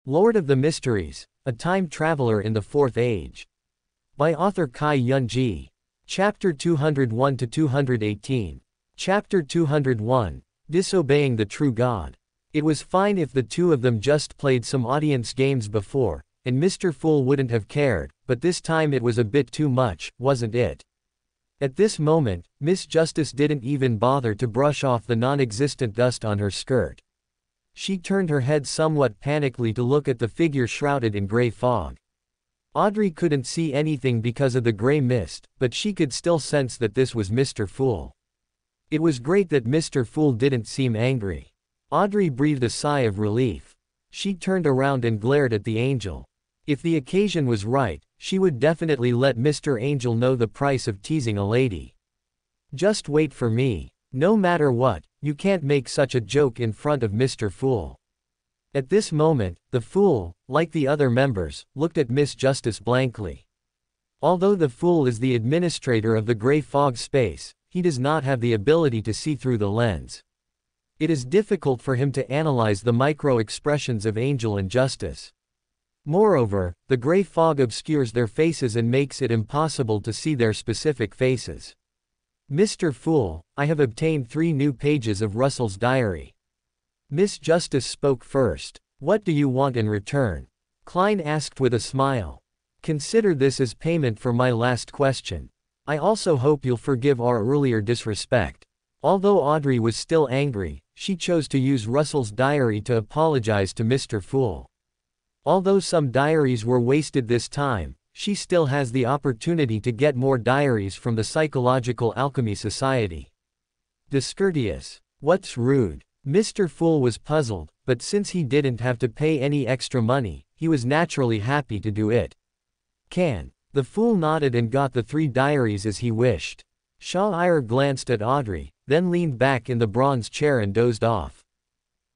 Lord of the Mysteries, A Time Traveler in the Fourth Age. By author Kai Yun-ji. Chapter 201-218. Chapter 201, Disobeying the True God. It was fine if the two of them just played some audience games before, and Mr. Fool wouldn't have cared, but this time it was a bit too much, wasn't it? At this moment, Miss Justice didn't even bother to brush off the non-existent dust on her skirt. She turned her head somewhat panically to look at the figure shrouded in gray fog. Audrey couldn't see anything because of the gray mist, but she could still sense that this was Mr. Fool. It was great that Mr. Fool didn't seem angry. Audrey breathed a sigh of relief. She turned around and glared at the angel. If the occasion was right, she would definitely let Mr. Angel know the price of teasing a lady. Just wait for me. No matter what, you can't make such a joke in front of Mr. Fool. At this moment, the Fool, like the other members, looked at Miss Justice blankly. Although the Fool is the administrator of the gray fog space, he does not have the ability to see through the lens. It is difficult for him to analyze the micro-expressions of Angel and Justice. Moreover, the gray fog obscures their faces and makes it impossible to see their specific faces. Mr. Fool, I have obtained 3 new pages of Russell's diary. Miss Justice spoke first. What do you want in return? Klein asked with a smile. Consider this as payment for my last question. I also hope you'll forgive our earlier disrespect. Although Audrey was still angry, she chose to use Russell's diary to apologize to Mr. Fool. Although some diaries were wasted this time, she still has the opportunity to get more diaries from the Psychological Alchemy Society. Discourteous. What's rude? Mr. Fool was puzzled, but since he didn't have to pay any extra money, he was naturally happy to do it. Can. The Fool nodded and got the 3 diaries as he wished. Shaw-Iyer glanced at Audrey, then leaned back in the bronze chair and dozed off.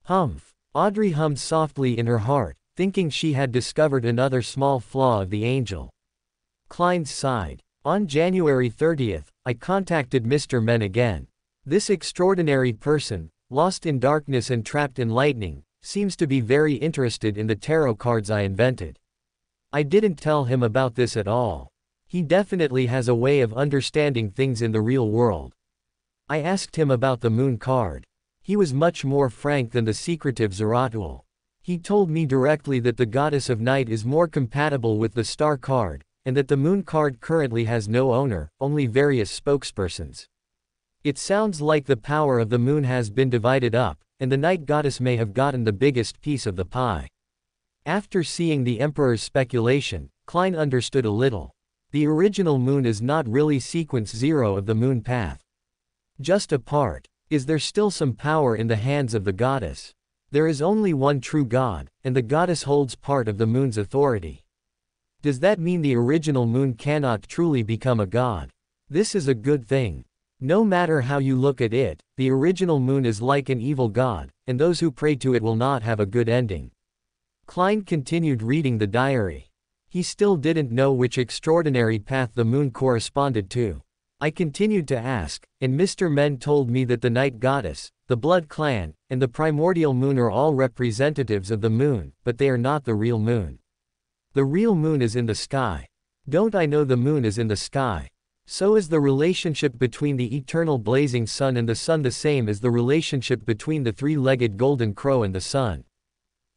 Humph. Audrey hummed softly in her heart, thinking she had discovered another small flaw of the angel. Klein sighed. On January 30th, I contacted Mr. Men again. This extraordinary person, lost in darkness and trapped in lightning, seems to be very interested in the tarot cards I invented. I didn't tell him about this at all. He definitely has a way of understanding things in the real world. I asked him about the moon card. He was much more frank than the secretive Zeratul. He told me directly that the goddess of night is more compatible with the star card, and that the moon card currently has no owner, only various spokespersons. It sounds like the power of the moon has been divided up, and the night goddess may have gotten the biggest piece of the pie. After seeing the Emperor's speculation, Klein understood a little. The original moon is not really sequence 0 of the moon path. Just a part. Is there still some power in the hands of the goddess? There is only one true god, and the goddess holds part of the moon's authority. Does that mean the original moon cannot truly become a god? This is a good thing. No matter how you look at it, the original moon is like an evil god, and those who pray to it will not have a good ending. Klein continued reading the diary. He still didn't know which extraordinary path the moon corresponded to. I continued to ask, and Mr. Men told me that the night goddess, the blood clan, and the primordial moon are all representatives of the moon, but they are not the real moon. The real moon is in the sky. Don't I know the moon is in the sky? So is the relationship between the eternal blazing sun and the sun the same as the relationship between the 3-legged golden crow and the sun.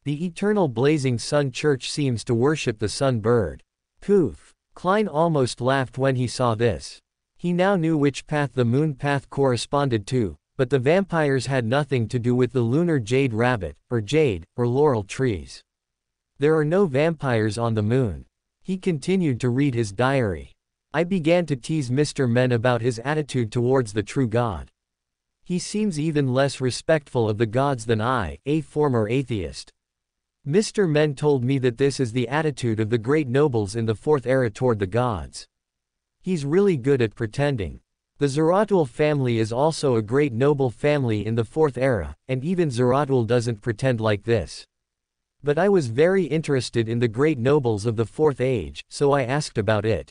The eternal blazing sun church seems to worship the sun bird. Poof. Klein almost laughed when he saw this. He now knew which path the moon path corresponded to, but the vampires had nothing to do with the lunar jade rabbit, or jade, or laurel trees. There are no vampires on the moon. He continued to read his diary. I began to tease Mr. Men about his attitude towards the true God. He seems even less respectful of the gods than I, a former atheist. Mr. Men told me that this is the attitude of the great nobles in the 4th era toward the gods. He's really good at pretending. The Zeratul family is also a great noble family in the 4th era, and even Zeratul doesn't pretend like this. But I was very interested in the great nobles of the 4th age, so I asked about it.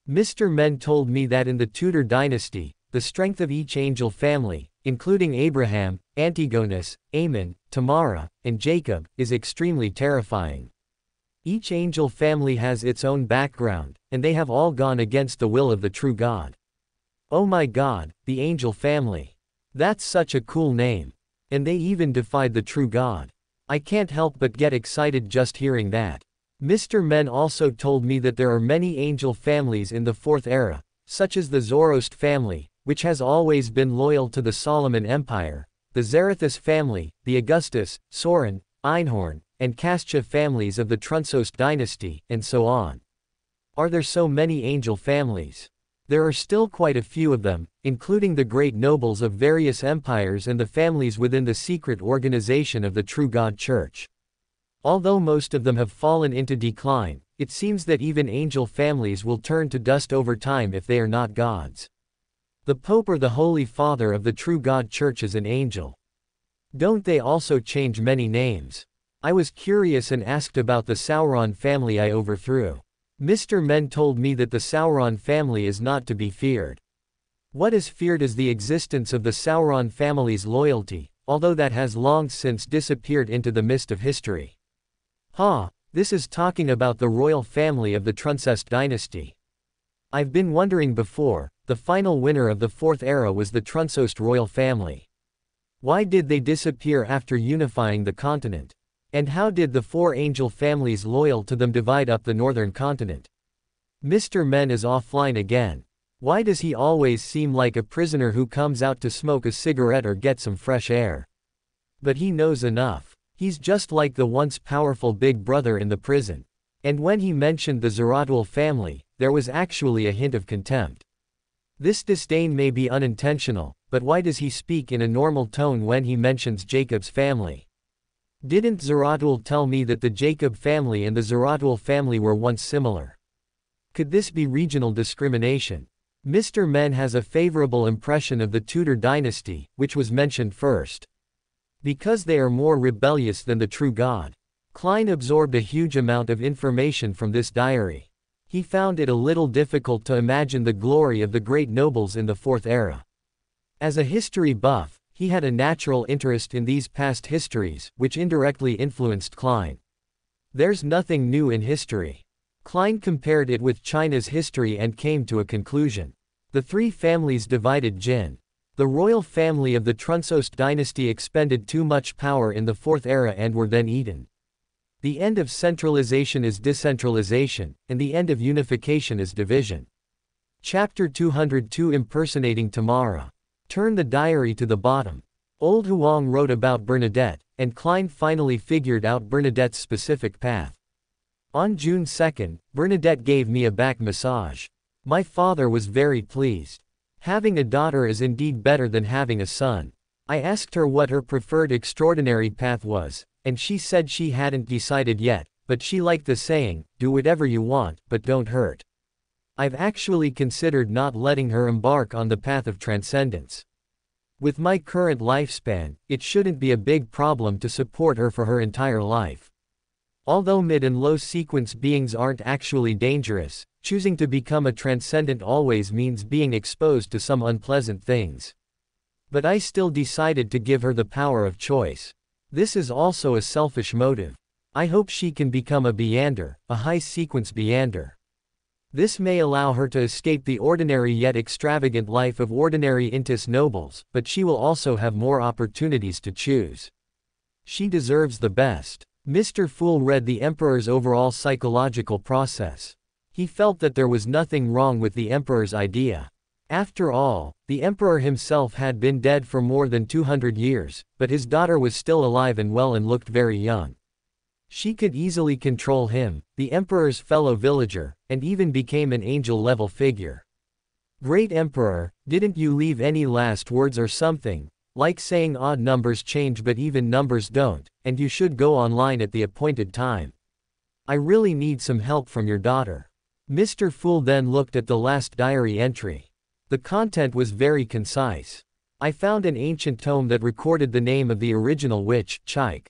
Mr. Men told me that in the Tudor dynasty, the strength of each angel family, including Abraham, Antigonus, Ammon, Tamara, and Jacob, is extremely terrifying. Each angel family has its own background, and they have all gone against the will of the true God. Oh my God, the angel family. That's such a cool name. And they even defied the true God. I can't help but get excited just hearing that. Mr. Men also told me that there are many angel families in the Fourth Era, such as the Zoroast family, which has always been loyal to the Solomon Empire, the Zarathus family, the Augustus, Soren, Einhorn, and Castia families of the Trunsost dynasty, and so on. Are there so many angel families? There are still quite a few of them, including the great nobles of various empires and the families within the secret organization of the True God Church. Although most of them have fallen into decline, it seems that even angel families will turn to dust over time if they are not gods. The Pope or the Holy Father of the True God Church is an angel. Don't they also change many names? I was curious and asked about the Sauron family I overthrew. Mr. Men told me that the Sauron family is not to be feared. What is feared is the existence of the Sauron family's loyalty, although that has long since disappeared into the mist of history. This is talking about the royal family of the Truncest dynasty. I've been wondering before, the final winner of the Fourth Era was the Trunsost royal family. Why did they disappear after unifying the continent? And how did the four angel families loyal to them divide up the northern continent? Mr. Men is offline again. Why does he always seem like a prisoner who comes out to smoke a cigarette or get some fresh air? But he knows enough. He's just like the once powerful big brother in the prison. And when he mentioned the Zeradwal family, there was actually a hint of contempt. This disdain may be unintentional, but why does he speak in a normal tone when he mentions Jacob's family? Didn't Zeradwal tell me that the Jacob family and the Zeradwal family were once similar? Could this be regional discrimination? Mr. Men has a favorable impression of the Tudor dynasty, which was mentioned first. Because they are more rebellious than the true God. Klein absorbed a huge amount of information from this diary. He found it a little difficult to imagine the glory of the great nobles in the Fourth Era. As a history buff, he had a natural interest in these past histories, which indirectly influenced Klein. There's nothing new in history. Klein compared it with China's history and came to a conclusion. The three families divided Jin. The royal family of the Trunsost dynasty expended too much power in the Fourth Era and were then eaten. The end of centralization is decentralization, and the end of unification is division. Chapter 202 Impersonating Tamara. Turn the diary to the bottom. Old Huang wrote about Bernadette, and Klein finally figured out Bernadette's specific path. On June 2, Bernadette gave me a back massage. My father was very pleased. Having a daughter is indeed better than having a son. I asked her what her preferred extraordinary path was, and she said she hadn't decided yet, but she liked the saying, "Do whatever you want, but don't hurt." I've actually considered not letting her embark on the path of transcendence. With my current lifespan, it shouldn't be a big problem to support her for her entire life. Although mid and low sequence beings aren't actually dangerous, choosing to become a transcendent always means being exposed to some unpleasant things. But I still decided to give her the power of choice. This is also a selfish motive. I hope she can become a Beander, a high sequence Beander. This may allow her to escape the ordinary yet extravagant life of ordinary Intis nobles, but she will also have more opportunities to choose. She deserves the best. Mr. Fool read the Emperor's overall psychological process. He felt that there was nothing wrong with the Emperor's idea. After all, the Emperor himself had been dead for more than 200 years, but his daughter was still alive and well and looked very young. She could easily control him, the Emperor's fellow villager, and even became an angel-level figure. Great Emperor, didn't you leave any last words or something? Like saying odd numbers change but even numbers don't, and you should go online at the appointed time. I really need some help from your daughter. Mr. Fool then looked at the last diary entry. The content was very concise. I found an ancient tome that recorded the name of the original witch, Chike.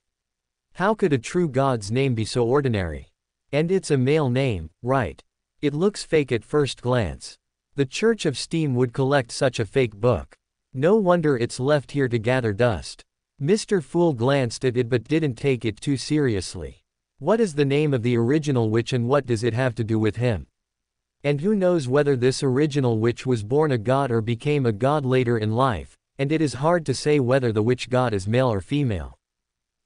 How could a true god's name be so ordinary? And it's a male name, right? It looks fake at first glance. The Church of Steam would collect such a fake book. No wonder it's left here to gather dust. Mr. Fool glanced at it but didn't take it too seriously. What is the name of the original witch and what does it have to do with him? And who knows whether this original witch was born a god or became a god later in life, and it is hard to say whether the witch god is male or female.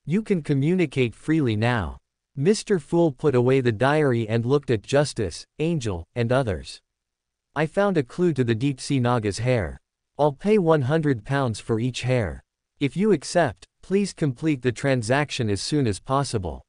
You can communicate freely now. Mr. Fool put away the diary and looked at Justice, Angel, and others. I found a clue to the deep-sea Naga's hair. I'll pay £100 for each hair. If you accept, please complete the transaction as soon as possible.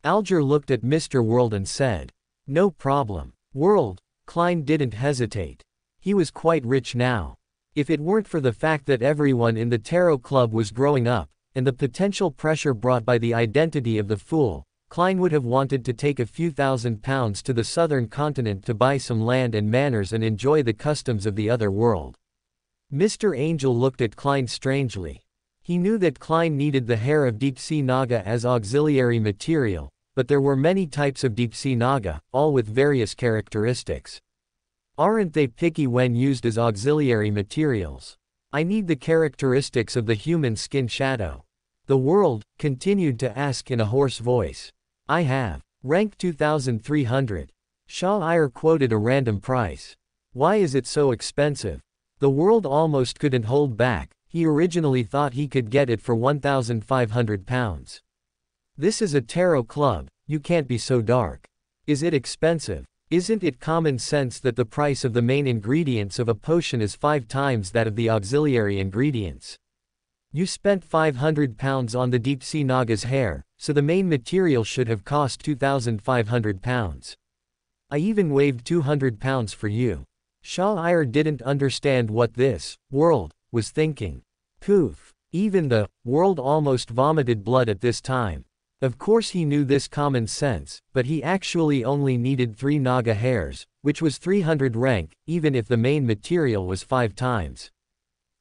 Alger looked at Mr. World and said, "No problem." World, Klein didn't hesitate. He was quite rich now. If it weren't for the fact that everyone in the Tarot Club was growing up, and the potential pressure brought by the identity of the Fool, Klein would have wanted to take a few £1,000s to the southern continent to buy some land and manors and enjoy the customs of the other world. Mr. Angel looked at Klein strangely. He knew that Klein needed the hair of deep-sea Naga as auxiliary material, but there were many types of deep-sea Naga, all with various characteristics. Aren't they picky when used as auxiliary materials? I need the characteristics of the human skin shadow. The World continued to ask in a hoarse voice. I have. Rank 2300. Shah-Ir quoted a random price. Why is it so expensive? The World almost couldn't hold back. He originally thought he could get it for £1,500. This is a tarot club, you can't be so dark. Is it expensive? Isn't it common sense that the price of the main ingredients of a potion is 5 times that of the auxiliary ingredients? You spent £500 on the deep-sea Naga's hair, so the main material should have cost £2,500. I even waived £200 for you. Shah-Ir didn't understand what this World was thinking. Poof. Even the World almost vomited blood at this time. Of course he knew this common sense, but he actually only needed 3 Naga hairs, which was 300 rank, even if the main material was 5 times.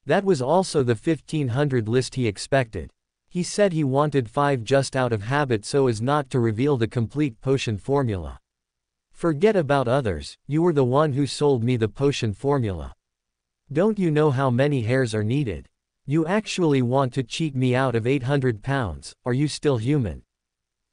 That was also the 1500 list he expected. He said he wanted 5 just out of habit so as not to reveal the complete potion formula. Forget about others, you were the one who sold me the potion formula. Don't you know how many hairs are needed? You actually want to cheat me out of £800, are you still human?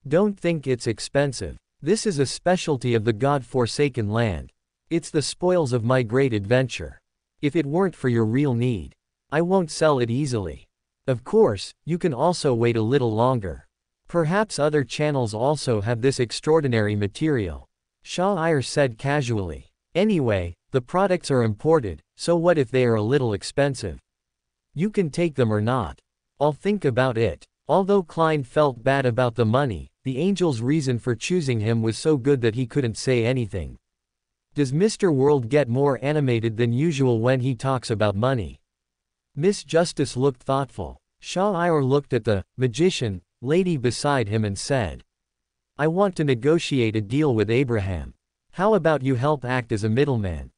Don't think it's expensive. This is a specialty of the God-forsaken land. It's the spoils of my great adventure. If it weren't for your real need, I won't sell it easily. Of course, you can also wait a little longer. Perhaps other channels also have this extraordinary material. Shah-Ir said casually. Anyway, the products are imported, so what if they are a little expensive? You can take them or not. I'll think about it. Although Klein felt bad about the money, the Angel's reason for choosing him was so good that he couldn't say anything. Does Mr. World get more animated than usual when he talks about money? Miss Justice looked thoughtful. Shah-Ir looked at the magician lady beside him and said, I want to negotiate a deal with Abraham. How about you help act as a middleman?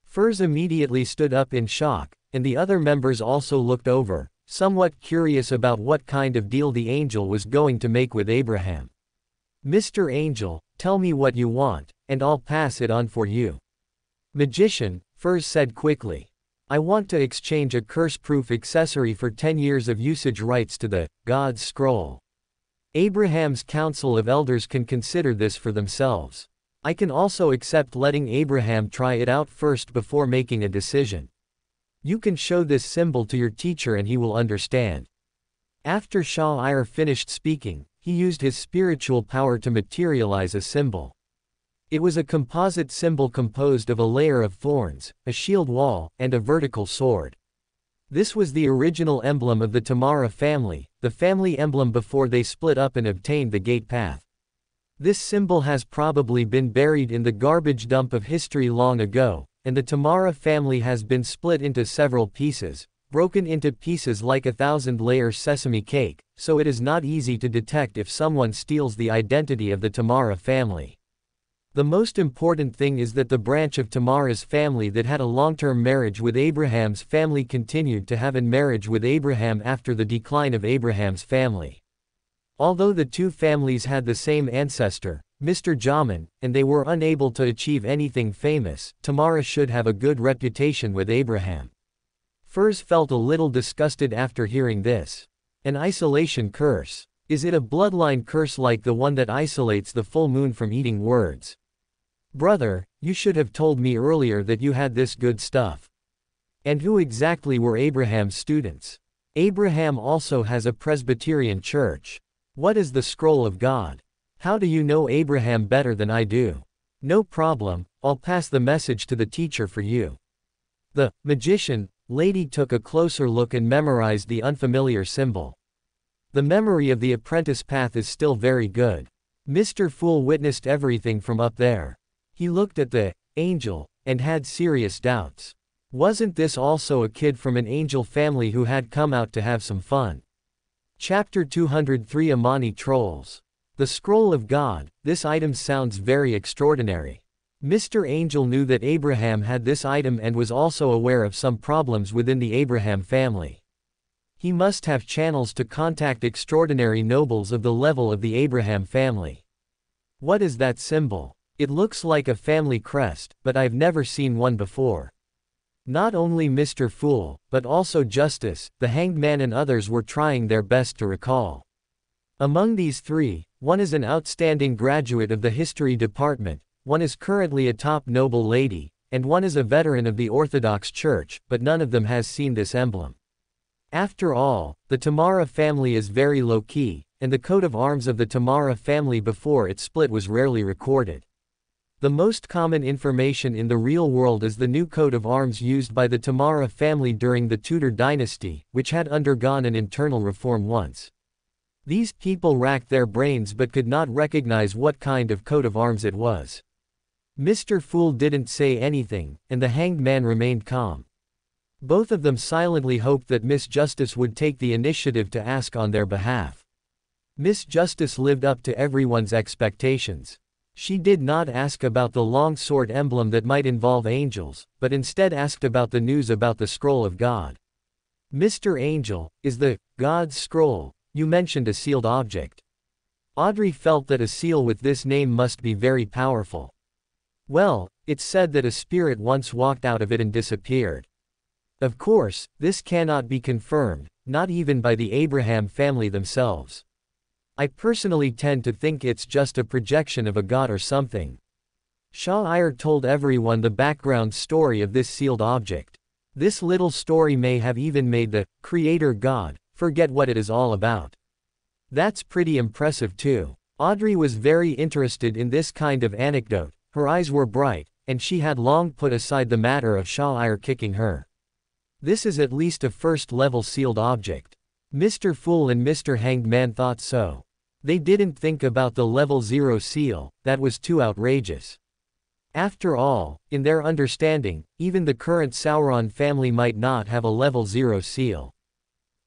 Furs immediately stood up in shock, and the other members also looked over, somewhat curious about what kind of deal the Angel was going to make with Abraham. Mr. Angel, tell me what you want, and I'll pass it on for you. Magician, Furs said quickly. I want to exchange a curse-proof accessory for 10 years of usage rights to the God's Scroll. Abraham's Council of Elders can consider this for themselves. I can also accept letting Abraham try it out first before making a decision. You can show this symbol to your teacher and he will understand. After Shah-Ir finished speaking, he used his spiritual power to materialize a symbol. It was a composite symbol composed of a layer of thorns, a shield wall, and a vertical sword. This was the original emblem of the Tamara family, the family emblem before they split up and obtained the gate path. This symbol has probably been buried in the garbage dump of history long ago, and the Tamara family has been split into several pieces, broken into pieces like 1,000-layer sesame cake, so it is not easy to detect if someone steals the identity of the Tamara family. The most important thing is that the branch of Tamara's family that had a long-term marriage with Abraham's family continued to have a marriage with Abraham after the decline of Abraham's family. Although the two families had the same ancestor, Mr. Jamin, and they were unable to achieve anything famous, Tamara should have a good reputation with Abraham. Furs felt a little disgusted after hearing this. An isolation curse. Is it a bloodline curse like the one that isolates the full moon from eating words? Brother, you should have told me earlier that you had this good stuff. And who exactly were Abraham's students? Abraham also has a Presbyterian church. What is the scroll of God? How do you know Abraham better than I do? No problem, I'll pass the message to the teacher for you. The magician lady took a closer look and memorized the unfamiliar symbol. The memory of the apprentice path is still very good. Mr. Fool witnessed everything from up there. He looked at the angel and had serious doubts. Wasn't this also a kid from an angel family who had come out to have some fun? Chapter 203 Amani Trolls. The Scroll of God. This item sounds very extraordinary. Mr. Angel knew that Abraham had this item and was also aware of some problems within the Abraham family. He must have channels to contact extraordinary nobles of the level of the Abraham family. What is that symbol? It looks like a family crest, but I've never seen one before. Not only Mr. Fool, but also Justice, the Hanged Man and others were trying their best to recall. Among these three, one is an outstanding graduate of the history department, one is currently a top noble lady, and one is a veteran of the Orthodox Church, but none of them has seen this emblem. After all, the Tamara family is very low-key, and the coat of arms of the Tamara family before its split was rarely recorded. The most common information in the real world is the new coat of arms used by the Tamara family during the Tudor dynasty, which had undergone an internal reform once. These people racked their brains but could not recognize what kind of coat of arms it was. Mr. Fool didn't say anything, and the Hanged Man remained calm. Both of them silently hoped that Miss Justice would take the initiative to ask on their behalf. Miss Justice lived up to everyone's expectations. She did not ask about the long sword emblem that might involve angels, but instead asked about the news about the Scroll of God. Mr. Angel, is the God's Scroll? You mentioned a sealed object. Audrey felt that a seal with this name must be very powerful. Well, it's said that a spirit once walked out of it and disappeared. Of course, this cannot be confirmed, not even by the Abraham family themselves. I personally tend to think it's just a projection of a god or something. Shah told everyone the background story of this sealed object. This little story may have even made the creator god forget what it is all about. That's pretty impressive too. Audrey was very interested in this kind of anecdote, her eyes were bright, and she had long put aside the matter of Shah kicking her. This is at least a first-level sealed object. Mr. Fool and Mr. Hanged Man thought so. They didn't think about the level 0 seal, that was too outrageous. After all, in their understanding, even the current Sauron family might not have a level 0 seal.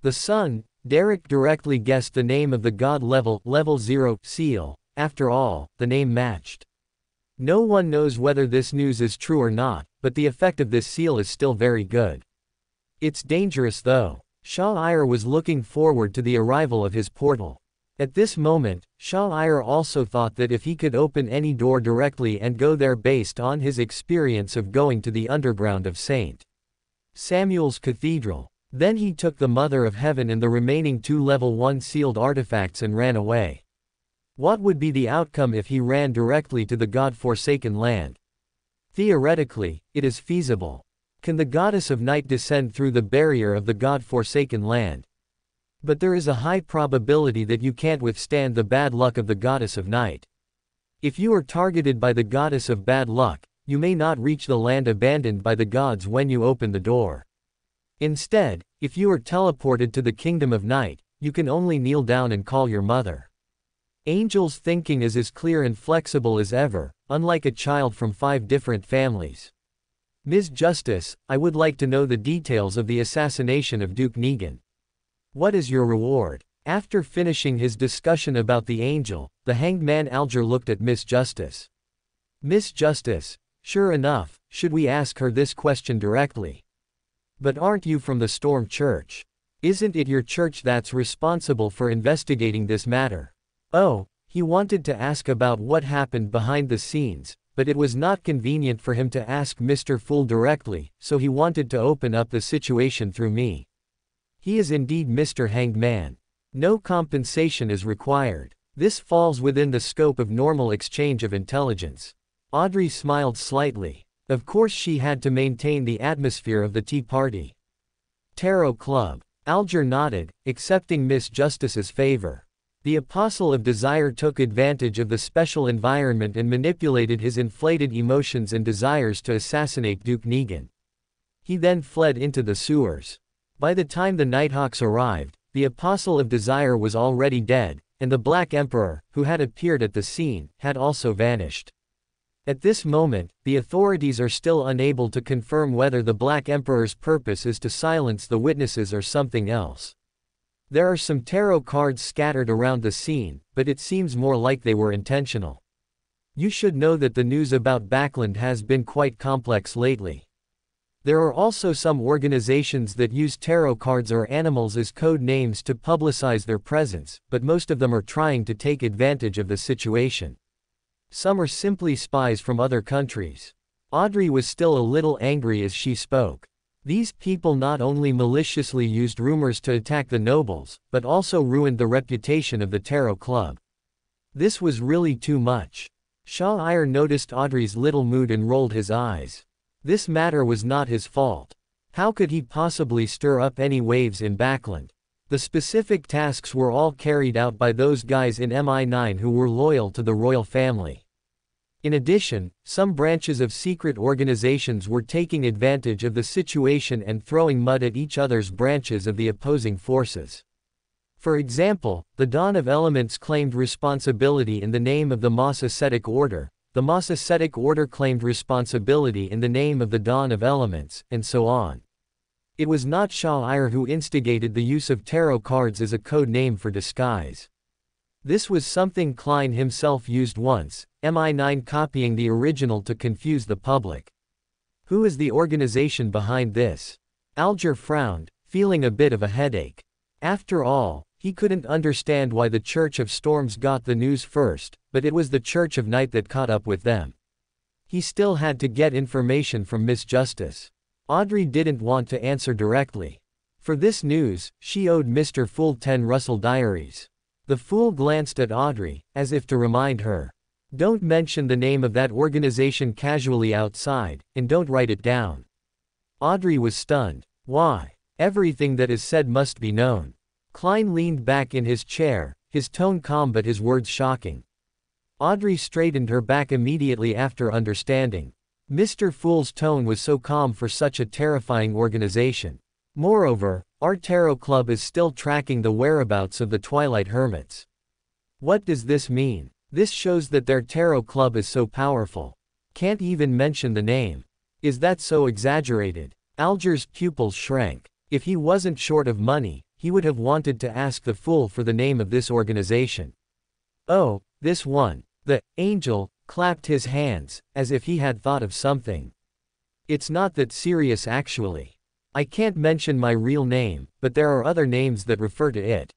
The son, Derek directly guessed the name of the god level 0 seal, after all, the name matched. No one knows whether this news is true or not, but the effect of this seal is still very good. It's dangerous though. Shah was looking forward to the arrival of his portal. At this moment, Shah also thought that if he could open any door directly and go there based on his experience of going to the underground of St. Samuel's Cathedral, then he took the Mother of Heaven and the remaining 2 level 1 sealed artifacts and ran away. What would be the outcome if he ran directly to the God-forsaken land? Theoretically, it is feasible. Can the goddess of night descend through the barrier of the God-forsaken land? But there is a high probability that you can't withstand the bad luck of the goddess of night. If you are targeted by the goddess of bad luck, you may not reach the land abandoned by the gods when you open the door. Instead, if you are teleported to the kingdom of night, you can only kneel down and call your mother. Angel's thinking is as clear and flexible as ever, unlike a child from 5 different families. Ms. Justice, I would like to know the details of the assassination of Duke Negan. What is your reward? After finishing his discussion about the angel, the Hanged Man Alger looked at Miss Justice. Miss Justice, sure enough, should we ask her this question directly? But aren't you from the Storm Church? Isn't it your church that's responsible for investigating this matter? Oh, he wanted to ask about what happened behind the scenes, but it was not convenient for him to ask Mr. Fool directly, so he wanted to open up the situation through me. He is indeed Mr. Hanged Man. No compensation is required. This falls within the scope of normal exchange of intelligence. Audrey smiled slightly. Of course she had to maintain the atmosphere of the tea party. Tarot Club. Alger nodded, accepting Miss Justice's favor. The Apostle of Desire took advantage of the special environment and manipulated his inflated emotions and desires to assassinate Duke Negan. He then fled into the sewers. By the time the Nighthawks arrived, the Apostle of Desire was already dead, and the Black Emperor, who had appeared at the scene, had also vanished. At this moment, the authorities are still unable to confirm whether the Black Emperor's purpose is to silence the witnesses or something else. There are some tarot cards scattered around the scene, but it seems more like they were intentional. You should know that the news about Backland has been quite complex lately. There are also some organizations that use tarot cards or animals as code names to publicize their presence, but most of them are trying to take advantage of the situation. Some are simply spies from other countries. Audrey was still a little angry as she spoke. These people not only maliciously used rumors to attack the nobles, but also ruined the reputation of the Tarot Club. This was really too much. Shaw Iyer noticed Audrey's little mood and rolled his eyes. This matter was not his fault. How could he possibly stir up any waves in Backland? The specific tasks were all carried out by those guys in MI9 who were loyal to the royal family. In addition, some branches of secret organizations were taking advantage of the situation and throwing mud at each other's branches of the opposing forces. For example, the Dawn of Elements claimed responsibility in the name of the Moss Ascetic Order, the Moss Ascetic Order claimed responsibility in the name of the Dawn of Elements, and so on. It was not Shaw Iyer who instigated the use of tarot cards as a code name for disguise. This was something Klein himself used once, MI9 copying the original to confuse the public. Who is the organization behind this? Alger frowned, feeling a bit of a headache. After all, he couldn't understand why the Church of Storms got the news first, but it was the Church of Night that caught up with them. He still had to get information from Miss Justice. Audrey didn't want to answer directly. For this news, she owed Mr. Fool 10 Russell Diaries. The Fool glanced at Audrey, as if to remind her. Don't mention the name of that organization casually outside, and don't write it down. Audrey was stunned. Why? Everything that is said must be known. Klein leaned back in his chair, his tone calm but his words shocking. Audrey straightened her back immediately after understanding. Mr. Fool's tone was so calm for such a terrifying organization. Moreover, our Tarot Club is still tracking the whereabouts of the Twilight Hermits. What does this mean? This shows that their Tarot Club is so powerful. Can't even mention the name. Is that so exaggerated? Alger's pupils shrank. If he wasn't short of money, he would have wanted to ask the Fool for the name of this organization. Oh, this one. The Angel clapped his hands, as if he had thought of something. It's not that serious actually. I can't mention my real name, but there are other names that refer to it.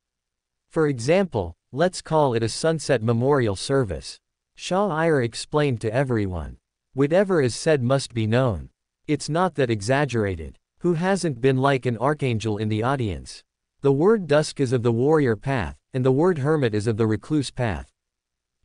For example, let's call it a Sunset Memorial Service. Shaw Iyer explained to everyone. Whatever is said must be known. It's not that exaggerated. Who hasn't been like an archangel in the audience? The word dusk is of the warrior path, and the word hermit is of the recluse path.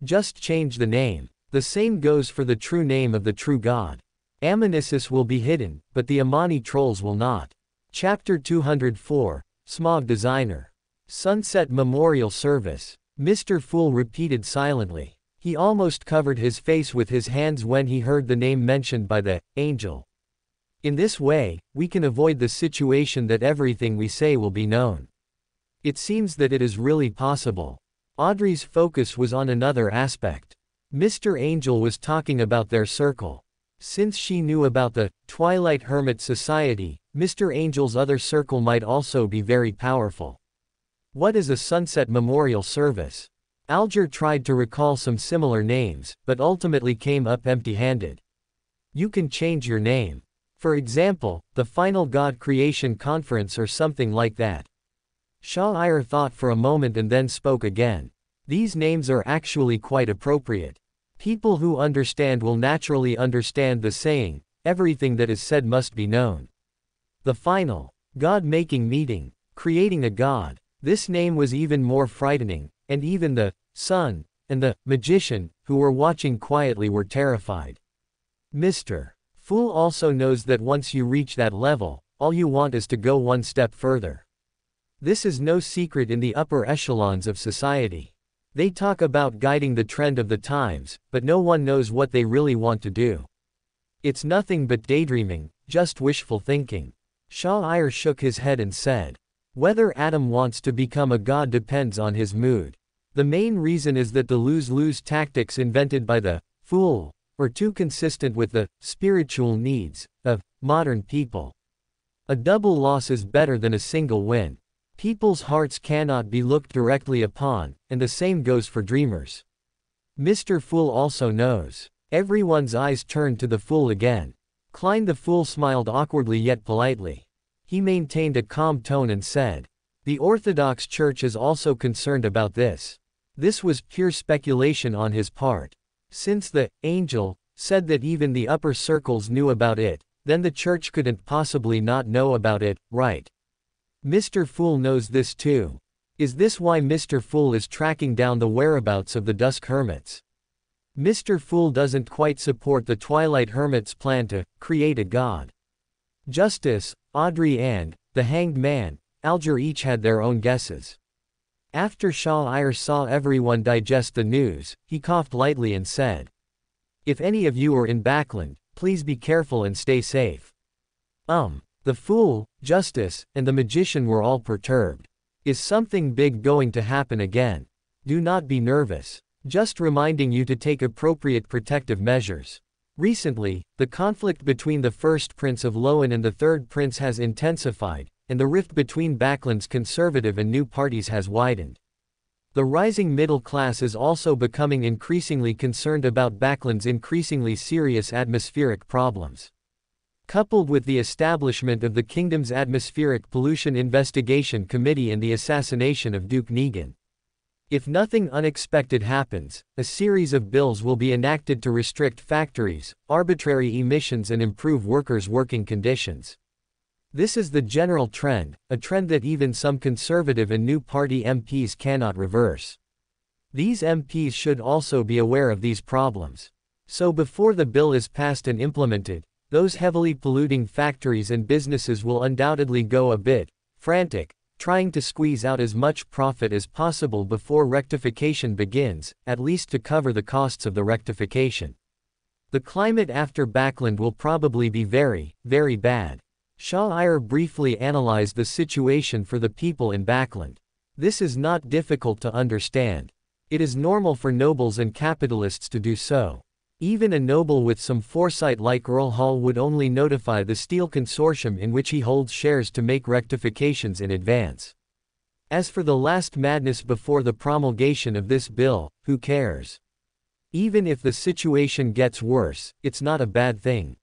Just change the name. The same goes for the true name of the true god. Amnesis will be hidden, but the Amani trolls will not. Chapter 204, Smog Designer. Sunset Memorial Service. Mr. Fool repeated silently. He almost covered his face with his hands when he heard the name mentioned by the Angel. In this way, we can avoid the situation that everything we say will be known. It seems that it is really possible. Audrey's focus was on another aspect. Mr. Angel was talking about their circle. Since she knew about the Twilight Hermit Society, Mr. Angel's other circle might also be very powerful. What is a Sunset Memorial Service? Alger tried to recall some similar names, but ultimately came up empty-handed. You can change your name. For example, the Final God Creation Conference or something like that. Shaw Iyer thought for a moment and then spoke again. These names are actually quite appropriate. People who understand will naturally understand the saying, everything that is said must be known. The final God-making meeting, creating a god. This name was even more frightening, and even the sun and the magician, who were watching quietly, were terrified. Mr. Fool also knows that once you reach that level, all you want is to go one step further. This is no secret in the upper echelons of society. They talk about guiding the trend of the times, but no one knows what they really want to do. It's nothing but daydreaming, just wishful thinking. Shah-Ir shook his head and said, whether Adam wants to become a god depends on his mood. The main reason is that the lose-lose tactics invented by the fool are too consistent with the spiritual needs of modern people. A double loss is better than a single win. People's hearts cannot be looked directly upon, and the same goes for dreamers. Mr. Fool also knows. Everyone's eyes turned to the fool again. Klein the fool smiled awkwardly yet politely. He maintained a calm tone and said, the Orthodox Church is also concerned about this. This was pure speculation on his part. Since the angel said that even the upper circles knew about it, then the Church couldn't possibly not know about it, right? Mr. Fool knows this too. Is this why Mr. Fool is tracking down the whereabouts of the Dusk Hermits? Mr. Fool doesn't quite support the Twilight Hermits' plan to create a god. Justice, Audrey and the Hanged Man, Alger each had their own guesses. After Shah-Ir saw everyone digest the news, he coughed lightly and said, if any of you are in Backland, please be careful and stay safe. The fool, Justice, and the magician were all perturbed. Is something big going to happen again? Do not be nervous. Just reminding you to take appropriate protective measures. Recently, the conflict between the first Prince of Lowen and the third Prince has intensified, and the rift between Backland's conservative and new parties has widened. The rising middle class is also becoming increasingly concerned about Backland's increasingly serious atmospheric problems. Coupled with the establishment of the kingdom's Atmospheric Pollution Investigation Committee and the assassination of Duke Negan. If nothing unexpected happens, a series of bills will be enacted to restrict factories, arbitrary emissions and improve workers' working conditions. This is the general trend, a trend that even some conservative and new party MPs cannot reverse. These MPs should also be aware of these problems. So before the bill is passed and implemented, those heavily polluting factories and businesses will undoubtedly go a bit frantic, trying to squeeze out as much profit as possible before rectification begins, at least to cover the costs of the rectification. The climate after Backland will probably be very, very bad. Shah-Ir briefly analyzed the situation for the people in Backland. This is not difficult to understand. It is normal for nobles and capitalists to do so. Even a noble with some foresight like Earl Hall would only notify the Steel Consortium in which he holds shares to make rectifications in advance. As for the last madness before the promulgation of this bill, who cares? Even if the situation gets worse, it's not a bad thing.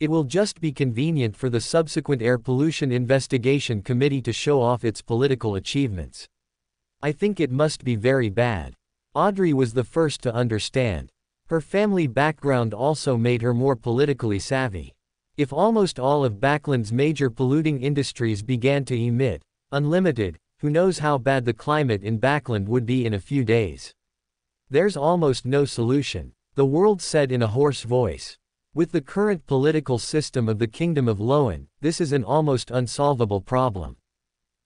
It will just be convenient for the subsequent Air Pollution Investigation Committee to show off its political achievements. I think it must be very bad. Audrey was the first to understand. Her family background also made her more politically savvy. If almost all of Backland's major polluting industries began to emit unlimited, who knows how bad the climate in Backland would be in a few days. There's almost no solution, the world said in a hoarse voice. With the current political system of the Kingdom of Lowen, this is an almost unsolvable problem.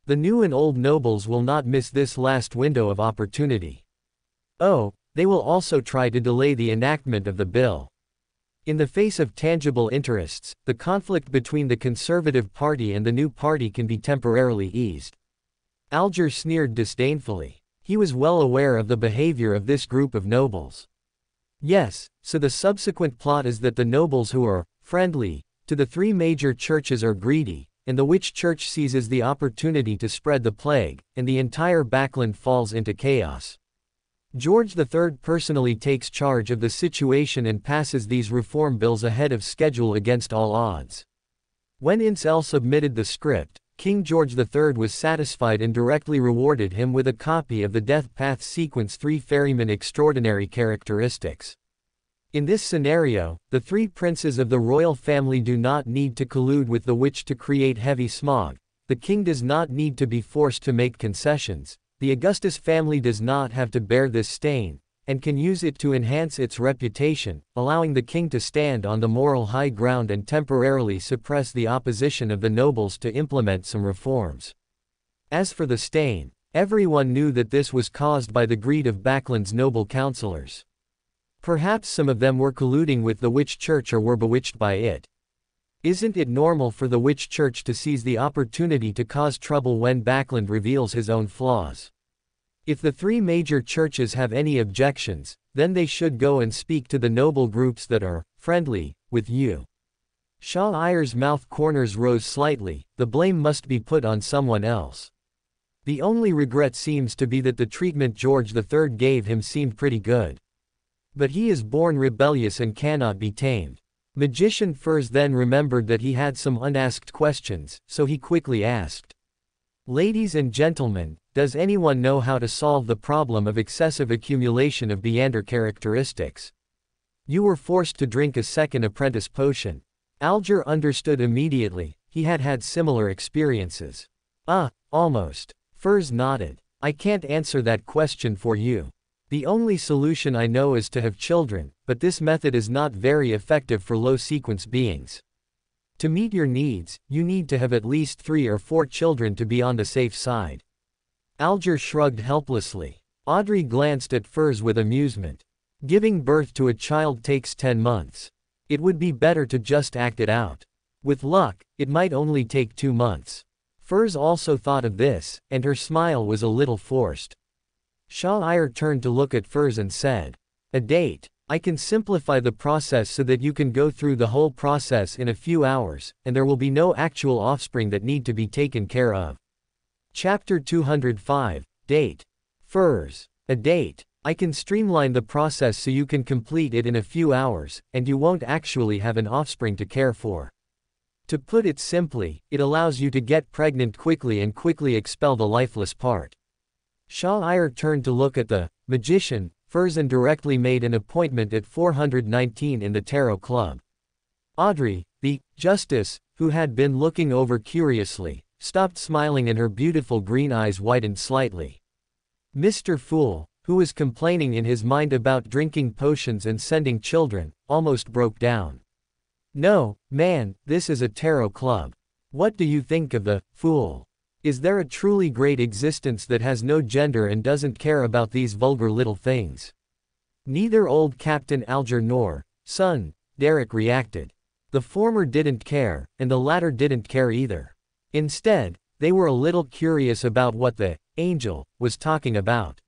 The new and old nobles will not miss this last window of opportunity. Oh, they will also try to delay the enactment of the bill. In the face of tangible interests, the conflict between the Conservative Party and the new party can be temporarily eased. Alger sneered disdainfully. He was well aware of the behavior of this group of nobles. Yes, so the subsequent plot is that the nobles who are friendly to the three major churches are greedy, and the which church seizes the opportunity to spread the plague, and the entire Backland falls into chaos. George III personally takes charge of the situation and passes these reform bills ahead of schedule against all odds. When Incel submitted the script, King George III was satisfied and directly rewarded him with a copy of the Death Path Sequence 3 Ferryman Extraordinary Characteristics. In this scenario, the three princes of the royal family do not need to collude with the witch to create heavy smog. The king does not need to be forced to make concessions. The Augustus family does not have to bear this stain, and can use it to enhance its reputation, allowing the king to stand on the moral high ground and temporarily suppress the opposition of the nobles to implement some reforms. As for the stain, everyone knew that this was caused by the greed of Bakland's noble counselors. Perhaps some of them were colluding with the witch church or were bewitched by it. Isn't it normal for the witch church to seize the opportunity to cause trouble when Bakland reveals his own flaws? If the three major churches have any objections, then they should go and speak to the noble groups that are friendly with you. Shah Iyer's mouth corners rose slightly. The blame must be put on someone else. The only regret seems to be that the treatment George III gave him seemed pretty good. But he is born rebellious and cannot be tamed. Magician Furs then remembered that he had some unasked questions, so he quickly asked. Ladies and gentlemen, does anyone know how to solve the problem of excessive accumulation of Beander characteristics? You were forced to drink a second apprentice potion. Alger understood immediately. He had had similar experiences. Almost. Furs nodded. I can't answer that question for you. The only solution I know is to have children, but this method is not very effective for low-sequence beings. To meet your needs, you need to have at least 3 or 4 children to be on the safe side. Alger shrugged helplessly. Audrey glanced at Furs with amusement. Giving birth to a child takes 10 months. It would be better to just act it out. With luck, it might only take 2 months. Furs also thought of this, and her smile was a little forced. Shah Iyer turned to look at Furs and said, a date. I can simplify the process so that you can go through the whole process in a few hours, and there will be no actual offspring that need to be taken care of. Chapter 205, Date. Furs. A date. I can streamline the process so you can complete it in a few hours, and you won't actually have an offspring to care for. To put it simply, it allows you to get pregnant quickly and quickly expel the lifeless part. Shah Iyer turned to look at the magician, Furs, and directly made an appointment at 419 in the Tarot Club. Audrey, the justice, who had been looking over curiously, stopped smiling and her beautiful green eyes widened slightly. Mr. Fool, who was complaining in his mind about drinking potions and sending children, almost broke down. No, man, this is a tarot club. What do you think of the fool? Is there a truly great existence that has no gender and doesn't care about these vulgar little things? Neither old Captain Alger nor son Derek reacted. The former didn't care, and the latter didn't care either. Instead, they were a little curious about what the angel was talking about.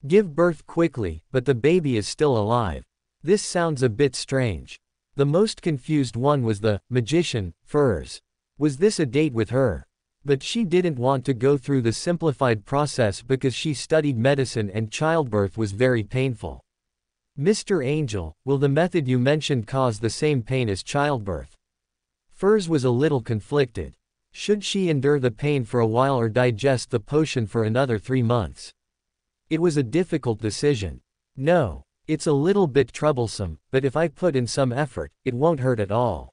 Give birth quickly, but the baby is still alive. This sounds a bit strange. The most confused one was the magician, Furs. Was this a date with her? But she didn't want to go through the simplified process because she studied medicine and childbirth was very painful. Mr. Angel, will the method you mentioned cause the same pain as childbirth? Furs was a little conflicted. Should she endure the pain for a while or digest the potion for another 3 months? It was a difficult decision. No, it's a little bit troublesome, but if I put in some effort, it won't hurt at all.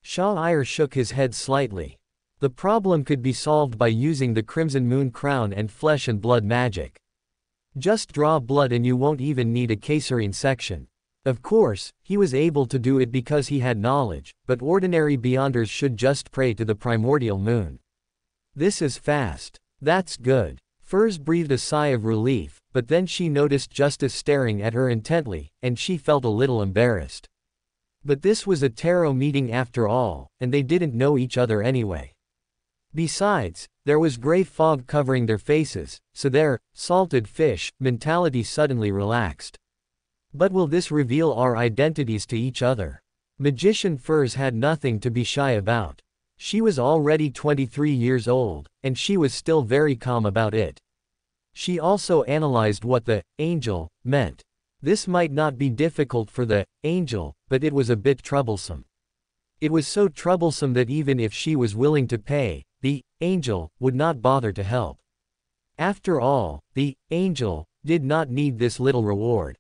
Shah Iyer shook his head slightly. The problem could be solved by using the Crimson Moon Crown and flesh and blood magic. Just draw blood and you won't even need a Caesarean section. Of course, he was able to do it because he had knowledge, but ordinary Beyonders should just pray to the primordial moon. This is fast. That's good. Furs breathed a sigh of relief, but then she noticed Justice staring at her intently, and she felt a little embarrassed. But this was a tarot meeting after all, and they didn't know each other anyway. Besides, there was gray fog covering their faces, so their salted fish mentality suddenly relaxed. But will this reveal our identities to each other? Magician Furs had nothing to be shy about. She was already 23 years old, and she was still very calm about it. She also analyzed what the angel meant. This might not be difficult for the angel, but it was a bit troublesome. It was so troublesome that even if she was willing to pay, the angel would not bother to help. After all, the angel did not need this little reward.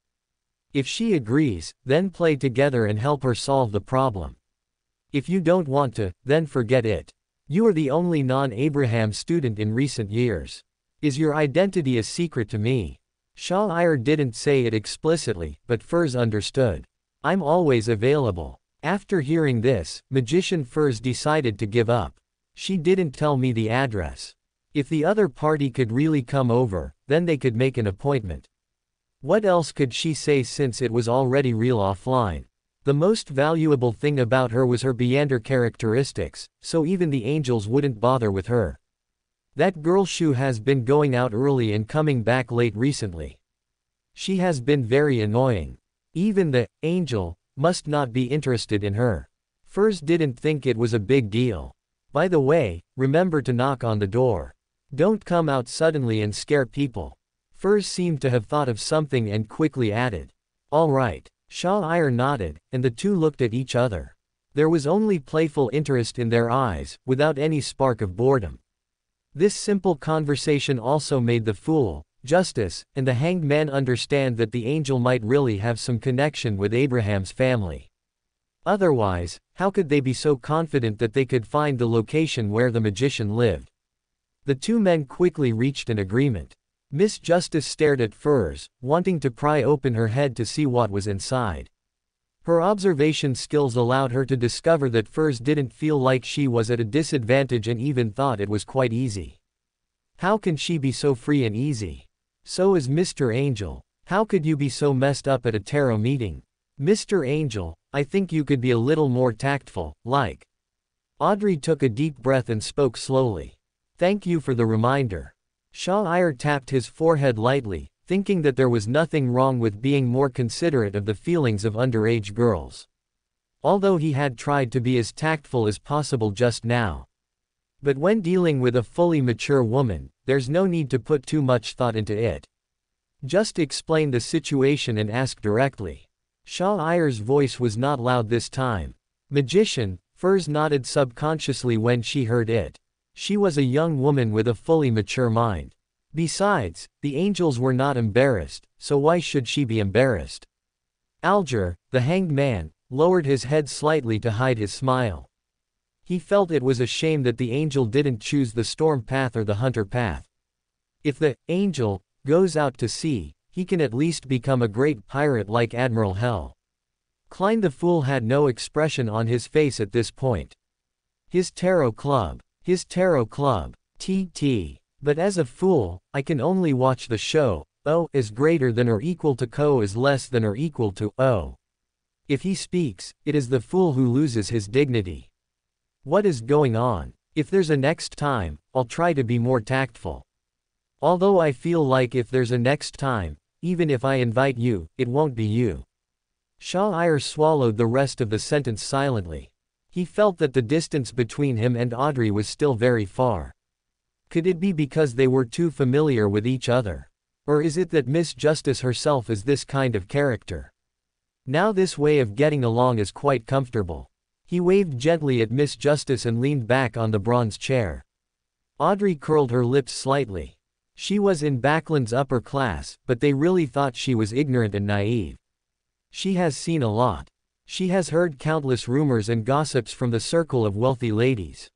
If she agrees, then play together and help her solve the problem. If you don't want to, then forget it. You are the only non-Abraham student in recent years. Is your identity a secret to me? Shah-Ir didn't say it explicitly, but Furs understood. I'm always available. After hearing this, Magician Furs decided to give up. She didn't tell me the address. If the other party could really come over, then they could make an appointment. What else could she say since it was already real offline? The most valuable thing about her was her Beander characteristics, so even the angels wouldn't bother with her. That girl Shu has been going out early and coming back late recently. She has been very annoying. Even the angel must not be interested in her. Furs didn't think it was a big deal. By the way, remember to knock on the door. Don't come out suddenly and scare people. Furs seemed to have thought of something and quickly added, "All right." Shah-Ir nodded, and the two looked at each other. There was only playful interest in their eyes, without any spark of boredom. This simple conversation also made the Fool, Justice, and the Hanged Man understand that the angel might really have some connection with Abraham's family. Otherwise, how could they be so confident that they could find the location where the magician lived? The two men quickly reached an agreement. Miss Justice stared at Furs, wanting to pry open her head to see what was inside. Her observation skills allowed her to discover that Furs didn't feel like she was at a disadvantage and even thought it was quite easy. How can she be so free and easy? So is Mr. Angel. How could you be so messed up at a tarot meeting? Mr. Angel, I think you could be a little more tactful, like. Audrey took a deep breath and spoke slowly. Thank you for the reminder. Shah-Ir tapped his forehead lightly, thinking that there was nothing wrong with being more considerate of the feelings of underage girls. Although he had tried to be as tactful as possible just now. But when dealing with a fully mature woman, there's no need to put too much thought into it. Just explain the situation and ask directly. Shah-Ir's voice was not loud this time. Magician, Furs nodded subconsciously when she heard it. She was a young woman with a fully mature mind. Besides, the angels were not embarrassed, so why should she be embarrassed? Alger, the Hanged Man, lowered his head slightly to hide his smile. He felt it was a shame that the angel didn't choose the storm path or the hunter path. If the angel goes out to sea, he can at least become a great pirate like Admiral Hell. Klein the Fool had no expression on his face at this point. His tarot club, TT. But as a fool, I can only watch the show. O is greater than or equal to co is less than or equal to O. If he speaks, it is the fool who loses his dignity. What is going on? If there's a next time, I'll try to be more tactful. Although I feel like if there's a next time, even if I invite you, it won't be you. Shah-Ir swallowed the rest of the sentence silently. He felt that the distance between him and Audrey was still very far. Could it be because they were too familiar with each other? Or is it that Miss Justice herself is this kind of character? Now this way of getting along is quite comfortable. He waved gently at Miss Justice and leaned back on the bronze chair. Audrey curled her lips slightly. She was in Backlund's upper class, but they really thought she was ignorant and naive. She has seen a lot. She has heard countless rumors and gossips from the circle of wealthy ladies.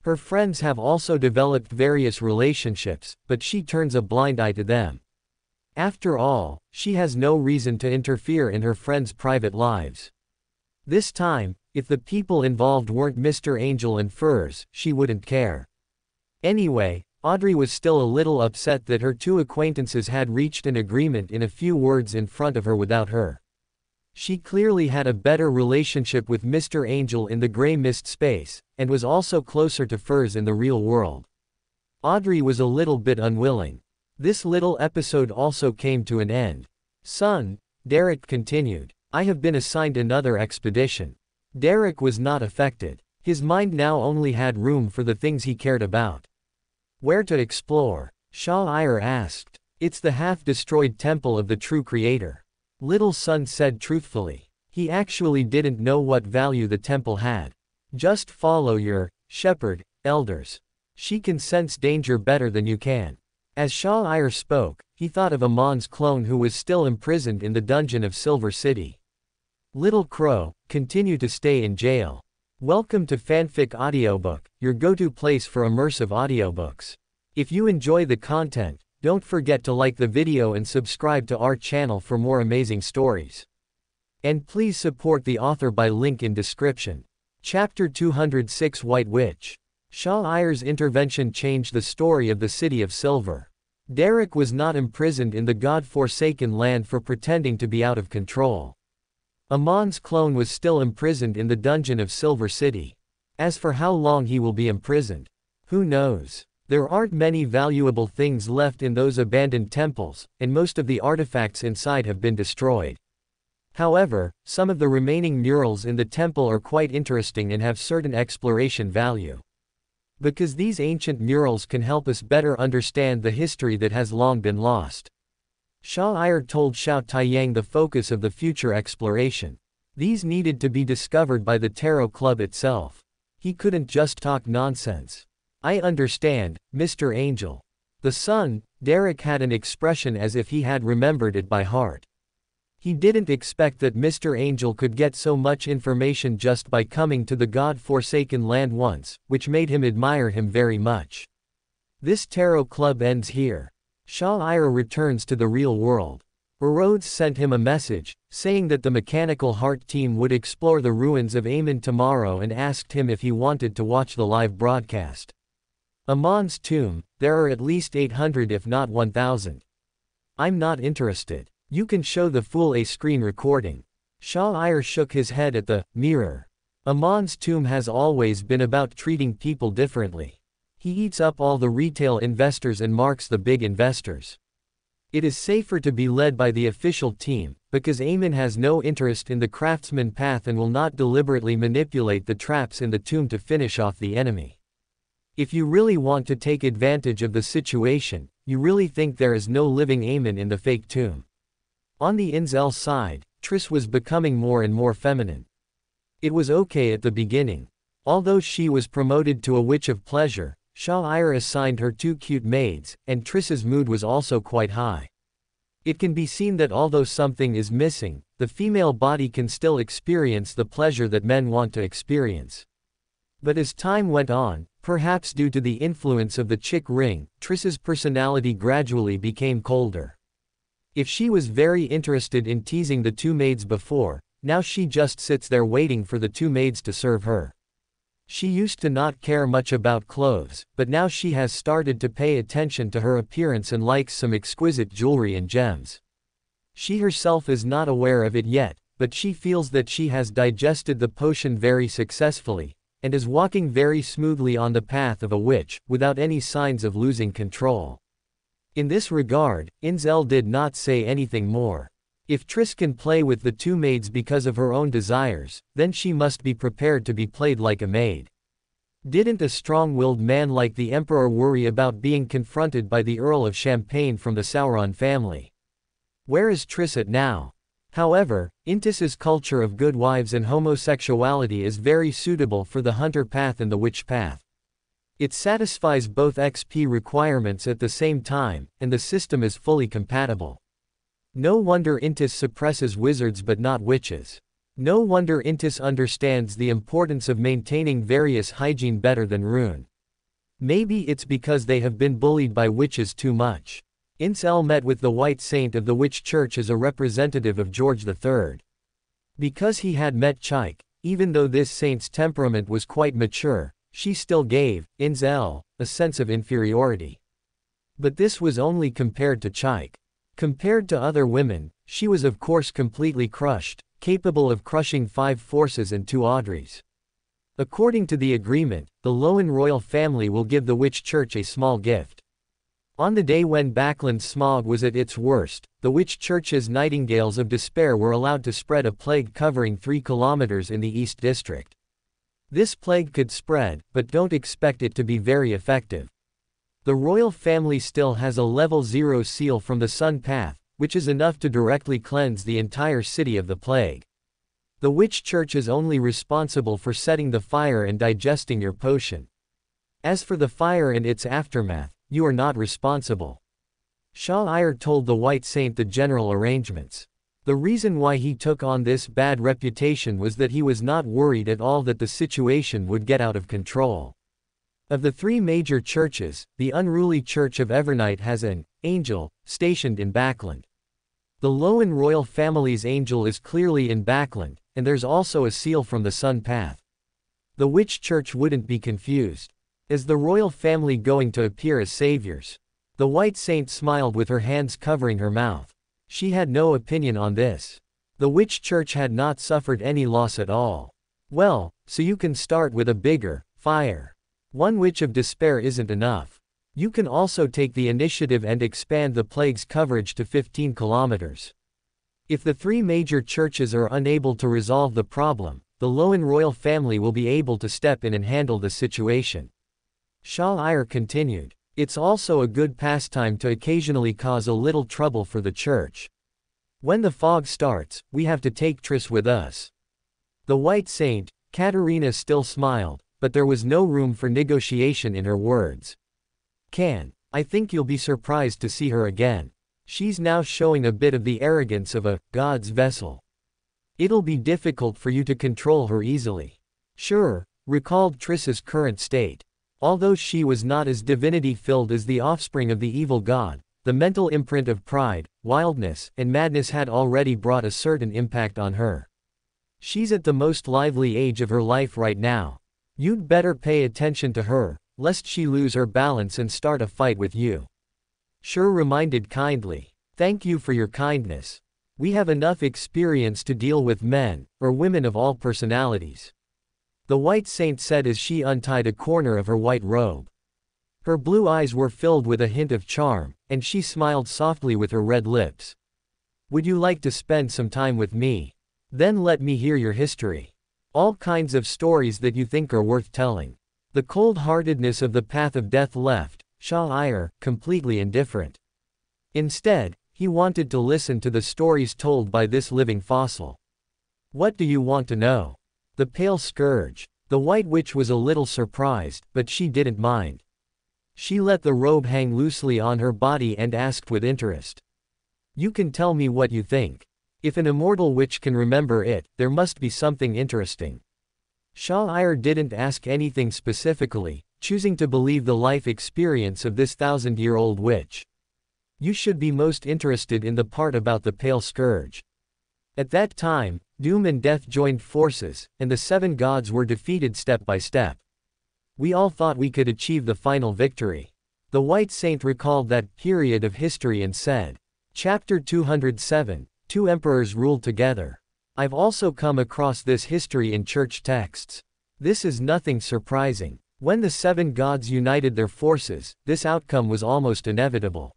Her friends have also developed various relationships, but she turns a blind eye to them. After all, she has no reason to interfere in her friends' private lives. This time, if the people involved weren't Mr. Angel and Furs, she wouldn't care. Anyway, Audrey was still a little upset that her two acquaintances had reached an agreement in a few words in front of her without her. She clearly had a better relationship with Mr. Angel in the gray mist space, and was also closer to Furs in the real world. Audrey was a little bit unwilling. This little episode also came to an end. Son, Derek continued, I have been assigned another expedition. Derek was not affected. His mind now only had room for the things he cared about. Where to explore? Shah-Ir asked. It's the half-destroyed temple of the true creator. Little son said truthfully. He actually didn't know what value the temple had. Just follow your shepherd, elders. She can sense danger better than you can. As Shah-Ir spoke, he thought of Amon's clone who was still imprisoned in the dungeon of Silver City. Little Crow, continue to stay in jail. Welcome to Fanfic Audiobook, your go-to place for immersive audiobooks. If you enjoy the content, don't forget to like the video and subscribe to our channel for more amazing stories. And please support the author by link in description. Chapter 206 White Witch. Shah-Ir's intervention changed the story of the City of Silver. Derek was not imprisoned in the God-forsaken land for pretending to be out of control. Amon's clone was still imprisoned in the dungeon of Silver City. As for how long he will be imprisoned, who knows? There aren't many valuable things left in those abandoned temples, and most of the artifacts inside have been destroyed. However, some of the remaining murals in the temple are quite interesting and have certain exploration value. Because these ancient murals can help us better understand the history that has long been lost. Shah-Ir told Xiao Taiyang the focus of the future exploration. These needed to be discovered by the Tarot Club itself. He couldn't just talk nonsense. I understand, Mr. Angel. The son, Derek had an expression as if he had remembered it by heart. He didn't expect that Mr. Angel could get so much information just by coming to the God-forsaken land once, which made him admire him very much. This Tarot Club ends here. Shah-Ir returns to the real world. Rhodes sent him a message, saying that the Mechanical Heart team would explore the ruins of Amen tomorrow and asked him if he wanted to watch the live broadcast. Amon's tomb, there are at least 800 if not 1,000. I'm not interested. You can show the full screen recording. Shah-Ir shook his head at the mirror. Amon's tomb has always been about treating people differently. He eats up all the retail investors and marks the big investors. It is safer to be led by the official team, because Amen has no interest in the craftsman path and will not deliberately manipulate the traps in the tomb to finish off the enemy. If you really want to take advantage of the situation, you really think there is no living Amen in the fake tomb. On the Inzel side, Triss was becoming more and more feminine. It was okay at the beginning. Although she was promoted to a witch of pleasure, Shah-Ir assigned her 2 cute maids, and Triss's mood was also quite high. It can be seen that although something is missing, the female body can still experience the pleasure that men want to experience. But as time went on, perhaps due to the influence of the chick ring, Triss's personality gradually became colder. If she was very interested in teasing the 2 maids before, now she just sits there waiting for the 2 maids to serve her. She used to not care much about clothes, but now she has started to pay attention to her appearance and likes some exquisite jewelry and gems. She herself is not aware of it yet, but she feels that she has digested the potion very successfully, and is walking very smoothly on the path of a witch, without any signs of losing control. In this regard, Inzel did not say anything more. If Triss can play with the 2 maids because of her own desires, then she must be prepared to be played like a maid. Didn't a strong-willed man like the Emperor worry about being confronted by the Earl of Champagne from the Sauron family? Where is Triss at now? However, Intis's culture of good wives and homosexuality is very suitable for the hunter path and the witch path. It satisfies both XP requirements at the same time, and the system is fully compatible. No wonder Intis suppresses wizards but not witches. No wonder Intis understands the importance of maintaining various hygiene better than Rune. Maybe it's because they have been bullied by witches too much. Inzel met with the White Saint of the Witch Church as a representative of George III. Because he had met Chaik, even though this saint's temperament was quite mature, she still gave Inzel a sense of inferiority. But this was only compared to Chaik. Compared to other women, she was of course completely crushed, capable of crushing 5 forces and 2 Audreys. According to the agreement, the Lowen royal family will give the Witch Church a small gift. On the day when Backland's smog was at its worst, the Witch Church's Nightingales of Despair were allowed to spread a plague covering 3 kilometers in the East District. This plague could spread, but don't expect it to be very effective. The royal family still has a level 0 seal from the Sun Path, which is enough to directly cleanse the entire city of the plague. The Witch Church is only responsible for setting the fire and digesting your potion. As for the fire and its aftermath, you are not responsible. Shah-Ir told the White Saint the general arrangements. The reason why he took on this bad reputation was that he was not worried at all that the situation would get out of control. Of the three major churches, the unruly Church of Evernight has an angel stationed in Backland. The Lowen royal family's angel is clearly in Backland, and there's also a seal from the Sun Path. The Witch Church wouldn't be confused. Is the royal family going to appear as saviors? The White Saint smiled with her hands covering her mouth. She had no opinion on this. The Witch Church had not suffered any loss at all. Well, so you can start with a bigger fire. One witch of despair isn't enough. You can also take the initiative and expand the plague's coverage to 15 kilometers. If the three major churches are unable to resolve the problem, the Lowen royal family will be able to step in and handle the situation. Shah-Ir continued. It's also a good pastime to occasionally cause a little trouble for the church. When the fog starts, we have to take Triss with us. The White Saint, Katerina, still smiled, but there was no room for negotiation in her words. I think you'll be surprised to see her again. She's now showing a bit of the arrogance of a God's vessel. It'll be difficult for you to control her easily. Sure, recalled Triss's current state. Although she was not as divinity-filled as the offspring of the evil god, the mental imprint of pride, wildness, and madness had already brought a certain impact on her. She's at the most lively age of her life right now. You'd better pay attention to her, lest she lose her balance and start a fight with you. Shur reminded kindly. Thank you for your kindness. We have enough experience to deal with men, or women of all personalities. The White Saint said as she untied a corner of her white robe. Her blue eyes were filled with a hint of charm, and she smiled softly with her red lips. Would you like to spend some time with me? Then let me hear your history. All kinds of stories that you think are worth telling. The cold-heartedness of the path of death left Shah-Ir completely indifferent. Instead, he wanted to listen to the stories told by this living fossil. What do you want to know? The pale scourge. The White Witch was a little surprised, but she didn't mind. She let the robe hang loosely on her body and asked with interest. You can tell me what you think. If an immortal witch can remember it, there must be something interesting. Shah-Ir didn't ask anything specifically, choosing to believe the life experience of this 1,000-year-old witch. You should be most interested in the part about the pale scourge. At that time, doom and death joined forces, and the seven gods were defeated step by step. We all thought we could achieve the final victory. The White Saint recalled that period of history and said, Chapter 207, Two Emperors Ruled Together. I've also come across this history in church texts. This is nothing surprising. When the seven gods united their forces, this outcome was almost inevitable.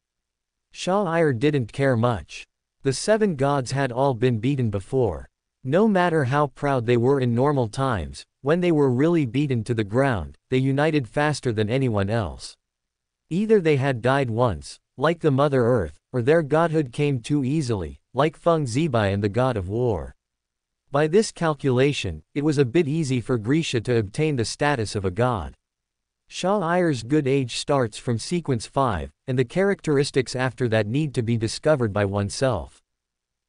Shah-Ir didn't care much. The seven gods had all been beaten before. No matter how proud they were in normal times, when they were really beaten to the ground, they united faster than anyone else. Either they had died once, like the Mother Earth, or their godhood came too easily, like Feng Zibai and the god of war. By this calculation, it was a bit easy for Grisha to obtain the status of a god. Shah-Ir's good age starts from sequence 5, and the characteristics after that need to be discovered by oneself.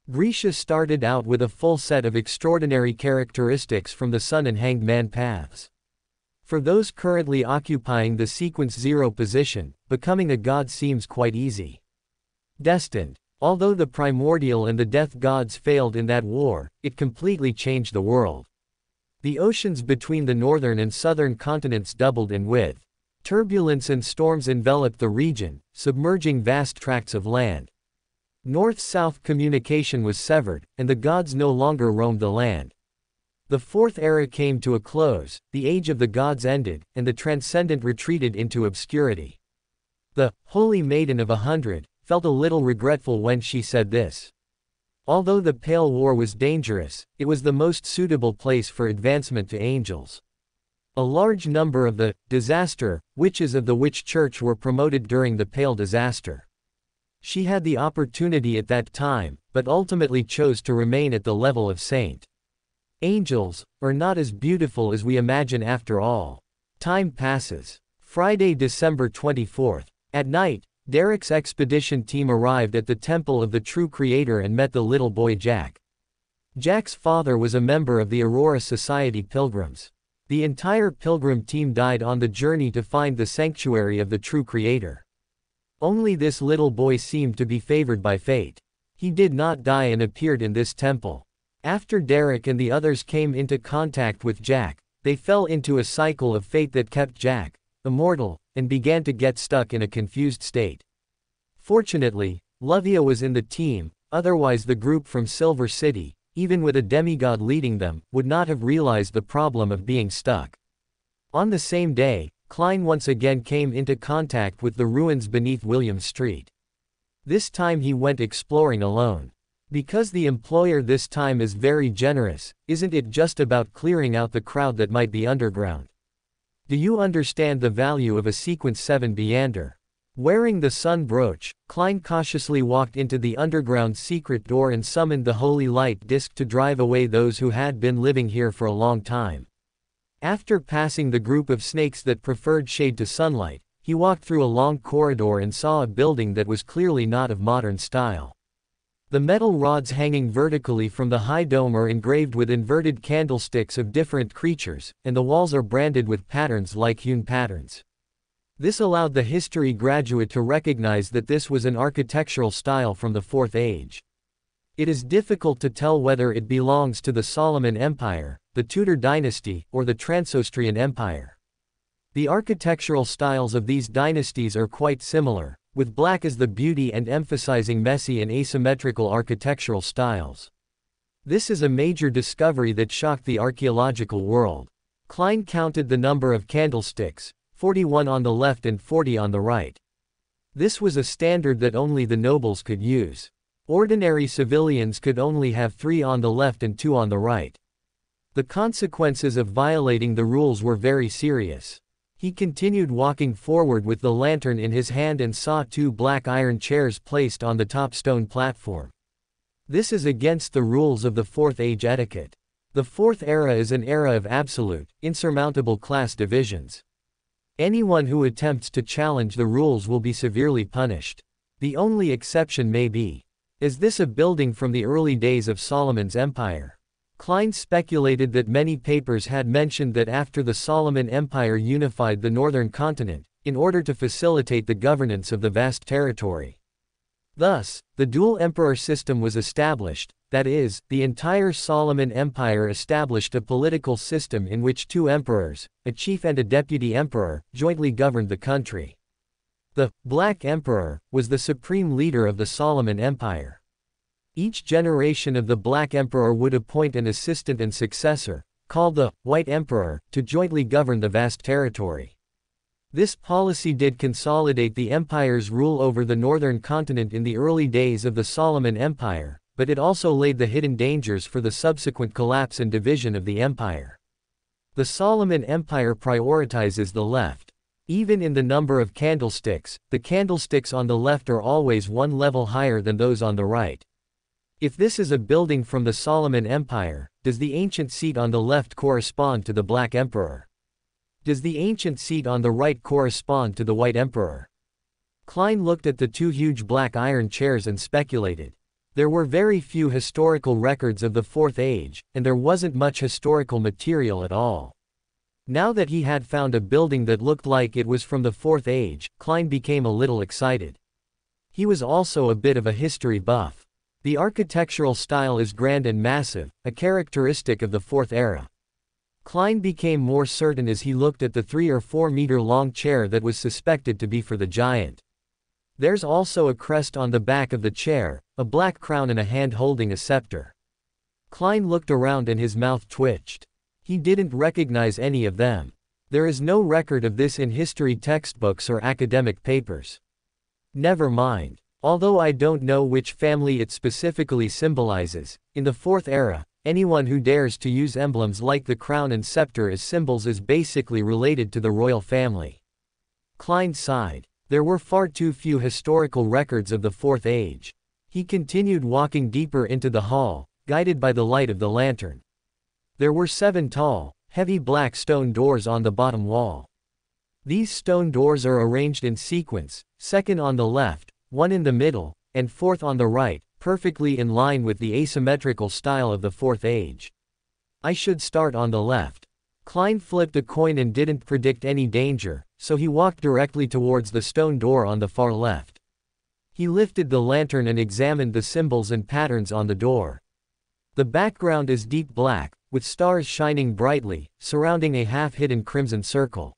Grisha started out with a full set of extraordinary characteristics from the Sun and Hanged Man paths. For those currently occupying the sequence 0 position, becoming a god seems quite easy. Destined. Although the primordial and the death gods failed in that war, it completely changed the world. The oceans between the northern and southern continents doubled in width. Turbulence and storms enveloped the region, submerging vast tracts of land. North-south communication was severed, and the gods no longer roamed the land. The fourth era came to a close, the age of the gods ended, and the transcendent retreated into obscurity. The Holy Maiden of 100 felt a little regretful when she said this. Although the Pale War was dangerous, it was the most suitable place for advancement to angels. A large number of the disaster witches of the Witch Church were promoted during the Pale disaster. She had the opportunity at that time, but ultimately chose to remain at the level of saint. Angels are not as beautiful as we imagine after all. Time passes. Friday, December 24th. At night, Derek's expedition team arrived at the Temple of the True Creator and met the little boy Jack. Jack's father was a member of the Aurora Society Pilgrims. The entire pilgrim team died on the journey to find the sanctuary of the True Creator. Only this little boy seemed to be favored by fate. He did not die and appeared in this temple. After Derek and the others came into contact with Jack, they fell into a cycle of fate that kept Jack immortal, and began to get stuck in a confused state. Fortunately, Lovia was in the team, otherwise the group from Silver City, even with a demigod leading them, would not have realized the problem of being stuck. On the same day, Klein once again came into contact with the ruins beneath William Street. This time he went exploring alone. Because the employer this time is very generous, isn't it just about clearing out the crowd that might be underground? Do you understand the value of a Sequence 7 Beander? Wearing the sun brooch, Klein cautiously walked into the underground secret door and summoned the holy light disk to drive away those who had been living here for a long time. After passing the group of snakes that preferred shade to sunlight, he walked through a long corridor and saw a building that was clearly not of modern style. The metal rods hanging vertically from the high dome are engraved with inverted candlesticks of different creatures, and the walls are branded with patterns like hewn patterns. This allowed the history graduate to recognize that this was an architectural style from the Fourth Age. It is difficult to tell whether it belongs to the Solomon Empire, the Tudor dynasty, or the Transaustrian Empire. The architectural styles of these dynasties are quite similar, with black as the beauty and emphasizing messy and asymmetrical architectural styles. This is a major discovery that shocked the archaeological world. Klein counted the number of candlesticks, 41 on the left and 40 on the right. This was a standard that only the nobles could use. Ordinary civilians could only have 3 on the left and 2 on the right. The consequences of violating the rules were very serious. He continued walking forward with the lantern in his hand and saw 2 black iron chairs placed on the top stone platform. This is against the rules of the Fourth Age etiquette. The Fourth Era is an era of absolute, insurmountable class divisions. Anyone who attempts to challenge the rules will be severely punished. The only exception may be, is this a building from the early days of Solomon's empire? Klein speculated that many papers had mentioned that after the Solomon Empire unified the northern continent, in order to facilitate the governance of the vast territory. Thus, the dual emperor system was established, that is, the entire Solomon Empire established a political system in which 2 emperors, a chief and a deputy emperor, jointly governed the country. The Black Emperor was the supreme leader of the Solomon Empire. Each generation of the Black Emperor would appoint an assistant and successor, called the White Emperor, to jointly govern the vast territory. This policy did consolidate the empire's rule over the northern continent in the early days of the Solomon Empire, but it also laid the hidden dangers for the subsequent collapse and division of the empire. The Solomon Empire prioritizes the left. Even in the number of candlesticks, the candlesticks on the left are always 1 level higher than those on the right. If this is a building from the Solomon Empire, does the ancient seat on the left correspond to the Black Emperor? Does the ancient seat on the right correspond to the White Emperor? Klein looked at the 2 huge black iron chairs and speculated. There were very few historical records of the Fourth Age, and there wasn't much historical material at all. Now that he had found a building that looked like it was from the Fourth Age, Klein became a little excited. He was also a bit of a history buff. The architectural style is grand and massive, a characteristic of the Fourth Era. Klein became more certain as he looked at the 3 or 4 meter long chair that was suspected to be for the giant. There's also a crest on the back of the chair, a black crown and a hand holding a scepter. Klein looked around and his mouth twitched. He didn't recognize any of them. There is no record of this in history textbooks or academic papers. Never mind. Although I don't know which family it specifically symbolizes, in the Fourth Era, anyone who dares to use emblems like the crown and scepter as symbols is basically related to the royal family. Klein sighed. There were far too few historical records of the Fourth Age. He continued walking deeper into the hall, guided by the light of the lantern. There were 7 tall, heavy black stone doors on the bottom wall. These stone doors are arranged in sequence, second on the left, one in the middle, and fourth on the right, perfectly in line with the asymmetrical style of the Fourth Age. I should start on the left. Klein flipped a coin and didn't predict any danger, so he walked directly towards the stone door on the far left. He lifted the lantern and examined the symbols and patterns on the door. The background is deep black, with stars shining brightly, surrounding a half-hidden crimson circle.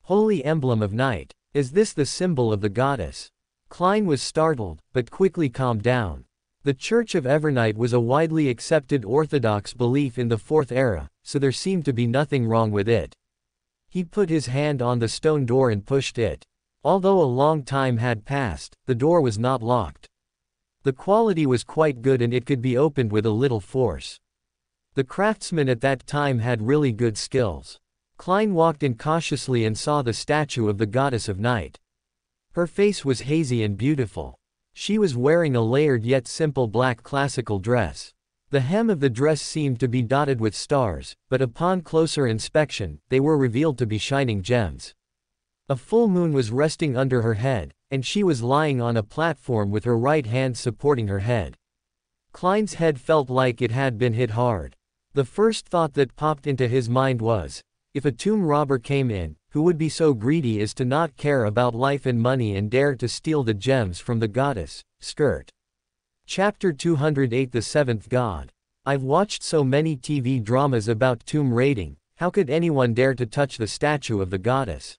Holy emblem of night. Is this the symbol of the goddess? Klein was startled, but quickly calmed down. The Church of Evernight was a widely accepted Orthodox belief in the Fourth Era, so there seemed to be nothing wrong with it. He put his hand on the stone door and pushed it. Although a long time had passed, the door was not locked. The quality was quite good and it could be opened with a little force. The craftsman at that time had really good skills. Klein walked in cautiously and saw the statue of the goddess of night. Her face was hazy and beautiful. She was wearing a layered yet simple black classical dress. The hem of the dress seemed to be dotted with stars, but upon closer inspection, they were revealed to be shining gems. A full moon was resting under her head, and she was lying on a platform with her right hand supporting her head. Klein's head felt like it had been hit hard. The first thought that popped into his mind was, if a tomb robber came in, who would be so greedy as to not care about life and money and dare to steal the gems from the goddess? Skirt. Chapter 208 The Seventh God. I've watched so many TV dramas about tomb raiding, how could anyone dare to touch the statue of the goddess?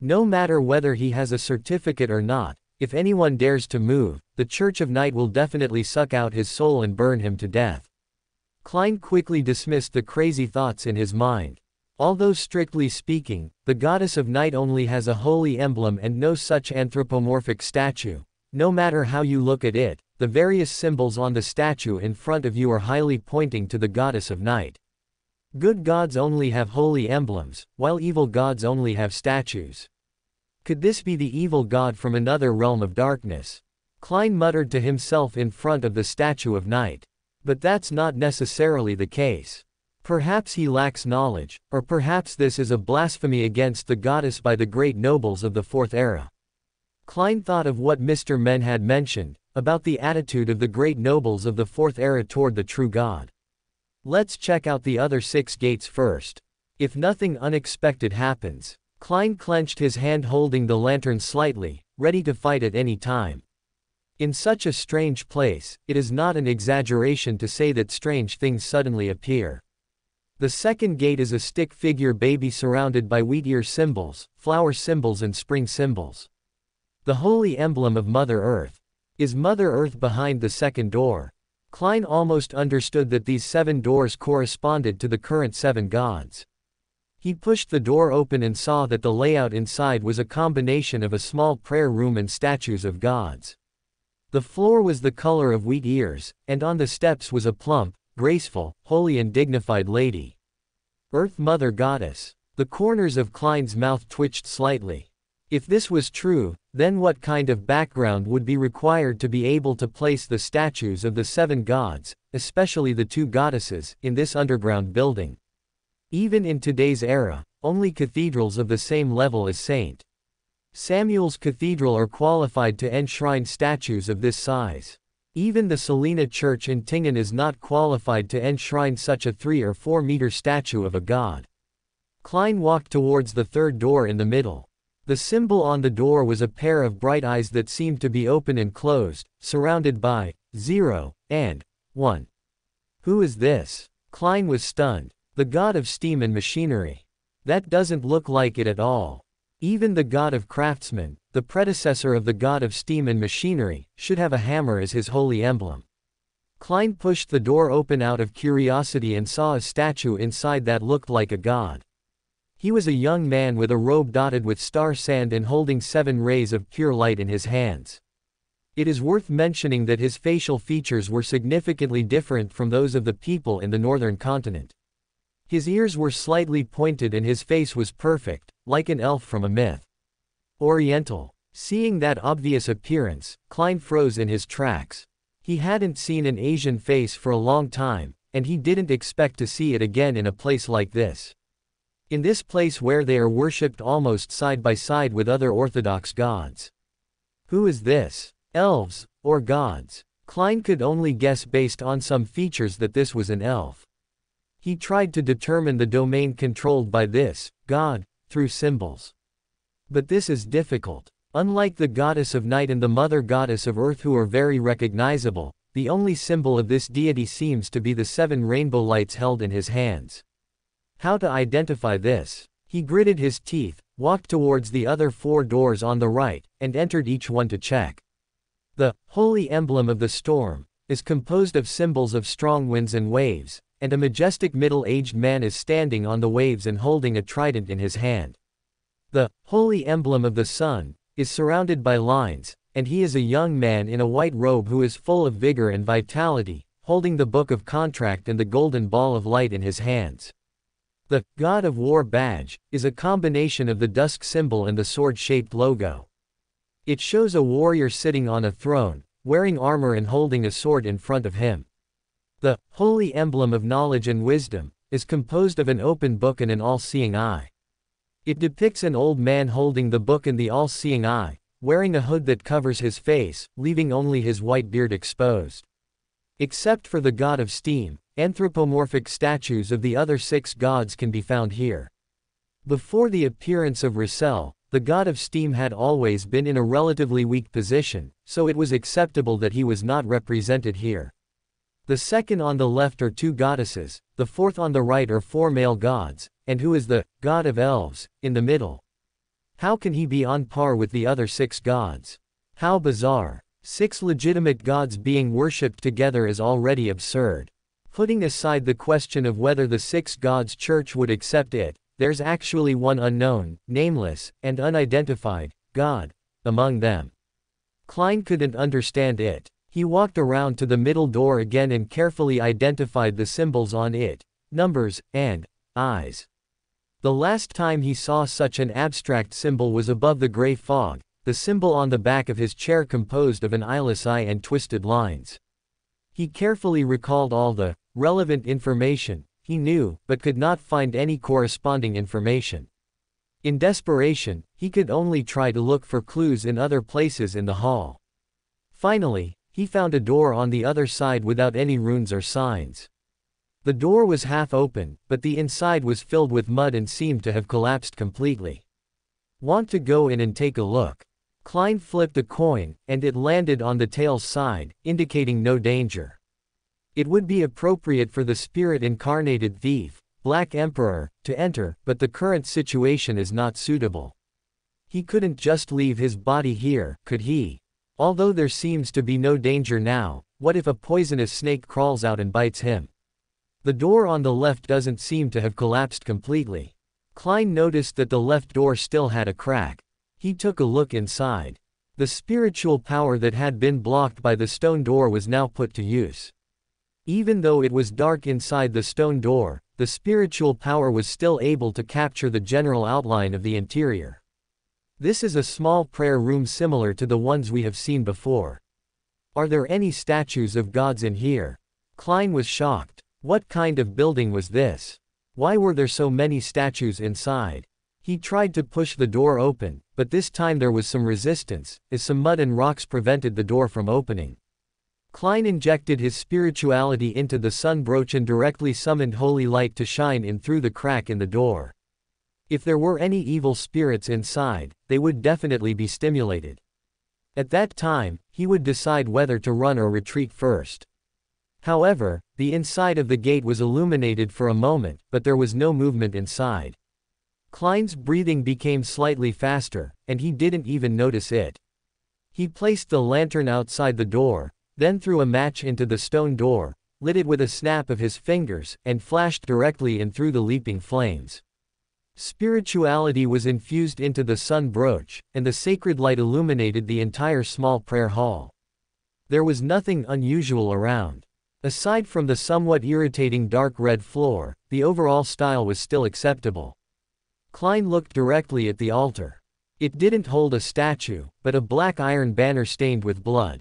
No matter whether he has a certificate or not, if anyone dares to move, the Church of Night will definitely suck out his soul and burn him to death. Klein quickly dismissed the crazy thoughts in his mind. Although strictly speaking, the goddess of night only has a holy emblem and no such anthropomorphic statue. No matter how you look at it, the various symbols on the statue in front of you are highly pointing to the goddess of night. Good gods only have holy emblems, while evil gods only have statues. Could this be the evil god from another realm of darkness? Klein muttered to himself in front of the statue of night. But that's not necessarily the case. Perhaps he lacks knowledge, or perhaps this is a blasphemy against the goddess by the great nobles of the Fourth Era. Klein thought of what Mr. Men had mentioned, about the attitude of the great nobles of the Fourth Era toward the true God. Let's check out the other 6 gates first. If nothing unexpected happens. Klein clenched his hand holding the lantern slightly, ready to fight at any time. In such a strange place, it is not an exaggeration to say that strange things suddenly appear. The second gate is a stick figure baby surrounded by wheat ear symbols, flower symbols and spring symbols. The holy emblem of Mother Earth. Is Mother Earth behind the second door? Klein almost understood that these 7 doors corresponded to the current 7 gods. He pushed the door open and saw that the layout inside was a combination of a small prayer room and statues of gods. The floor was the color of wheat ears, and on the steps was a plump, graceful, holy and dignified lady. Earth Mother Goddess. The corners of Klein's mouth twitched slightly. If this was true, then what kind of background would be required to be able to place the statues of the 7 gods, especially the 2 goddesses, in this underground building? Even in today's era, only cathedrals of the same level as St. Samuel's Cathedral are qualified to enshrine statues of this size. Even the Salina Church in Tingen is not qualified to enshrine such a 3 or 4 meter statue of a god. Klein walked towards the third door in the middle. The symbol on the door was a pair of bright eyes that seemed to be open and closed, surrounded by 0 and 1. Who is this? Klein was stunned. The god of steam and machinery. That doesn't look like it at all. Even the god of craftsmen, the predecessor of the god of steam and machinery, should have a hammer as his holy emblem. Klein pushed the door open out of curiosity and saw a statue inside that looked like a god. He was a young man with a robe dotted with star sand and holding 7 rays of pure light in his hands. It is worth mentioning that his facial features were significantly different from those of the people in the northern continent. His ears were slightly pointed and his face was perfect, like an elf from a myth. Oriental. Seeing that obvious appearance, Klein froze in his tracks. He hadn't seen an Asian face for a long time, and he didn't expect to see it again in a place like this. In this place where they are worshipped almost side by side with other Orthodox gods. Who is this? Elves, or gods? Klein could only guess based on some features that this was an elf. He tried to determine the domain controlled by this god through symbols. But this is difficult. Unlike the goddess of night and the mother goddess of earth, who are very recognizable, the only symbol of this deity seems to be the 7 rainbow lights held in his hands. How to identify this? He gritted his teeth, walked towards the other 4 doors on the right, and entered each one to check. The holy emblem of the storm is composed of symbols of strong winds and waves, and a majestic middle-aged man is standing on the waves and holding a trident in his hand. The holy emblem of the sun is surrounded by lines, and he is a young man in a white robe who is full of vigor and vitality, holding the book of contract and the golden ball of light in his hands. The God of War badge is a combination of the dusk symbol and the sword-shaped logo. It shows a warrior sitting on a throne, wearing armor and holding a sword in front of him. The holy emblem of knowledge and wisdom is composed of an open book and an all-seeing eye. It depicts an old man holding the book and the all-seeing eye, wearing a hood that covers his face, leaving only his white beard exposed. Except for the god of steam, anthropomorphic statues of the other 6 gods can be found here. Before the appearance of Russell, the god of steam had always been in a relatively weak position, so it was acceptable that he was not represented here. The second on the left are 2 goddesses, the fourth on the right are 4 male gods, and who is the god of elves in the middle? How can he be on par with the other 6 gods? How bizarre. 6 legitimate gods being worshipped together is already absurd. Putting aside the question of whether the 6 gods church would accept it, there's actually one unknown, nameless, and unidentified god among them. Klein couldn't understand it. He walked around to the middle door again and carefully identified the symbols on it, numbers, and eyes. The last time he saw such an abstract symbol was above the gray fog, the symbol on the back of his chair composed of an eyeless eye and twisted lines. He carefully recalled all the relevant information he knew, but could not find any corresponding information. In desperation, he could only try to look for clues in other places in the hall. Finally, he found a door on the other side without any runes or signs. The door was half open, but the inside was filled with mud and seemed to have collapsed completely. Want to go in and take a look? Klein flipped a coin, and it landed on the tail's side, indicating no danger. It would be appropriate for the spirit-incarnated thief, Black Emperor, to enter, but the current situation is not suitable. He couldn't just leave his body here, could he? Although there seems to be no danger now, what if a poisonous snake crawls out and bites him? The door on the left doesn't seem to have collapsed completely. Klein noticed that the left door still had a crack. He took a look inside. The spiritual power that had been blocked by the stone door was now put to use. Even though it was dark inside the stone door, the spiritual power was still able to capture the general outline of the interior. This is a small prayer room similar to the ones we have seen before. Are there any statues of gods in here? Klein was shocked. What kind of building was this? Why were there so many statues inside? He tried to push the door open, but this time there was some resistance, as some mud and rocks prevented the door from opening. Klein injected his spirituality into the sun brooch and directly summoned holy light to shine in through the crack in the door. If there were any evil spirits inside, they would definitely be stimulated. At that time, he would decide whether to run or retreat first. However, the inside of the gate was illuminated for a moment, but there was no movement inside. Klein's breathing became slightly faster, and he didn't even notice it. He placed the lantern outside the door, then threw a match into the stone door, lit it with a snap of his fingers, and flashed directly in through the leaping flames. Spirituality was infused into the sun brooch, and the sacred light illuminated the entire small prayer hall. There was nothing unusual around. Aside from the somewhat irritating dark red floor, the overall style was still acceptable. Klein looked directly at the altar. It didn't hold a statue, but a black iron banner stained with blood.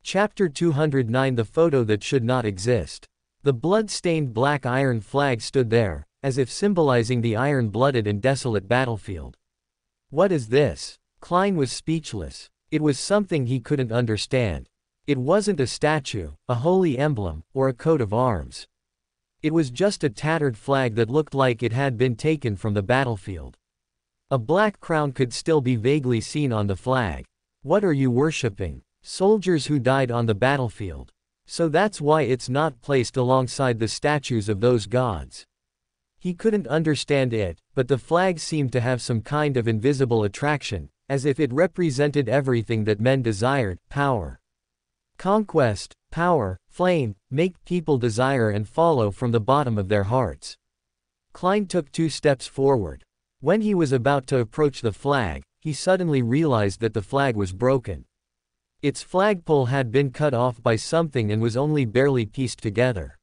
Chapter 209 The photo that should not exist. The blood-stained black iron flag stood there, as if symbolizing the iron-blooded and desolate battlefield. What is this? Klein was speechless. It was something he couldn't understand. It wasn't a statue, a holy emblem, or a coat of arms. It was just a tattered flag that looked like it had been taken from the battlefield. A black crown could still be vaguely seen on the flag. What are you worshipping? Soldiers who died on the battlefield. So that's why it's not placed alongside the statues of those gods. He couldn't understand it, but the flag seemed to have some kind of invisible attraction, as if it represented everything that men desired: power, conquest, power, flame, make people desire and follow from the bottom of their hearts. Klein took 2 steps forward. When he was about to approach the flag, he suddenly realized that the flag was broken. Its flagpole had been cut off by something and was only barely pieced together.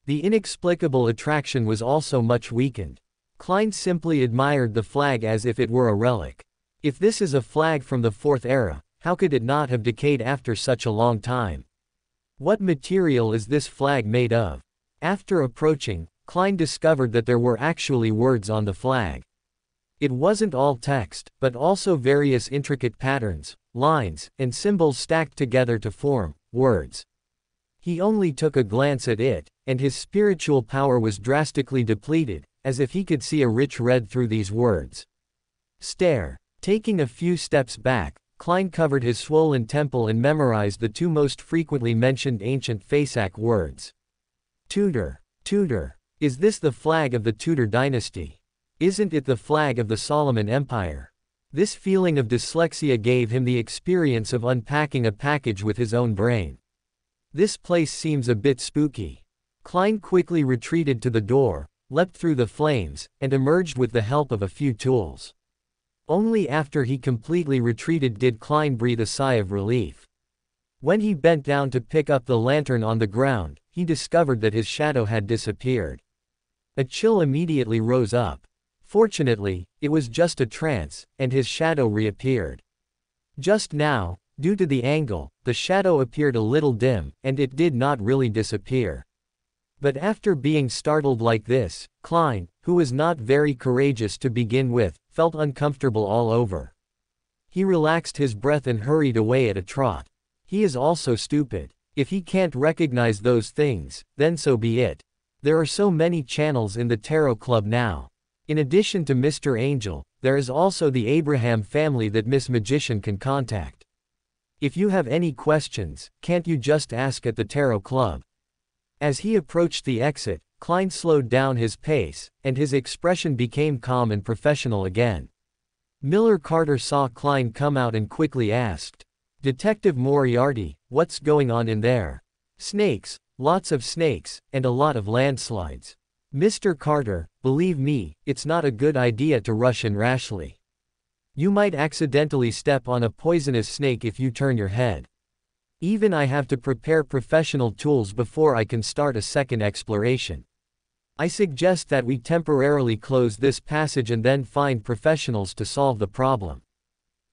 The inexplicable attraction was also much weakened. Klein simply admired the flag as if it were a relic. If this is a flag from the 4th era, how could it not have decayed after such a long time? What material is this flag made of? After approaching, Klein discovered that there were actually words on the flag. It wasn't all text, but also various intricate patterns, lines, and symbols stacked together to form words. He only took a glance at it, and his spiritual power was drastically depleted, as if he could see a rich red through these words. Stare. Taking a few steps back, Klein covered his swollen temple and memorized the 2 most frequently mentioned ancient Fasak words. Tudor. Tudor. Is this the flag of the Tudor dynasty? Isn't it the flag of the Solomon Empire? This feeling of dyslexia gave him the experience of unpacking a package with his own brain. This place seems a bit spooky. Klein quickly retreated to the door, leapt through the flames, and emerged with the help of a few tools. Only after he completely retreated did Klein breathe a sigh of relief. When he bent down to pick up the lantern on the ground, he discovered that his shadow had disappeared. A chill immediately rose up. Fortunately, it was just a trance, and his shadow reappeared. Just now, due to the angle, the shadow appeared a little dim, and it did not really disappear. But after being startled like this, Klein, who was not very courageous to begin with, felt uncomfortable all over. He relaxed his breath and hurried away at a trot. He is also stupid. If he can't recognize those things, then so be it. There are so many channels in the Tarot Club now. In addition to Mr. Angel, there is also the Abraham family that Miss Magician can contact. If you have any questions, can't you just ask at the Tarot Club? As he approached the exit, Klein slowed down his pace, and his expression became calm and professional again. Miller Carter saw Klein come out and quickly asked, "Detective Moriarty, what's going on in there?" "Snakes, lots of snakes, and a lot of landslides. Mr. Carter, believe me, it's not a good idea to rush in rashly. You might accidentally step on a poisonous snake if you turn your head. Even I have to prepare professional tools before I can start a second exploration. I suggest that we temporarily close this passage and then find professionals to solve the problem."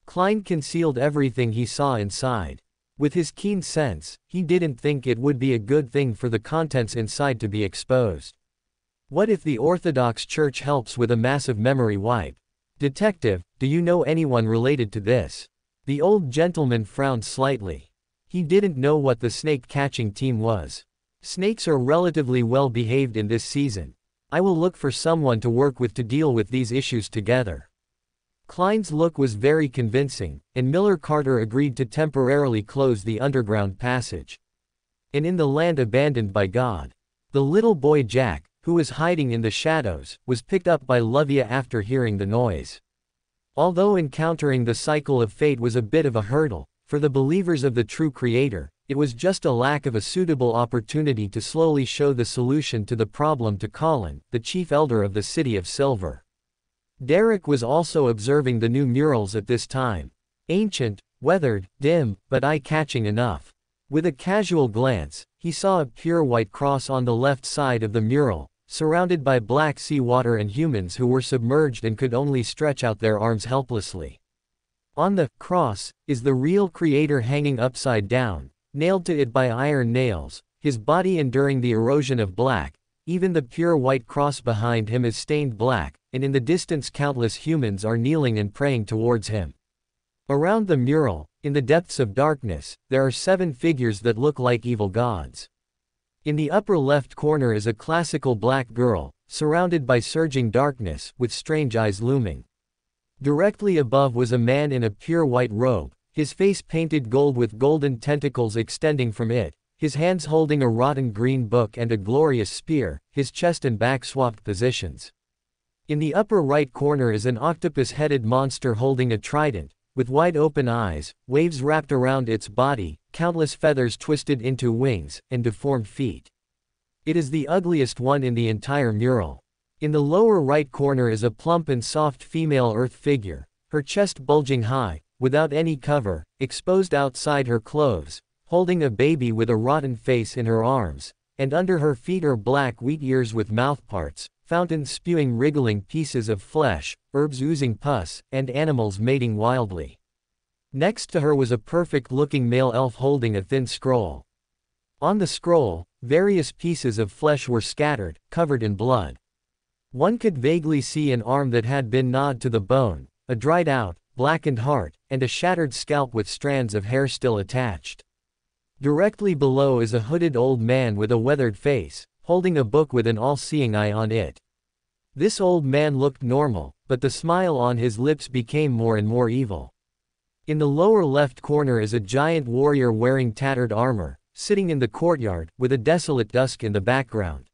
Klein concealed everything he saw inside. With his keen sense, he didn't think it would be a good thing for the contents inside to be exposed. What if the Orthodox Church helps with a massive memory wipe? "Detective, do you know anyone related to this?" The old gentleman frowned slightly. He didn't know what the snake-catching team was. Snakes are relatively well behaved in this season. I will look for someone to work with to deal with these issues together. Klein's look was very convincing, and Miller Carter agreed to temporarily close the underground passage. And in the land abandoned by God, the little boy Jack, who was hiding in the shadows, was picked up by Lovia after hearing the noise. Although encountering the cycle of fate was a bit of a hurdle, for the believers of the true Creator, it was just a lack of a suitable opportunity to slowly show the solution to the problem to Colin, the chief elder of the City of Silver. Derek was also observing the new murals at this time. Ancient, weathered, dim, but eye-catching enough. With a casual glance, he saw a pure white cross on the left side of the mural, surrounded by black sea water and humans who were submerged and could only stretch out their arms helplessly. On the cross is the real Creator hanging upside down, nailed to it by iron nails, his body enduring the erosion of black, even the pure white cross behind him is stained black, and in the distance countless humans are kneeling and praying towards him. Around the mural, in the depths of darkness, there are 7 figures that look like evil gods. In the upper left corner is a classical black girl, surrounded by surging darkness, with strange eyes looming. Directly above was a man in a pure white robe, his face painted gold with golden tentacles extending from it, his hands holding a rotten green book and a glorious spear, his chest and back swapped positions. In the upper right corner is an octopus-headed monster holding a trident, with wide open eyes, waves wrapped around its body, countless feathers twisted into wings, and deformed feet. It is the ugliest one in the entire mural. In the lower right corner is a plump and soft female earth figure, her chest bulging high, without any cover, exposed outside her clothes, holding a baby with a rotten face in her arms, and under her feet are black wheat ears with mouthparts, fountains spewing wriggling pieces of flesh, herbs oozing pus, and animals mating wildly. Next to her was a perfect-looking male elf holding a thin scroll. On the scroll, various pieces of flesh were scattered, covered in blood. One could vaguely see an arm that had been gnawed to the bone, a dried-out, blackened heart, and a shattered scalp with strands of hair still attached. Directly below is a hooded old man with a weathered face, holding a book with an all-seeing eye on it. This old man looked normal, but the smile on his lips became more and more evil. In the lower left corner is a giant warrior wearing tattered armor, sitting in the courtyard, with a desolate dusk in the background.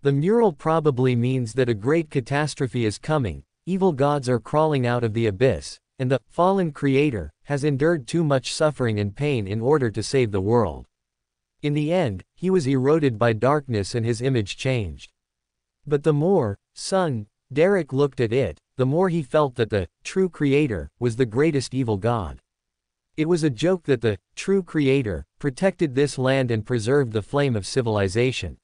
The mural probably means that a great catastrophe is coming, evil gods are crawling out of the abyss, and the fallen creator has endured too much suffering and pain in order to save the world. In the end, he was eroded by darkness and his image changed. But the more, Derek looked at it, the more he felt that the true creator was the greatest evil god. It was a joke that the true creator protected this land and preserved the flame of civilization.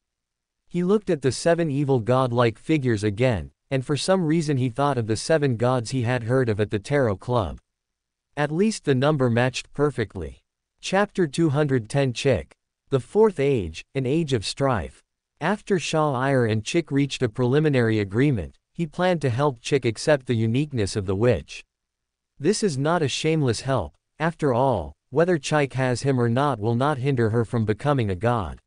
He looked at the 7 evil god-like figures again, and for some reason he thought of the 7 gods he had heard of at the Tarot Club. At least the number matched perfectly. Chapter 210 Chick. The Fourth Age, an age of strife. After Shaw and Chick reached a preliminary agreement, he planned to help Chick accept the uniqueness of the witch. This is not a shameless help, after all, whether Chick has him or not will not hinder her from becoming a god.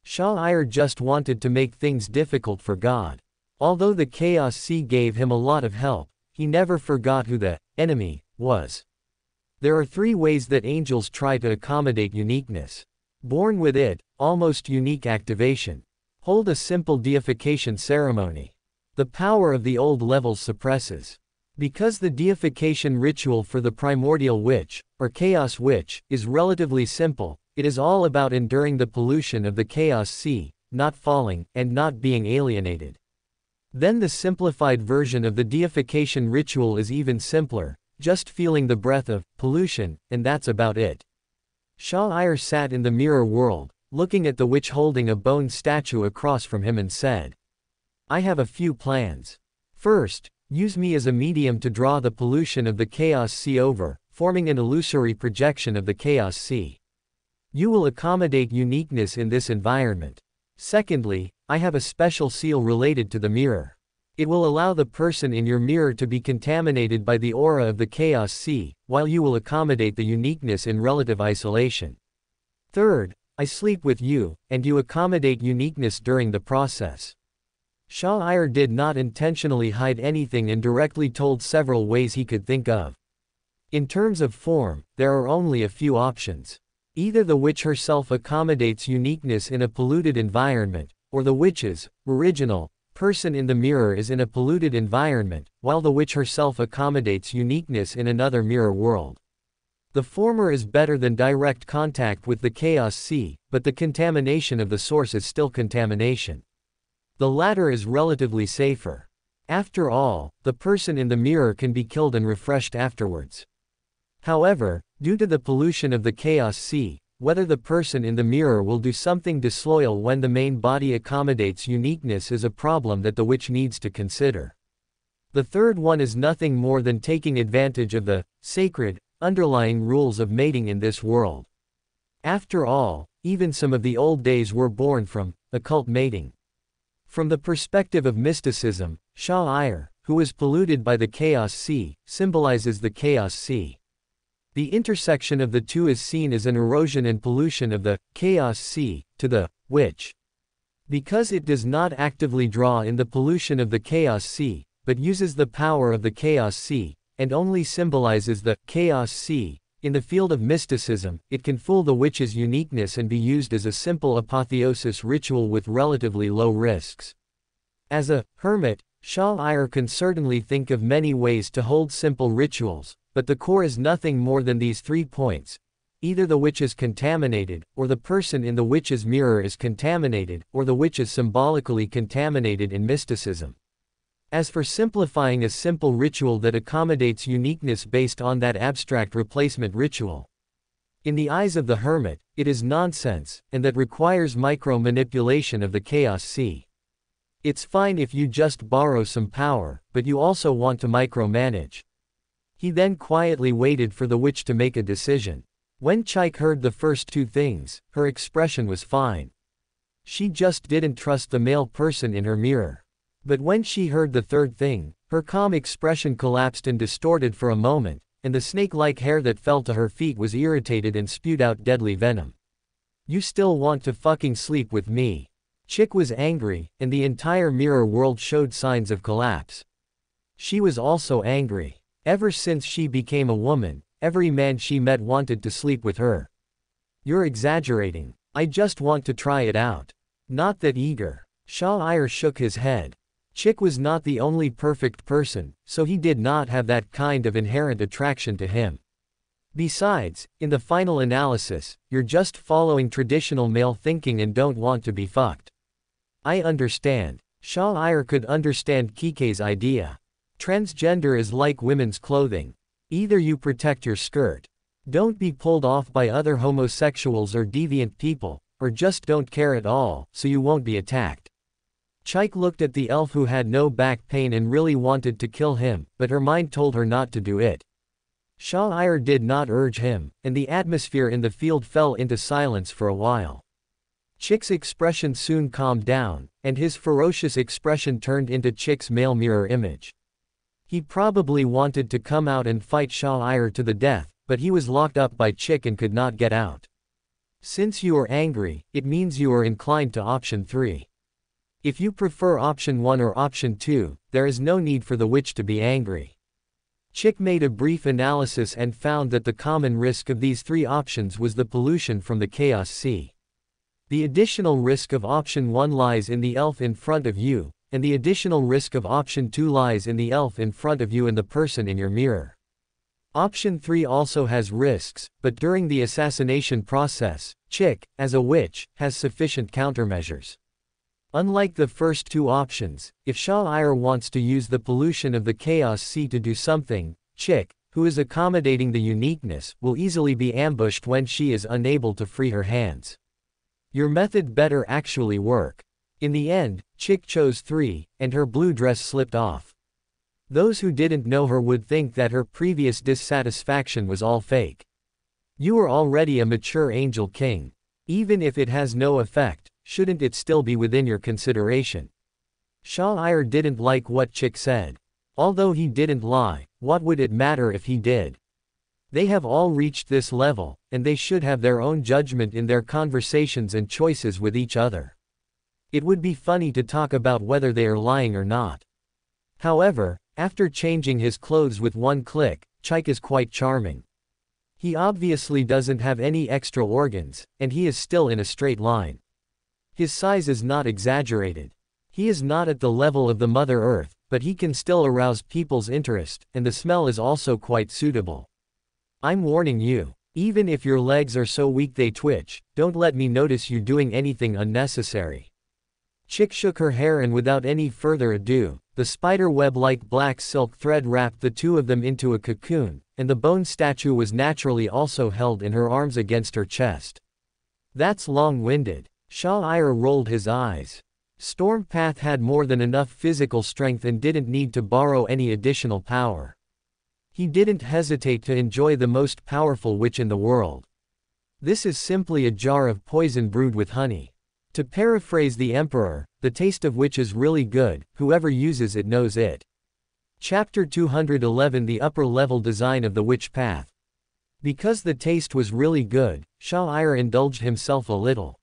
Shaw just wanted to make things difficult for God. Although the Chaos Sea gave him a lot of help, he never forgot who the enemy was. There are 3 ways that angels try to accommodate uniqueness. Born with it, almost unique activation. Hold a simple deification ceremony. The power of the old levels suppresses. Because the deification ritual for the primordial witch, or chaos witch, is relatively simple, it is all about enduring the pollution of the Chaos Sea, not falling, and not being alienated. Then the simplified version of the deification ritual is even simpler, just feeling the breath of pollution, and that's about it. Shaw sat in the mirror world, looking at the witch holding a bone statue across from him and said, "I have a few plans. First, use me as a medium to draw the pollution of the Chaos Sea over, forming an illusory projection of the Chaos Sea. You will accommodate uniqueness in this environment. Secondly, I have a special seal related to the mirror. It will allow the person in your mirror to be contaminated by the aura of the Chaos Sea, while you will accommodate the uniqueness in relative isolation. Third, I sleep with you, and you accommodate uniqueness during the process." Shaw did not intentionally hide anything and directly told several ways he could think of. In terms of form, there are only a few options. Either the witch herself accommodates uniqueness in a polluted environment, or the witch's original person in the mirror is in a polluted environment, while the witch herself accommodates uniqueness in another mirror world. The former is better than direct contact with the Chaos Sea, but the contamination of the source is still contamination. The latter is relatively safer. After all, the person in the mirror can be killed and refreshed afterwards. However, due to the pollution of the Chaos Sea, whether the person in the mirror will do something disloyal when the main body accommodates uniqueness is a problem that the witch needs to consider. The third one is nothing more than taking advantage of the sacred, underlying rules of mating in this world. After all, even some of the old days were born from occult mating. From the perspective of mysticism, Shah-Ir, who was polluted by the Chaos Sea, symbolizes the Chaos Sea. The intersection of the two is seen as an erosion and pollution of the Chaos Sea to the Witch. Because it does not actively draw in the pollution of the Chaos Sea, but uses the power of the Chaos Sea, and only symbolizes the Chaos Sea, in the field of mysticism, it can fool the witch's uniqueness and be used as a simple apotheosis ritual with relatively low risks. As a hermit, Shah-Ir can certainly think of many ways to hold simple rituals, but the core is nothing more than these 3 points. Either the witch is contaminated, or the person in the witch's mirror is contaminated, or the witch is symbolically contaminated in mysticism. As for simplifying a simple ritual that accommodates uniqueness based on that abstract replacement ritual, in the eyes of the hermit, it is nonsense, and that requires micro-manipulation of the Chaos Sea. It's fine if you just borrow some power, but you also want to micromanage. He then quietly waited for the witch to make a decision. When Chike heard the first 2 things, her expression was fine. She just didn't trust the male person in her mirror. But when she heard the 3rd thing, her calm expression collapsed and distorted for a moment, and the snake-like hair that fell to her feet was irritated and spewed out deadly venom. You still want to fucking sleep with me? Chick was angry, and the entire mirror world showed signs of collapse. She was also angry. Ever since she became a woman, every man she met wanted to sleep with her. You're exaggerating. I just want to try it out. Not that eager. Shah-Ir shook his head. Chick was not the only perfect person, so he did not have that kind of inherent attraction to him. Besides, in the final analysis, you're just following traditional male thinking and don't want to be fucked. I understand. Shah-Ir could understand Kike's idea. Transgender is like women's clothing. Either you protect your skirt. Don't be pulled off by other homosexuals or deviant people, or just don't care at all, so you won't be attacked. Chike looked at the elf who had no back pain and really wanted to kill him, but her mind told her not to do it. Shah-Ir did not urge him, and the atmosphere in the field fell into silence for a while. Chick's expression soon calmed down, and his ferocious expression turned into Chick's male mirror image. He probably wanted to come out and fight Shah-Ir to the death, but he was locked up by Chick and could not get out. Since you are angry, it means you are inclined to option 3. If you prefer option 1 or option 2, there is no need for the witch to be angry. Chick made a brief analysis and found that the common risk of these 3 options was the pollution from the Chaos Sea. The additional risk of option 1 lies in the elf in front of you, and the additional risk of option 2 lies in the elf in front of you and the person in your mirror. Option 3 also has risks, but during the assassination process, Chick, as a witch, has sufficient countermeasures. Unlike the first 2 options, if Shah-Ir wants to use the pollution of the Chaos Sea to do something, Chick, who is accommodating the uniqueness, will easily be ambushed when she is unable to free her hands. Your method better actually work. In the end, Chick chose 3, and her blue dress slipped off. Those who didn't know her would think that her previous dissatisfaction was all fake. You are already a mature angel king. Even if it has no effect, shouldn't it still be within your consideration? Shah-Ir didn't like what Chick said. Although he didn't lie, what would it matter if he did? They have all reached this level, and they should have their own judgment in their conversations and choices with each other. It would be funny to talk about whether they are lying or not. However, after changing his clothes with 1 click, Chike is quite charming. He obviously doesn't have any extra organs, and he is still in a straight line. His size is not exaggerated. He is not at the level of the Mother Earth, but he can still arouse people's interest, and the smell is also quite suitable. I'm warning you, even if your legs are so weak they twitch, don't let me notice you doing anything unnecessary. Chick shook her hair and without any further ado, the spider web-like black silk thread wrapped the 2 of them into a cocoon, and the bone statue was naturally also held in her arms against her chest. That's long-winded. Shah-Ir rolled his eyes. Stormpath had more than enough physical strength and didn't need to borrow any additional power. He didn't hesitate to enjoy the most powerful witch in the world. This is simply a jar of poison brewed with honey. To paraphrase the Emperor, the taste of which is really good, whoever uses it knows it. Chapter 211 The Upper Level Design of the Witch Path. Because the taste was really good, Shah indulged himself a little.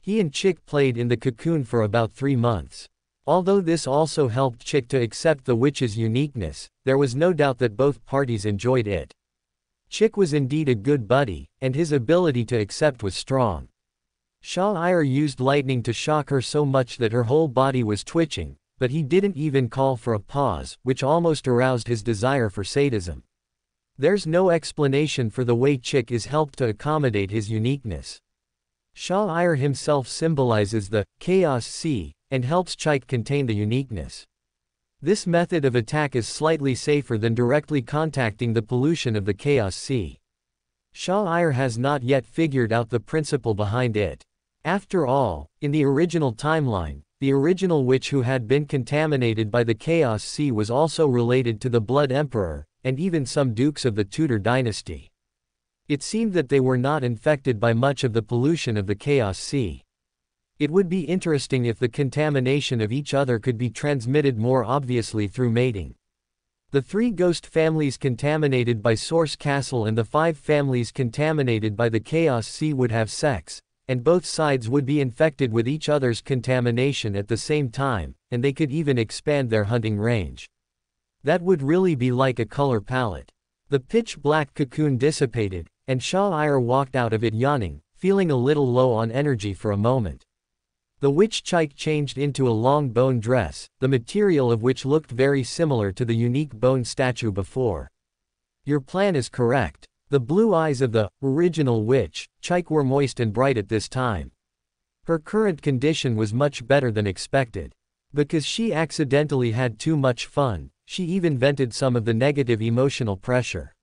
He and Chick played in the cocoon for about 3 months. Although this also helped Chick to accept the witch's uniqueness, there was no doubt that both parties enjoyed it. Chick was indeed a good buddy, and his ability to accept was strong. Shah used lightning to shock her so much that her whole body was twitching, but he didn't even call for a pause, which almost aroused his desire for sadism. There's no explanation for the way Chick is helped to accommodate his uniqueness. Shah himself symbolizes the chaos sea, and helps Chick contain the uniqueness. This method of attack is slightly safer than directly contacting the pollution of the chaos sea. Shah has not yet figured out the principle behind it. After all, in the original timeline, the original witch who had been contaminated by the chaos sea was also related to the Blood Emperor, and even some dukes of the Tudor dynasty. It seemed that they were not infected by much of the pollution of the chaos sea. It would be interesting if the contamination of each other could be transmitted more obviously through mating. The 3 ghost families contaminated by Source Castle and the 5 families contaminated by the Chaos Sea would have sex, and both sides would be infected with each other's contamination at the same time, and they could even expand their hunting range. That would really be like a color palette. The pitch-black cocoon dissipated, and Shah walked out of it yawning, feeling a little low on energy for a moment. The witch Chick changed into a long bone dress, the material of which looked very similar to the unique bone statue before. Your plan is correct. The blue eyes of the original witch Chick were moist and bright at this time. Her current condition was much better than expected. Because she accidentally had too much fun, she even vented some of the negative emotional pressure.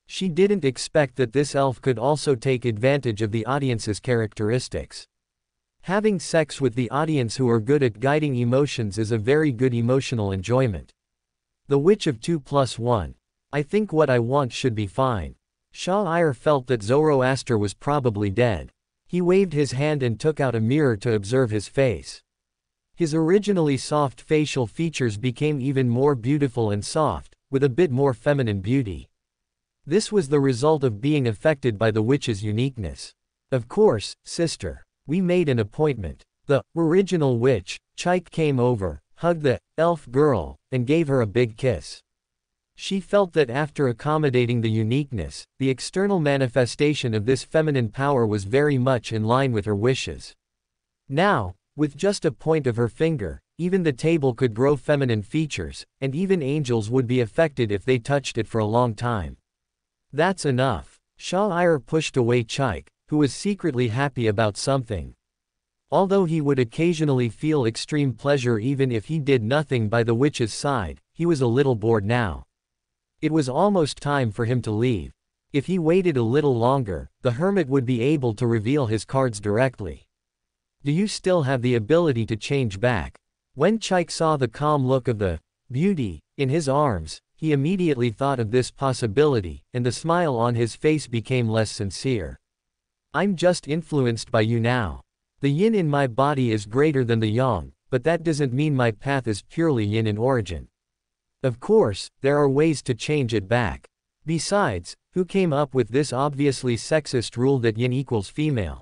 She didn't expect that this elf could also take advantage of the audience's characteristics. Having sex with the audience who are good at guiding emotions is a very good emotional enjoyment. The Witch of 2+1. I think what I want should be fine. Shah felt that Zoroaster was probably dead. He waved his hand and took out a mirror to observe his face. His originally soft facial features became even more beautiful and soft, with a bit more feminine beauty. This was the result of being affected by the witch's uniqueness. Of course, sister. We made an appointment. The original witch, Chick, came over, hugged the elf girl, and gave her a big kiss. She felt that after accommodating the uniqueness, the external manifestation of this feminine power was very much in line with her wishes. Now, with just a point of her finger, even the table could grow feminine features, and even angels would be affected if they touched it for a long time. That's enough. Shah pushed away Chick, who was secretly happy about something. Although he would occasionally feel extreme pleasure even if he did nothing by the witch's side, he was a little bored now. It was almost time for him to leave. If he waited a little longer, the hermit would be able to reveal his cards directly. Do you still have the ability to change back? When Chick saw the calm look of the beauty in his arms, he immediately thought of this possibility, and the smile on his face became less sincere. I'm just influenced by you now. The yin in my body is greater than the yang, but that doesn't mean my path is purely yin in origin. Of course, there are ways to change it back. Besides, who came up with this obviously sexist rule that yin equals female?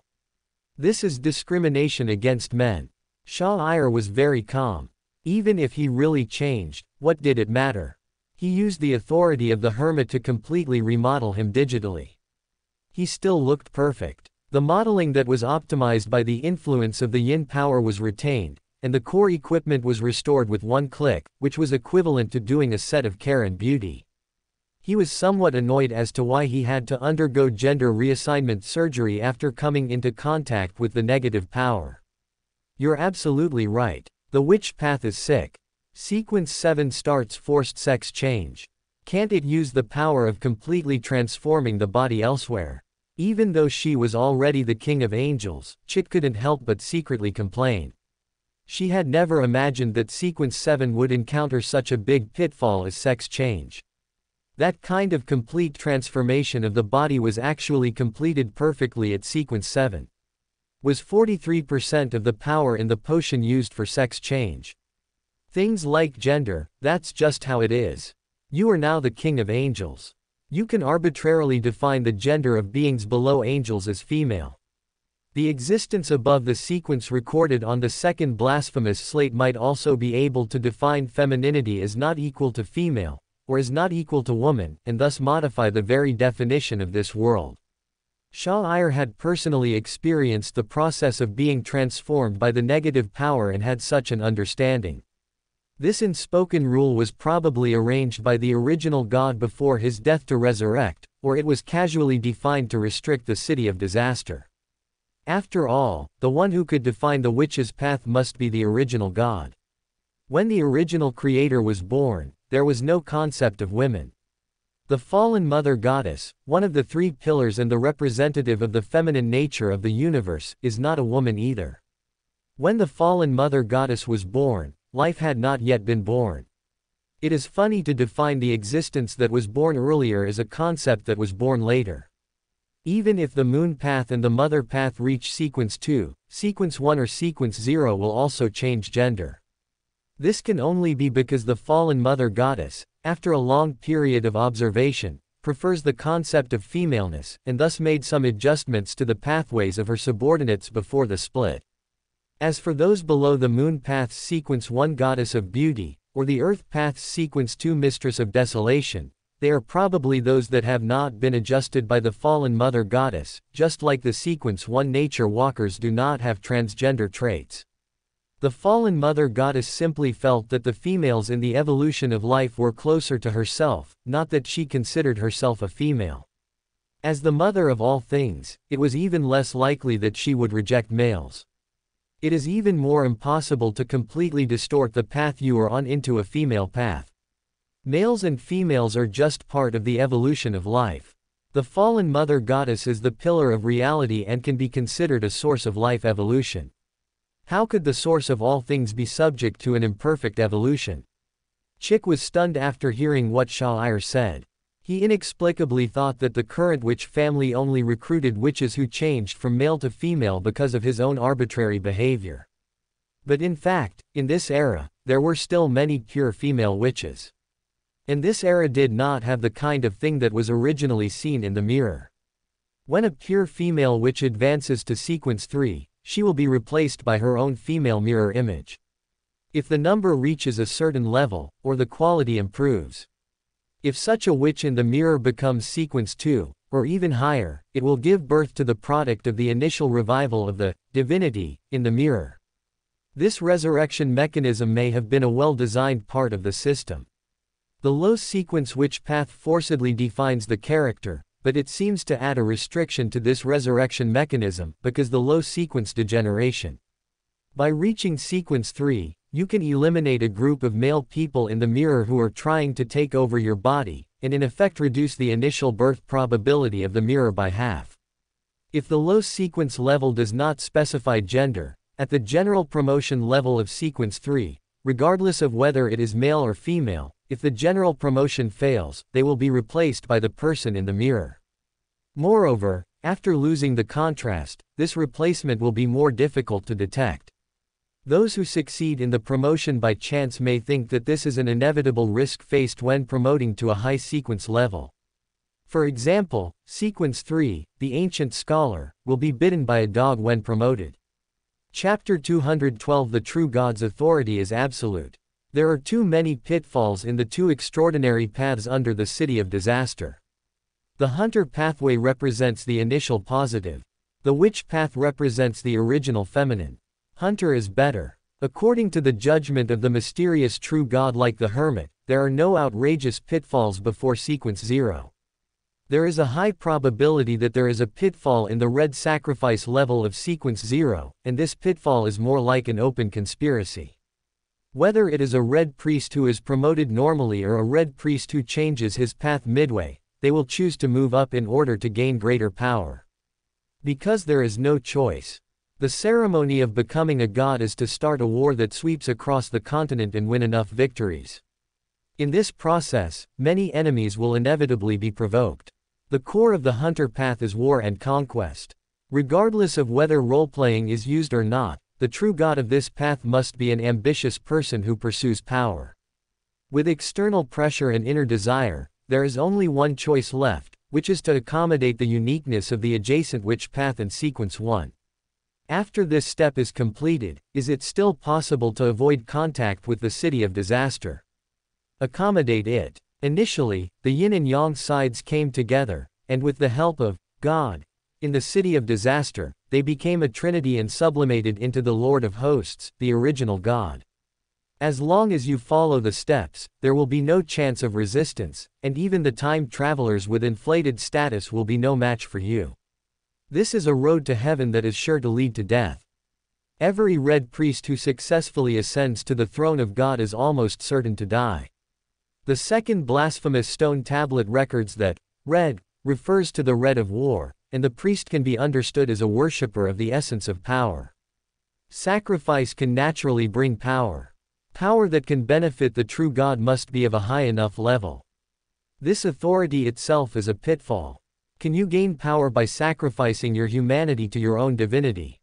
This is discrimination against men. Shah was very calm. Even if he really changed, what did it matter? He used the authority of the hermit to completely remodel him digitally. He still looked perfect. The modeling that was optimized by the influence of the yin power was retained, and the core equipment was restored with one click, which was equivalent to doing a set of care and beauty. He was somewhat annoyed as to why he had to undergo gender reassignment surgery after coming into contact with the negative power. You're absolutely right. The witch path is sick. Sequence 7 starts forced sex change. Can't it use the power of completely transforming the body elsewhere? Even though she was already the king of angels, Chick couldn't help but secretly complain. She had never imagined that Sequence 7 would encounter such a big pitfall as sex change. That kind of complete transformation of the body was actually completed perfectly at Sequence 7. was 43% of the power in the potion used for sex change. Things like gender, that's just how it is. You are now the king of angels. You can arbitrarily define the gender of beings below angels as female. The existence above the sequence recorded on the second blasphemous slate might also be able to define femininity as not equal to female, or as not equal to woman, and thus modify the very definition of this world. Shah had personally experienced the process of being transformed by the negative power and had such an understanding. This unspoken rule was probably arranged by the original god before his death to resurrect, or it was casually defined to restrict the city of disaster. After all, the one who could define the witch's path must be the original god. When the original creator was born, there was no concept of women. The fallen mother goddess, one of the three pillars and the representative of the feminine nature of the universe, is not a woman either. When the fallen mother goddess was born, life had not yet been born. It is funny to define the existence that was born earlier as a concept that was born later. Even if the moon path and the mother path reach sequence 2, sequence 1 or sequence 0 will also change gender. This can only be because the fallen mother goddess, after a long period of observation, prefers the concept of femaleness, and thus made some adjustments to the pathways of her subordinates before the split. As for those below the moon path's sequence 1 goddess of beauty, or the earth path's sequence 2 mistress of desolation, they are probably those that have not been adjusted by the fallen mother goddess, just like the sequence 1 nature walkers do not have transgender traits. The fallen mother goddess simply felt that the females in the evolution of life were closer to herself, not that she considered herself a female. As the mother of all things, it was even less likely that she would reject males. It is even more impossible to completely distort the path you are on into a female path. Males and females are just part of the evolution of life. The fallen mother goddess is the pillar of reality and can be considered a source of life evolution. How could the source of all things be subject to an imperfect evolution? Chick was stunned after hearing what Shah said. He inexplicably thought that the current witch family only recruited witches who changed from male to female because of his own arbitrary behavior. But in fact, in this era, there were still many pure female witches. And this era did not have the kind of thing that was originally seen in the mirror. When a pure female witch advances to sequence 3, she will be replaced by her own female mirror image. If the number reaches a certain level, or the quality improves. If such a witch in the mirror becomes sequence 2, or even higher, it will give birth to the product of the initial revival of the divinity in the mirror. This resurrection mechanism may have been a well-designed part of the system. The low sequence witch path forcibly defines the character, but it seems to add a restriction to this resurrection mechanism because the low sequence degeneration. By reaching sequence 3, you can eliminate a group of male people in the mirror who are trying to take over your body, and in effect reduce the initial birth probability of the mirror by half. If the low sequence level does not specify gender, at the general promotion level of sequence 3, regardless of whether it is male or female, if the general promotion fails, they will be replaced by the person in the mirror. Moreover, after losing the contrast, this replacement will be more difficult to detect. Those who succeed in the promotion by chance may think that this is an inevitable risk faced when promoting to a high sequence level. For example, sequence 3, the ancient scholar, will be bitten by a dog when promoted. Chapter 212 The True God's authority is absolute. There are too many pitfalls in the two extraordinary paths under the city of disaster. The hunter pathway represents the initial positive. The witch path represents the original feminine. Hunter is better. According to the judgment of the mysterious true God like the hermit, there are no outrageous pitfalls before sequence 0. There is a high probability that there is a pitfall in the red sacrifice level of sequence 0, and this pitfall is more like an open conspiracy. Whether it is a red priest who is promoted normally or a red priest who changes his path midway, they will choose to move up in order to gain greater power. Because there is no choice. The ceremony of becoming a god is to start a war that sweeps across the continent and win enough victories. In this process, many enemies will inevitably be provoked. The core of the hunter path is war and conquest. Regardless of whether role-playing is used or not, the true god of this path must be an ambitious person who pursues power. With external pressure and inner desire, there is only one choice left, which is to accommodate the uniqueness of the adjacent witch path in sequence 1. After this step is completed, is it still possible to avoid contact with the city of disaster? Accommodate it. Initially, the yin and yang sides came together, and with the help of God, in the city of disaster, they became a trinity and sublimated into the Lord of Hosts, the original God. As long as you follow the steps, there will be no chance of resistance, and even the time travelers with inflated status will be no match for you. This is a road to heaven that is sure to lead to death. Every red priest who successfully ascends to the throne of God is almost certain to die. The second blasphemous stone tablet records that red refers to the red of war, and the priest can be understood as a worshipper of the essence of power. Sacrifice can naturally bring power. Power that can benefit the true God must be of a high enough level. This authority itself is a pitfall. Can you gain power by sacrificing your humanity to your own divinity?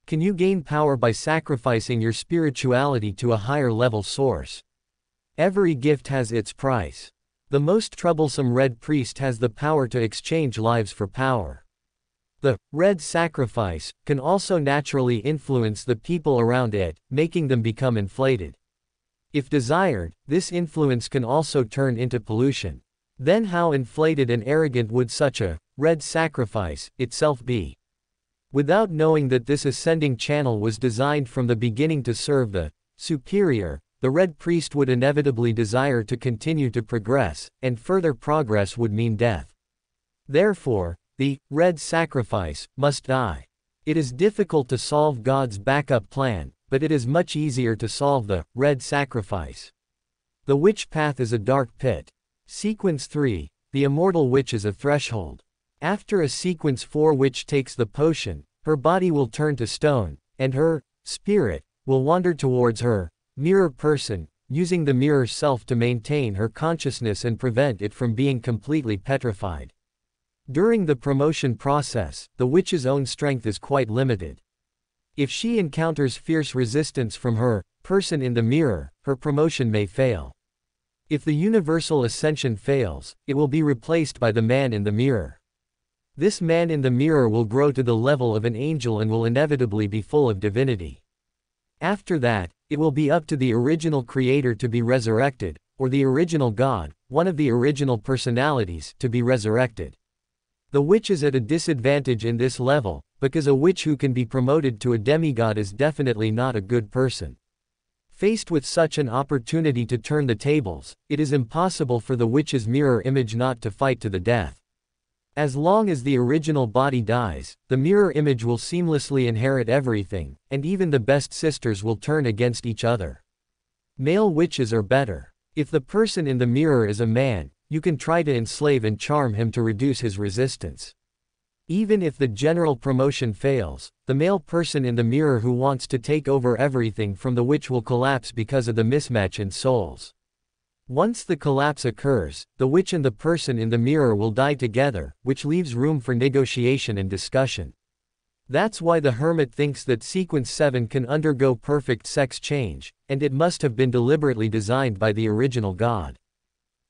Can you gain power by sacrificing your spirituality to a higher level source? Every gift has its price. The most troublesome red priest has the power to exchange lives for power. The red sacrifice can also naturally influence the people around it, making them become inflated. If desired, this influence can also turn into pollution. Then how inflated and arrogant would such a red sacrifice itself be? Without knowing that this ascending channel was designed from the beginning to serve the superior, the red priest would inevitably desire to continue to progress, and further progress would mean death. Therefore, the red sacrifice must die. It is difficult to solve God's backup plan, but it is much easier to solve the red sacrifice. The witch path is a dark pit. Sequence 3, the immortal witch is a threshold. After a sequence 4 witch takes the potion, her body will turn to stone, and her spirit will wander towards her mirror person, using the mirror self to maintain her consciousness and prevent it from being completely petrified. During the promotion process, the witch's own strength is quite limited. If she encounters fierce resistance from her person in the mirror, her promotion may fail. If the universal ascension fails, it will be replaced by the man in the mirror. This man in the mirror will grow to the level of an angel and will inevitably be full of divinity. After that, it will be up to the original creator to be resurrected, or the original God, one of the original personalities, to be resurrected. The witch is at a disadvantage in this level, because a witch who can be promoted to a demigod is definitely not a good person. Faced with such an opportunity to turn the tables, it is impossible for the witch's mirror image not to fight to the death. As long as the original body dies, the mirror image will seamlessly inherit everything, and even the best sisters will turn against each other. Male witches are better. If the person in the mirror is a man, you can try to enslave and charm him to reduce his resistance. Even if the general promotion fails, the male person in the mirror who wants to take over everything from the witch will collapse because of the mismatch in souls. Once the collapse occurs, the witch and the person in the mirror will die together, which leaves room for negotiation and discussion. That's why the hermit thinks that sequence 7 can undergo perfect sex change, and it must have been deliberately designed by the original God.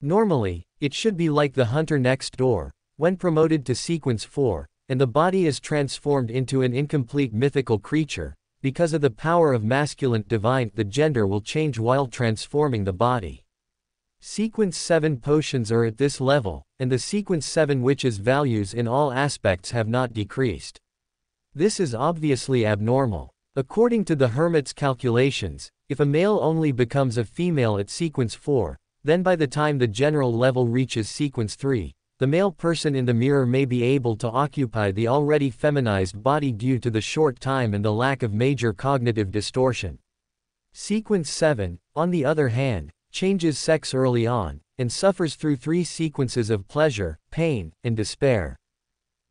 Normally, it should be like the hunter next door, when promoted to sequence 4, and the body is transformed into an incomplete mythical creature. Because of the power of masculine divine, the gender will change while transforming the body. Sequence 7 potions are at this level, and the sequence 7 witches' values in all aspects have not decreased. This is obviously abnormal. According to the hermit's calculations, if a male only becomes a female at sequence 4, then by the time the general level reaches sequence 3, the male person in the mirror may be able to occupy the already feminized body due to the short time and the lack of major cognitive distortion. Sequence 7, on the other hand, changes sex early on, and suffers through 3 sequences of pleasure, pain, and despair.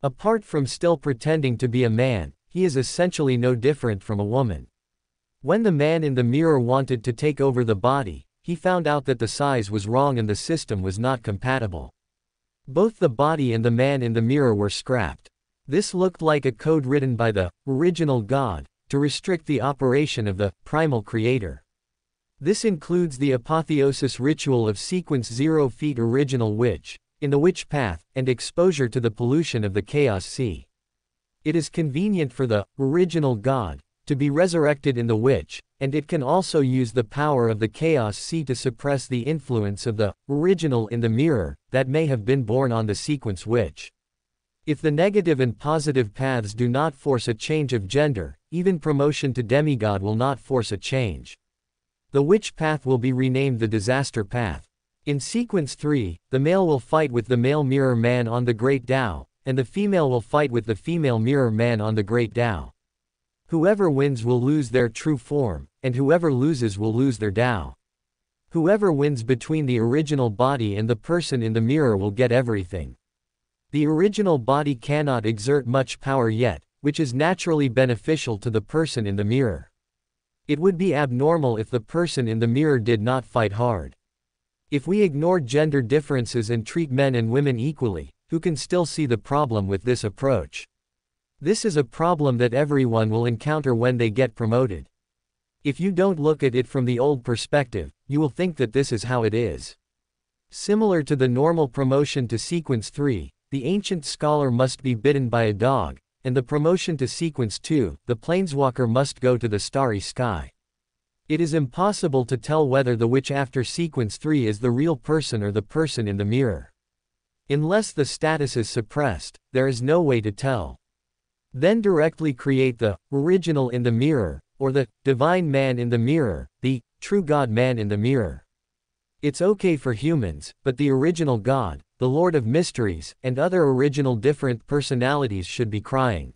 Apart from still pretending to be a man, he is essentially no different from a woman. When the man in the mirror wanted to take over the body, he found out that the size was wrong and the system was not compatible. Both the body and the man in the mirror were scrapped. This looked like a code written by the original God to restrict the operation of the primal creator. This includes the apotheosis ritual of sequence 0 feet original witch, in the witch path, and exposure to the pollution of the chaos sea. It is convenient for the original God to be resurrected in the witch, and it can also use the power of the chaos sea to suppress the influence of the original in the mirror that may have been born on the sequence witch. If the negative and positive paths do not force a change of gender, even promotion to demigod will not force a change. The witch path will be renamed the disaster path. In sequence 3, the male will fight with the male mirror man on the Great Tao, and the female will fight with the female mirror man on the Great Tao. Whoever wins will lose their true form, and whoever loses will lose their Tao. Whoever wins between the original body and the person in the mirror will get everything. The original body cannot exert much power yet, which is naturally beneficial to the person in the mirror. It would be abnormal if the person in the mirror did not fight hard. If we ignore gender differences and treat men and women equally, who can still see the problem with this approach? This is a problem that everyone will encounter when they get promoted. If you don't look at it from the old perspective, you will think that this is how it is. Similar to the normal promotion to sequence 3, the ancient scholar must be bitten by a dog, and the promotion to sequence 2, the planeswalker must go to the starry sky. It is impossible to tell whether the witch after sequence 3 is the real person or the person in the mirror. Unless the status is suppressed, there is no way to tell. Then directly create the original in the mirror, or the divine man in the mirror, the true God man in the mirror. It's okay for humans, but the original God, the Lord of Mysteries, and other original different personalities should be crying.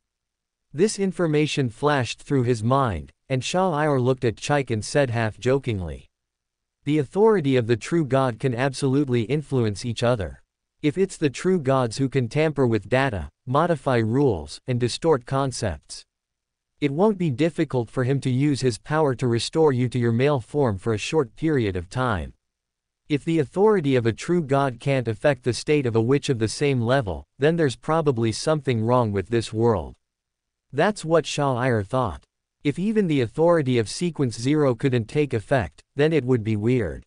This information flashed through his mind, and Shah-Ir looked at Chike and said half-jokingly, "The authority of the true God can absolutely influence each other. If it's the true gods who can tamper with data, modify rules, and distort concepts, it won't be difficult for him to use his power to restore you to your male form for a short period of time. If the authority of a true god can't affect the state of a witch of the same level, then there's probably something wrong with this world." That's what Shah-Ir thought. If even the authority of sequence 0 couldn't take effect, then it would be weird.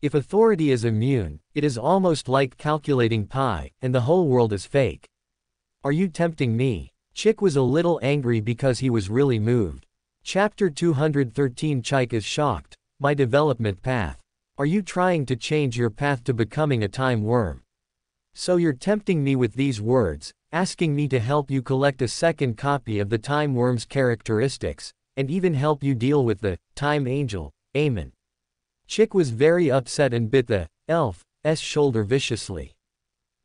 If authority is immune, it is almost like calculating pi, and the whole world is fake. Are you tempting me? Chick was a little angry because he was really moved. Chapter 213. Chike is shocked. My development path. Are you trying to change your path to becoming a time worm? So you're tempting me with these words, asking me to help you collect a second copy of the time worm's characteristics, and even help you deal with the time angel, Amen. Chick was very upset and bit the elf's shoulder viciously.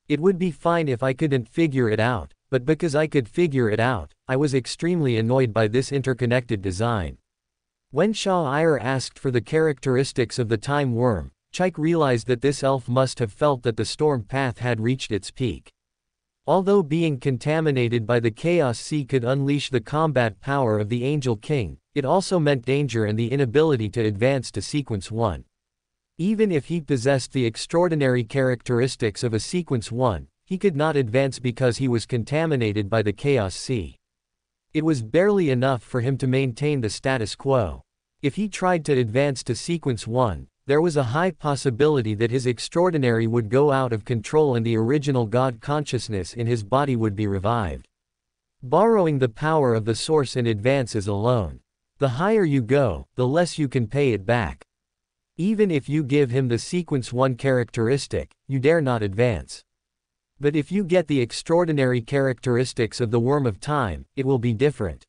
It would be fine if I couldn't figure it out, but because I could figure it out, I was extremely annoyed by this interconnected design. When Shah-Ir asked for the characteristics of the time worm, Chike realized that this elf must have felt that the storm path had reached its peak. Although being contaminated by the chaos sea could unleash the combat power of the Angel King, it also meant danger and the inability to advance to sequence 1. Even if he possessed the extraordinary characteristics of a sequence 1, he could not advance because he was contaminated by the chaos sea. It was barely enough for him to maintain the status quo. If he tried to advance to sequence 1, there was a high possibility that his extraordinary would go out of control and the original God consciousness in his body would be revived. Borrowing the power of the source in advance is alone. The higher you go, the less you can pay it back. Even if you give him the sequence 1 characteristic, you dare not advance. But if you get the extraordinary characteristics of the Worm of Time, it will be different.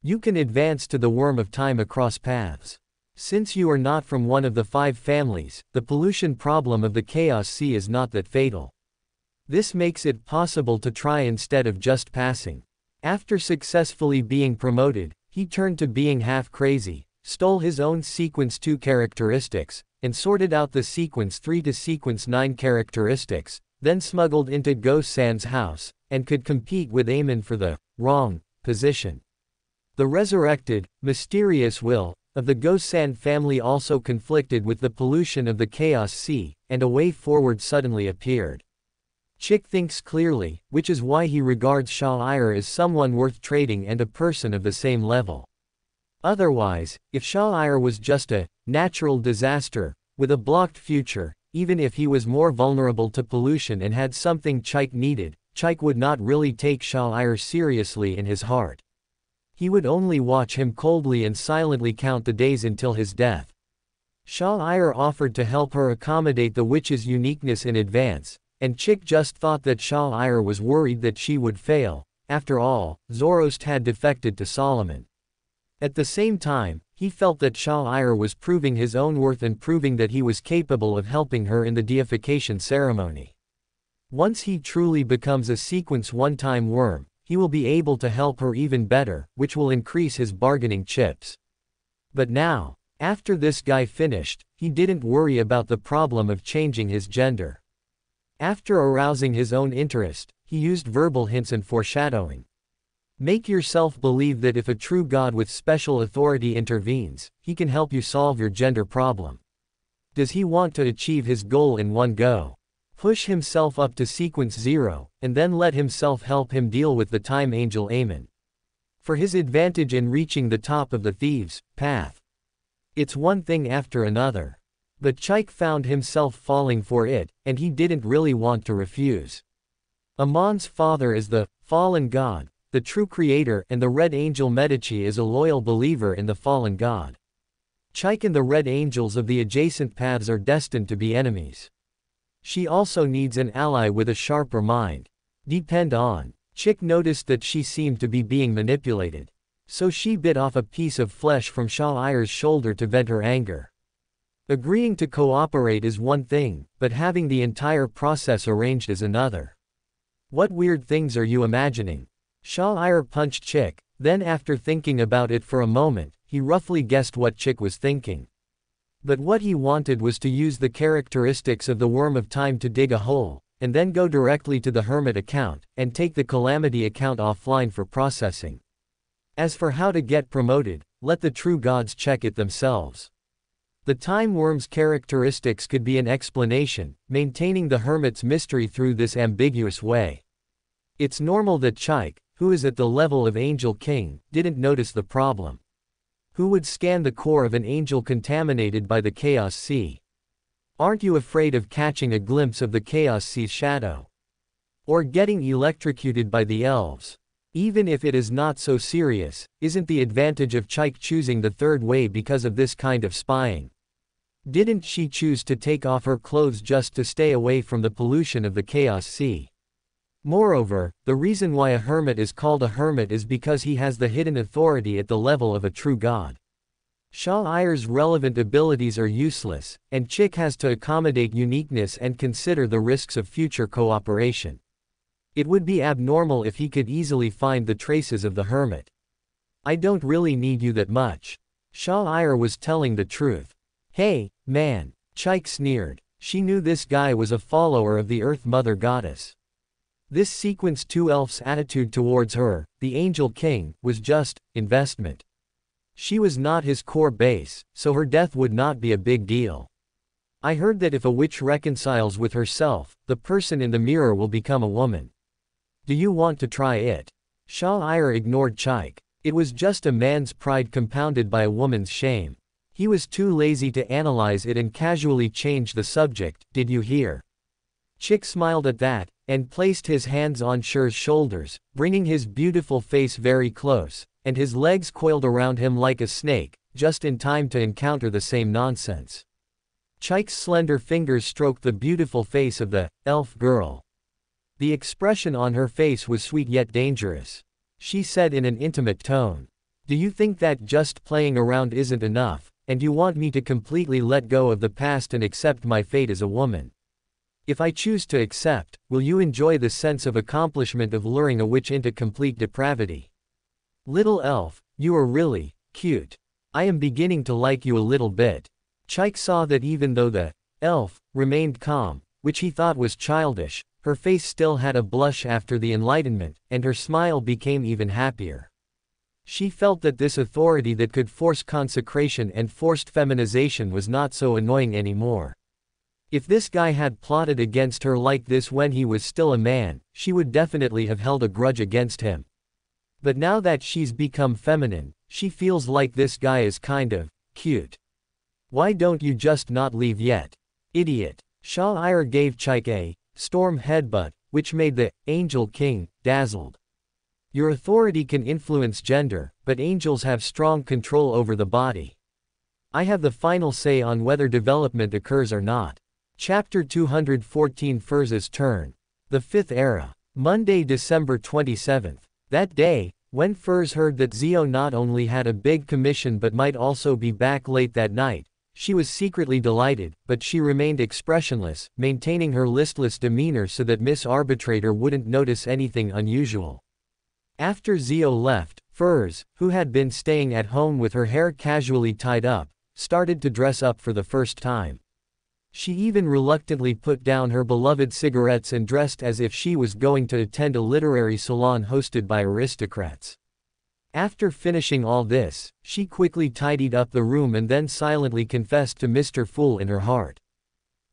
You can advance to the Worm of Time across paths. Since you are not from one of the 5 families, the pollution problem of the Chaos Sea is not that fatal. This makes it possible to try instead of just passing. After successfully being promoted, he turned to being half crazy, stole his own sequence 2 characteristics, and sorted out the sequence 3 to sequence 9 characteristics, then smuggled into Go-san's house, and could compete with Aemon for the wrong position. The resurrected, mysterious will of the Go-san family also conflicted with the pollution of the Chaos Sea, and a way forward suddenly appeared. Chick thinks clearly, which is why he regards Sha'ir as someone worth trading and a person of the same level. Otherwise, if Sha'ir was just a natural disaster, with a blocked future, even if he was more vulnerable to pollution and had something Chick needed, Chick would not really take Sha'ir seriously in his heart. He would only watch him coldly and silently count the days until his death. Sha'ir offered to help her accommodate the witch's uniqueness in advance, and Chick just thought that Sha'ir was worried that she would fail. After all, Zoroast had defected to Solomon. At the same time, he felt that Sha'ir was proving his own worth and proving that he was capable of helping her in the deification ceremony. Once he truly becomes a sequence one-time worm, he will be able to help her even better, which will increase his bargaining chips. But now, after this guy finished, he didn't worry about the problem of changing his gender. After arousing his own interest, he used verbal hints and foreshadowing. Make yourself believe that if a true god with special authority intervenes, he can help you solve your gender problem. Does he want to achieve his goal in one go? Push himself up to sequence 0, and then let himself help him deal with the time angel Amen. For his advantage in reaching the top of the thieves' path. It's one thing after another. But Chick found himself falling for it, and he didn't really want to refuse. Amon's father is the fallen god, the true creator, and the Red Angel Medici is a loyal believer in the fallen god. Chick and the Red Angels of the adjacent paths are destined to be enemies. She also needs an ally with a sharper mind. Depend on. Chick noticed that she seemed to be being manipulated. So she bit off a piece of flesh from Sha'ir's shoulder to vent her anger. Agreeing to cooperate is one thing, but having the entire process arranged is another. What weird things are you imagining? Sha'ir punched Chick, then after thinking about it for a moment, he roughly guessed what Chick was thinking. But what he wanted was to use the characteristics of the Worm of Time to dig a hole, and then go directly to the Hermit account, and take the Calamity account offline for processing. As for how to get promoted, let the true gods check it themselves. The Time Worm's characteristics could be an explanation, maintaining the Hermit's mystery through this ambiguous way. It's normal that Chick, who is at the level of Angel King, didn't notice the problem. Who would scan the core of an angel contaminated by the Chaos Sea? Aren't you afraid of catching a glimpse of the Chaos Sea's shadow? Or getting electrocuted by the elves? Even if it is not so serious, isn't the advantage of Chick choosing the third way because of this kind of spying? Didn't she choose to take off her clothes just to stay away from the pollution of the Chaos Sea? Moreover, the reason why a hermit is called a hermit is because he has the hidden authority at the level of a true god. Sha'ir's relevant abilities are useless, and Chick has to accommodate uniqueness and consider the risks of future cooperation. It would be abnormal if he could easily find the traces of the hermit. I don't really need you that much. Sha'ir was telling the truth. Hey, man, Chick sneered. She knew this guy was a follower of the Earth Mother Goddess. This Sequence 2 elf's attitude towards her, the Angel King, was just investment. She was not his core base, so her death would not be a big deal. I heard that if a witch reconciles with herself, the person in the mirror will become a woman. Do you want to try it? Sha'ir ignored Chick. It was just a man's pride compounded by a woman's shame. He was too lazy to analyze it and casually changed the subject. Did you hear? Chick smiled at that, and placed his hands on Shur's shoulders, bringing his beautiful face very close, and his legs coiled around him like a snake, just in time to encounter the same nonsense. Chick's slender fingers stroked the beautiful face of the elf girl. The expression on her face was sweet yet dangerous. She said in an intimate tone, "Do you think that just playing around isn't enough, and you want me to completely let go of the past and accept my fate as a woman? If I choose to accept, will you enjoy the sense of accomplishment of luring a witch into complete depravity? Little elf, you are really cute. I am beginning to like you a little bit." Chick saw that even though the elf remained calm, which he thought was childish, her face still had a blush after the enlightenment, and her smile became even happier. She felt that this authority that could force consecration and forced feminization was not so annoying anymore. If this guy had plotted against her like this when he was still a man, she would definitely have held a grudge against him. But now that she's become feminine, she feels like this guy is kind of cute. Why don't you just not leave yet? Idiot. Shah-Ir gave Chike a storm headbutt, which made the Angel King dazzled. Your authority can influence gender, but angels have strong control over the body. I have the final say on whether development occurs or not. Chapter 214 Furz's Turn. The Fifth Era. Monday, December 27th. That day, when Furz heard that Zio not only had a big commission but might also be back late that night, she was secretly delighted, but she remained expressionless, maintaining her listless demeanor so that Miss Arbitrator wouldn't notice anything unusual. After Zio left, Furz, who had been staying at home with her hair casually tied up, started to dress up for the first time. She even reluctantly put down her beloved cigarettes and dressed as if she was going to attend a literary salon hosted by aristocrats. After finishing all this, she quickly tidied up the room and then silently confessed to Mr. Fool in her heart.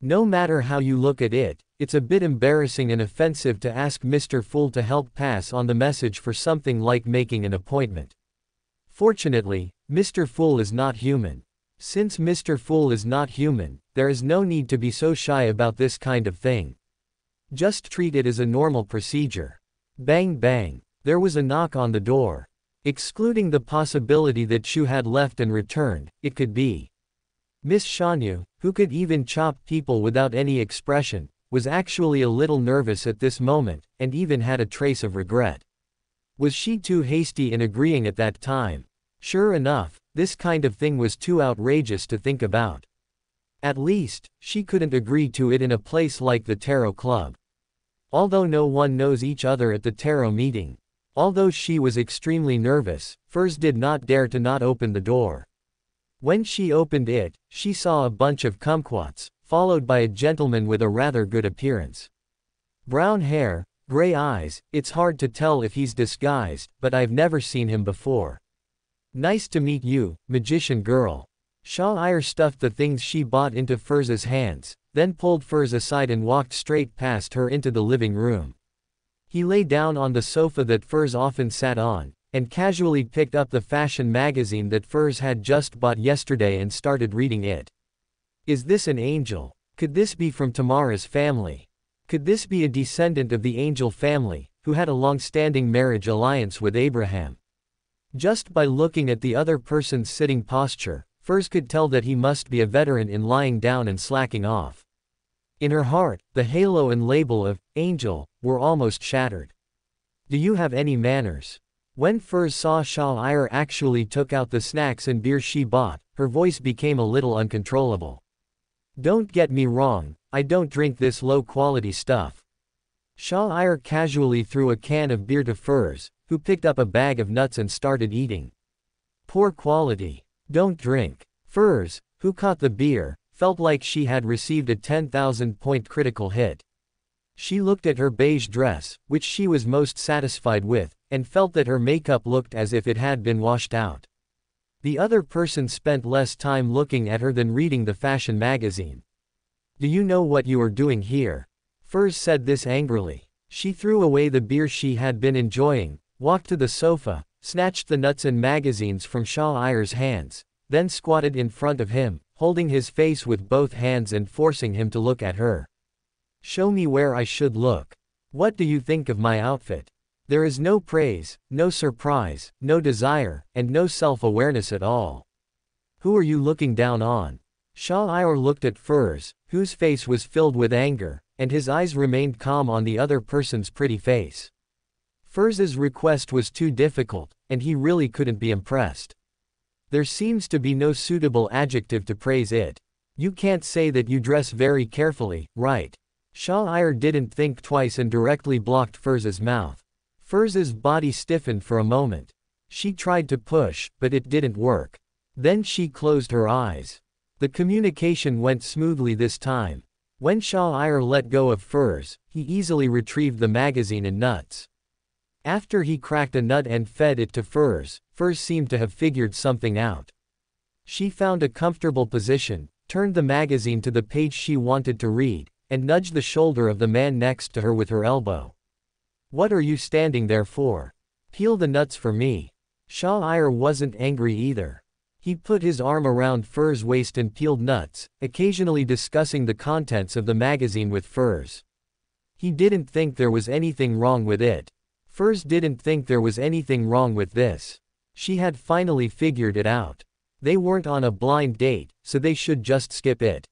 No matter how you look at it, it's a bit embarrassing and offensive to ask Mr. Fool to help pass on the message for something like making an appointment. Fortunately, Mr. Fool is not human. Since Mr. Fool is not human, there is no need to be so shy about this kind of thing. Just treat it as a normal procedure. Bang bang. There was a knock on the door. Excluding the possibility that Shu had left and returned, it could be Miss Shanyu, who could even chop people without any expression, was actually a little nervous at this moment, and even had a trace of regret. Was she too hasty in agreeing at that time? Sure enough, this kind of thing was too outrageous to think about. At least, she couldn't agree to it in a place like the Tarot Club. Although no one knows each other at the Tarot meeting. Although she was extremely nervous, Furz did not dare to not open the door. When she opened it, she saw a bunch of kumquats, followed by a gentleman with a rather good appearance. Brown hair, gray eyes, it's hard to tell if he's disguised, but I've never seen him before. Nice to meet you, magician girl. Shah-Ir stuffed the things she bought into Furz's hands, then pulled Furz aside and walked straight past her into the living room. He lay down on the sofa that Furz often sat on, and casually picked up the fashion magazine that Furz had just bought yesterday and started reading it. Is this an angel? Could this be from Tamara's family? Could this be a descendant of the angel family, who had a long-standing marriage alliance with Abraham? Just by looking at the other person's sitting posture, Furz could tell that he must be a veteran in lying down and slacking off. In her heart, the halo and label of angel were almost shattered. Do you have any manners? When Furz saw Shah-Ir actually took out the snacks and beer she bought, her voice became a little uncontrollable. Don't get me wrong, I don't drink this low-quality stuff. Shah-Ir casually threw a can of beer to Furz, who picked up a bag of nuts and started eating. Poor quality. Don't drink. Furz, who caught the beer, felt like she had received a 10,000-point critical hit. She looked at her beige dress, which she was most satisfied with, and felt that her makeup looked as if it had been washed out. The other person spent less time looking at her than reading the fashion magazine. Do you know what you are doing here? Furz said this angrily. She threw away the beer she had been enjoying, walked to the sofa, snatched the nuts and magazines from Shah-Ir's hands, then squatted in front of him, holding his face with both hands and forcing him to look at her. Show me where I should look. What do you think of my outfit? There is no praise, no surprise, no desire, and no self-awareness at all. Who are you looking down on? Shah-Ir looked at Furz, whose face was filled with anger, and his eyes remained calm on the other person's pretty face. Furz's request was too difficult, and he really couldn't be impressed. There seems to be no suitable adjective to praise it. You can't say that you dress very carefully, right? Shah-Ir didn't think twice and directly blocked Furz's mouth. Furz's body stiffened for a moment. She tried to push, but it didn't work. Then she closed her eyes. The communication went smoothly this time. When Shah-Ir let go of Furz, he easily retrieved the magazine and nuts. After he cracked a nut and fed it to Furz, Furz seemed to have figured something out. She found a comfortable position, turned the magazine to the page she wanted to read, and nudged the shoulder of the man next to her with her elbow. "What are you standing there for? Peel the nuts for me." Shah-Ir wasn't angry either. He put his arm around Fur's waist and peeled nuts, occasionally discussing the contents of the magazine with Furs. He didn't think there was anything wrong with it. Furs didn't think there was anything wrong with this. She had finally figured it out. They weren't on a blind date, so they should just skip it.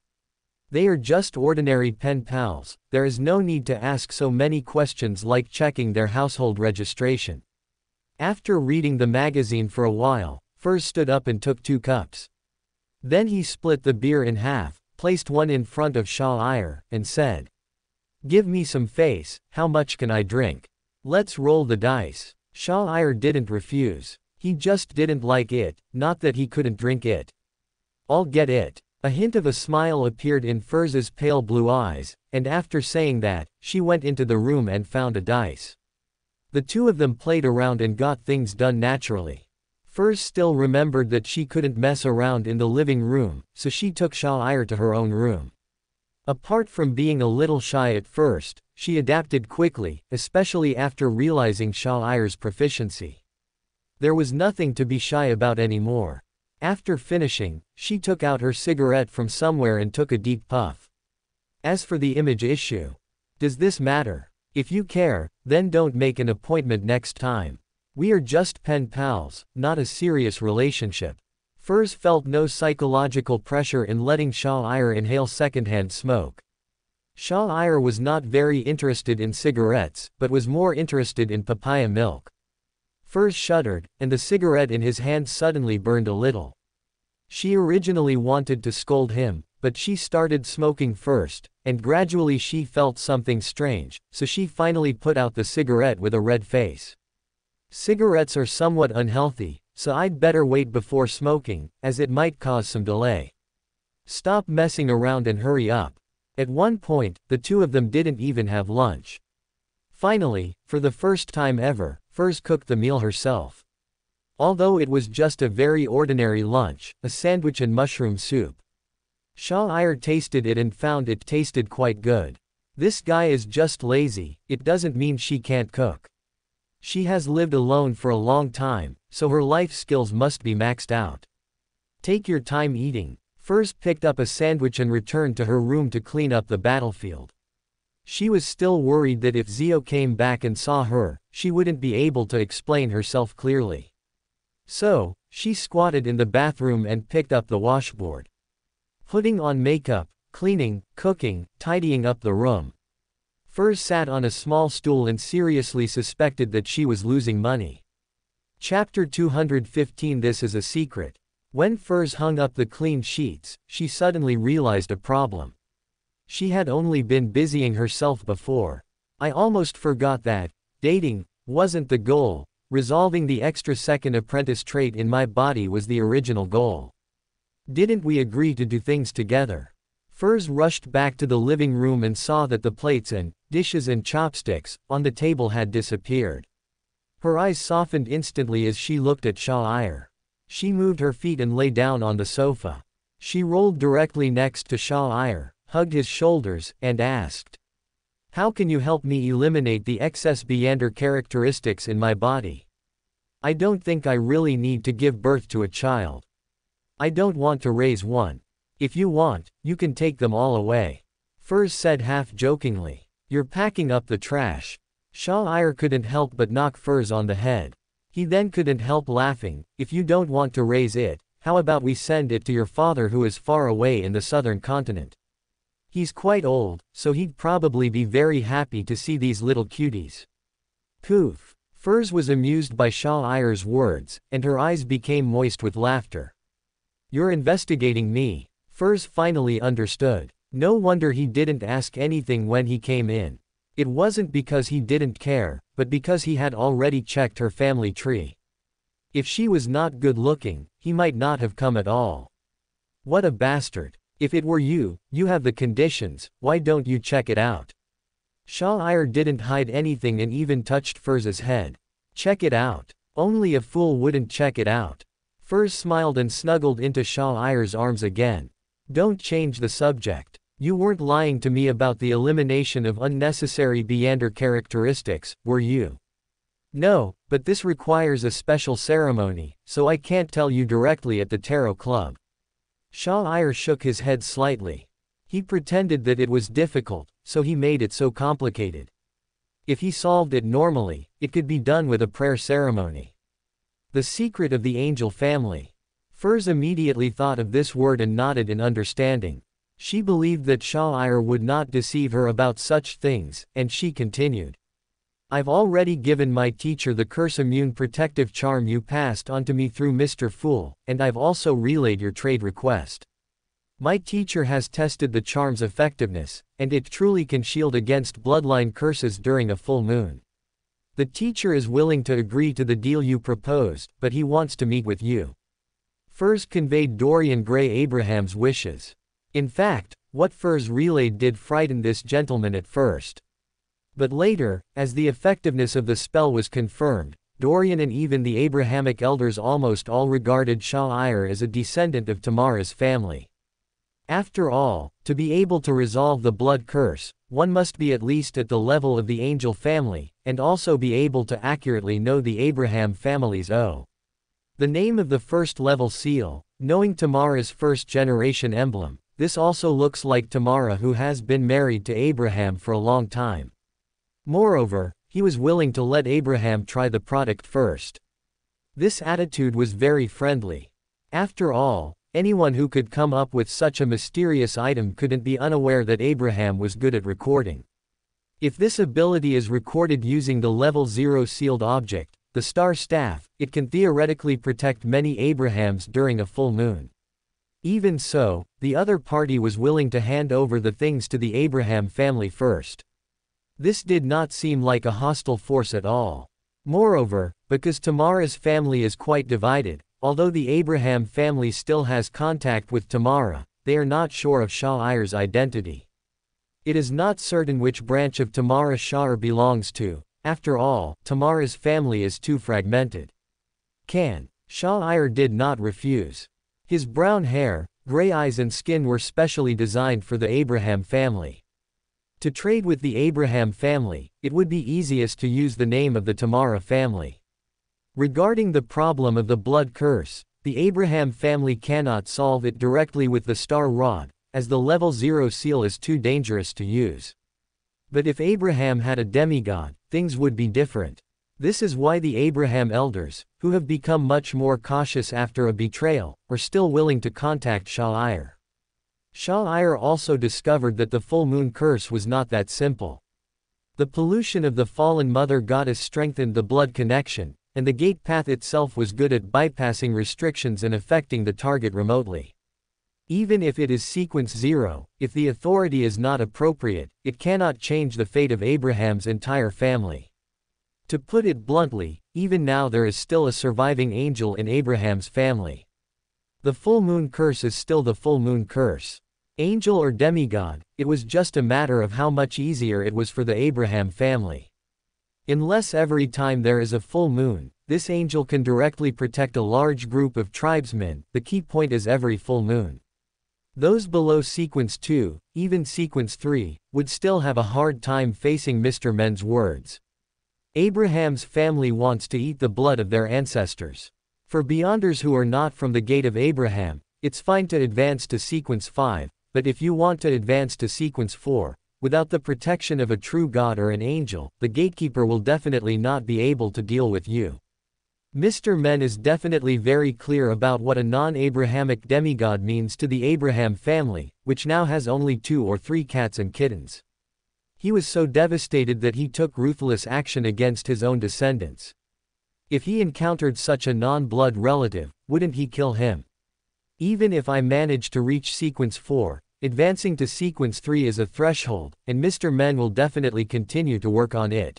They are just ordinary pen pals. There is no need to ask so many questions like checking their household registration. After reading the magazine for a while, Furs stood up and took 2 cups. Then he split the beer in half, placed one in front of Shah-Ir, and said, "Give me some face, how much can I drink? Let's roll the dice." Shah-Ir didn't refuse. He just didn't like it, not that he couldn't drink it. "I'll get it." A hint of a smile appeared in Furs's pale blue eyes, and after saying that, she went into the room and found a dice. The two of them played around and got things done naturally. Furs still remembered that she couldn't mess around in the living room, so she took Shah-Ir to her own room. Apart from being a little shy at first, she adapted quickly, especially after realizing Shah-Ir's proficiency. There was nothing to be shy about anymore. After finishing, she took out her cigarette from somewhere and took a deep puff. "As for the image issue, does this matter? If you care, then don't make an appointment next time. We are just pen pals, not a serious relationship." Furs felt no psychological pressure in letting Shah-Ir inhale secondhand smoke. Shah-Ir was not very interested in cigarettes, but was more interested in papaya milk. Furs shuddered, and the cigarette in his hand suddenly burned a little. She originally wanted to scold him, but she started smoking first, and gradually she felt something strange, so she finally put out the cigarette with a red face. "Cigarettes are somewhat unhealthy, so I'd better wait before smoking, as it might cause some delay. Stop messing around and hurry up." At one point, the two of them didn't even have lunch. Finally, for the first time ever, Furs cooked the meal herself. Although it was just a very ordinary lunch, a sandwich and mushroom soup. Shah-Ir tasted it and found it tasted quite good. This guy is just lazy, it doesn't mean she can't cook. She has lived alone for a long time, so her life skills must be maxed out. Take your time eating. Furs picked up a sandwich and returned to her room to clean up the battlefield. She was still worried that if Zio came back and saw her, she wouldn't be able to explain herself clearly. So, she squatted in the bathroom and picked up the washboard. Putting on makeup, cleaning, cooking, tidying up the room. Furs sat on a small stool and seriously suspected that she was losing money. Chapter 215. This is a secret. When Furs hung up the clean sheets, she suddenly realized a problem. She had only been busying herself before. "I almost forgot that dating wasn't the goal. Resolving the extra second apprentice trait in my body was the original goal. Didn't we agree to do things together?" Furs rushed back to the living room and saw that the plates and dishes and chopsticks on the table had disappeared. Her eyes softened instantly as she looked at Shah-Ir. She moved her feet and lay down on the sofa. She rolled directly next to Shah-Ir, hugged his shoulders, and asked, "How can you help me eliminate the excess Beander characteristics in my body? I don't think I really need to give birth to a child. I don't want to raise one. If you want, you can take them all away." Furs said half-jokingly, "You're packing up the trash." Shah-Ir couldn't help but knock Furs on the head. He then couldn't help laughing. "If you don't want to raise it, how about we send it to your father who is far away in the southern continent? He's quite old, so he'd probably be very happy to see these little cuties." Poof. Furs was amused by Shah-Ir's words, and her eyes became moist with laughter. "You're investigating me." Furs finally understood. No wonder he didn't ask anything when he came in. It wasn't because he didn't care, but because he had already checked her family tree. If she was not good looking, he might not have come at all. What a bastard. If it were you, you have the conditions, why don't you check it out? Shah-Ir didn't hide anything and even touched Furs's head. Check it out. Only a fool wouldn't check it out. Furs smiled and snuggled into Shah-Ir's arms again. Don't change the subject. You weren't lying to me about the elimination of unnecessary Beander characteristics, were you? No, but this requires a special ceremony, so I can't tell you directly at the Tarot Club. Shah-Ir shook his head slightly. He pretended that it was difficult, so he made it so complicated. If he solved it normally, it could be done with a prayer ceremony. The secret of the angel family. Furs immediately thought of this word and nodded in understanding. She believed that Shah-Ir would not deceive her about such things, and she continued. I've already given my teacher the curse immune protective charm you passed on to me through Mr. Fool, and I've also relayed your trade request. My teacher has tested the charm's effectiveness, and it truly can shield against bloodline curses during a full moon. The teacher is willing to agree to the deal you proposed, but he wants to meet with you. Furs conveyed Dorian Gray Abraham's wishes. In fact, what Furs relayed did frighten this gentleman at first. But later, as the effectiveness of the spell was confirmed, Dorian and even the Abrahamic elders almost all regarded Shah-Ir as a descendant of Tamara's family. After all, to be able to resolve the blood curse, one must be at least at the level of the angel family, and also be able to accurately know the Abraham family's the name of the first-level seal, knowing Tamara's first-generation emblem. This also looks like Tamara, who has been married to Abraham for a long time. Moreover, he was willing to let Abraham try the product first. This attitude was very friendly. After all, anyone who could come up with such a mysterious item couldn't be unaware that Abraham was good at recording. If this ability is recorded using the level 0 sealed object, the star staff, it can theoretically protect many Abrahams during a full moon. Even so, the other party was willing to hand over the things to the Abraham family first. This did not seem like a hostile force at all. Moreover, because Tamara's family is quite divided, although the Abraham family still has contact with Tamara, they are not sure of Shah-Ir's identity. It is not certain which branch of Tamara Shah-Ir belongs to. After all, Tamara's family is too fragmented. Shah-Ir did not refuse. His brown hair, gray eyes and skin were specially designed for the Abraham family. To trade with the Abraham family, it would be easiest to use the name of the Tamara family. Regarding the problem of the blood curse, the Abraham family cannot solve it directly with the star rod, as the level 0 seal is too dangerous to use. But if Abraham had a demigod, things would be different. This is why the Abraham elders, who have become much more cautious after a betrayal, are still willing to contact Shah-Ir. Shah-Ir also discovered that the full moon curse was not that simple. The pollution of the fallen mother goddess strengthened the blood connection, and the gate path itself was good at bypassing restrictions and affecting the target remotely. Even if it is sequence 0, if the authority is not appropriate, it cannot change the fate of Abraham's entire family. To put it bluntly, even now there is still a surviving angel in Abraham's family. The full moon curse is still the full moon curse. Angel or demigod, it was just a matter of how much easier it was for the Abraham family. Unless every time there is a full moon, this angel can directly protect a large group of tribesmen, the key point is every full moon. Those below sequence 2, even sequence 3, would still have a hard time facing Mr. Men's words. Abraham's family wants to eat the blood of their ancestors. For Beyonders who are not from the gate of Abraham, it's fine to advance to sequence 5, but if you want to advance to sequence 4, without the protection of a true god or an angel, the gatekeeper will definitely not be able to deal with you. Mr. Men is definitely very clear about what a non-Abrahamic demigod means to the Abraham family, which now has only 2 or 3 cats and kittens. He was so devastated that he took ruthless action against his own descendants. If he encountered such a non-blood relative, wouldn't he kill him? Even if I manage to reach sequence 4, advancing to sequence 3 is a threshold, and Mr. Men will definitely continue to work on it.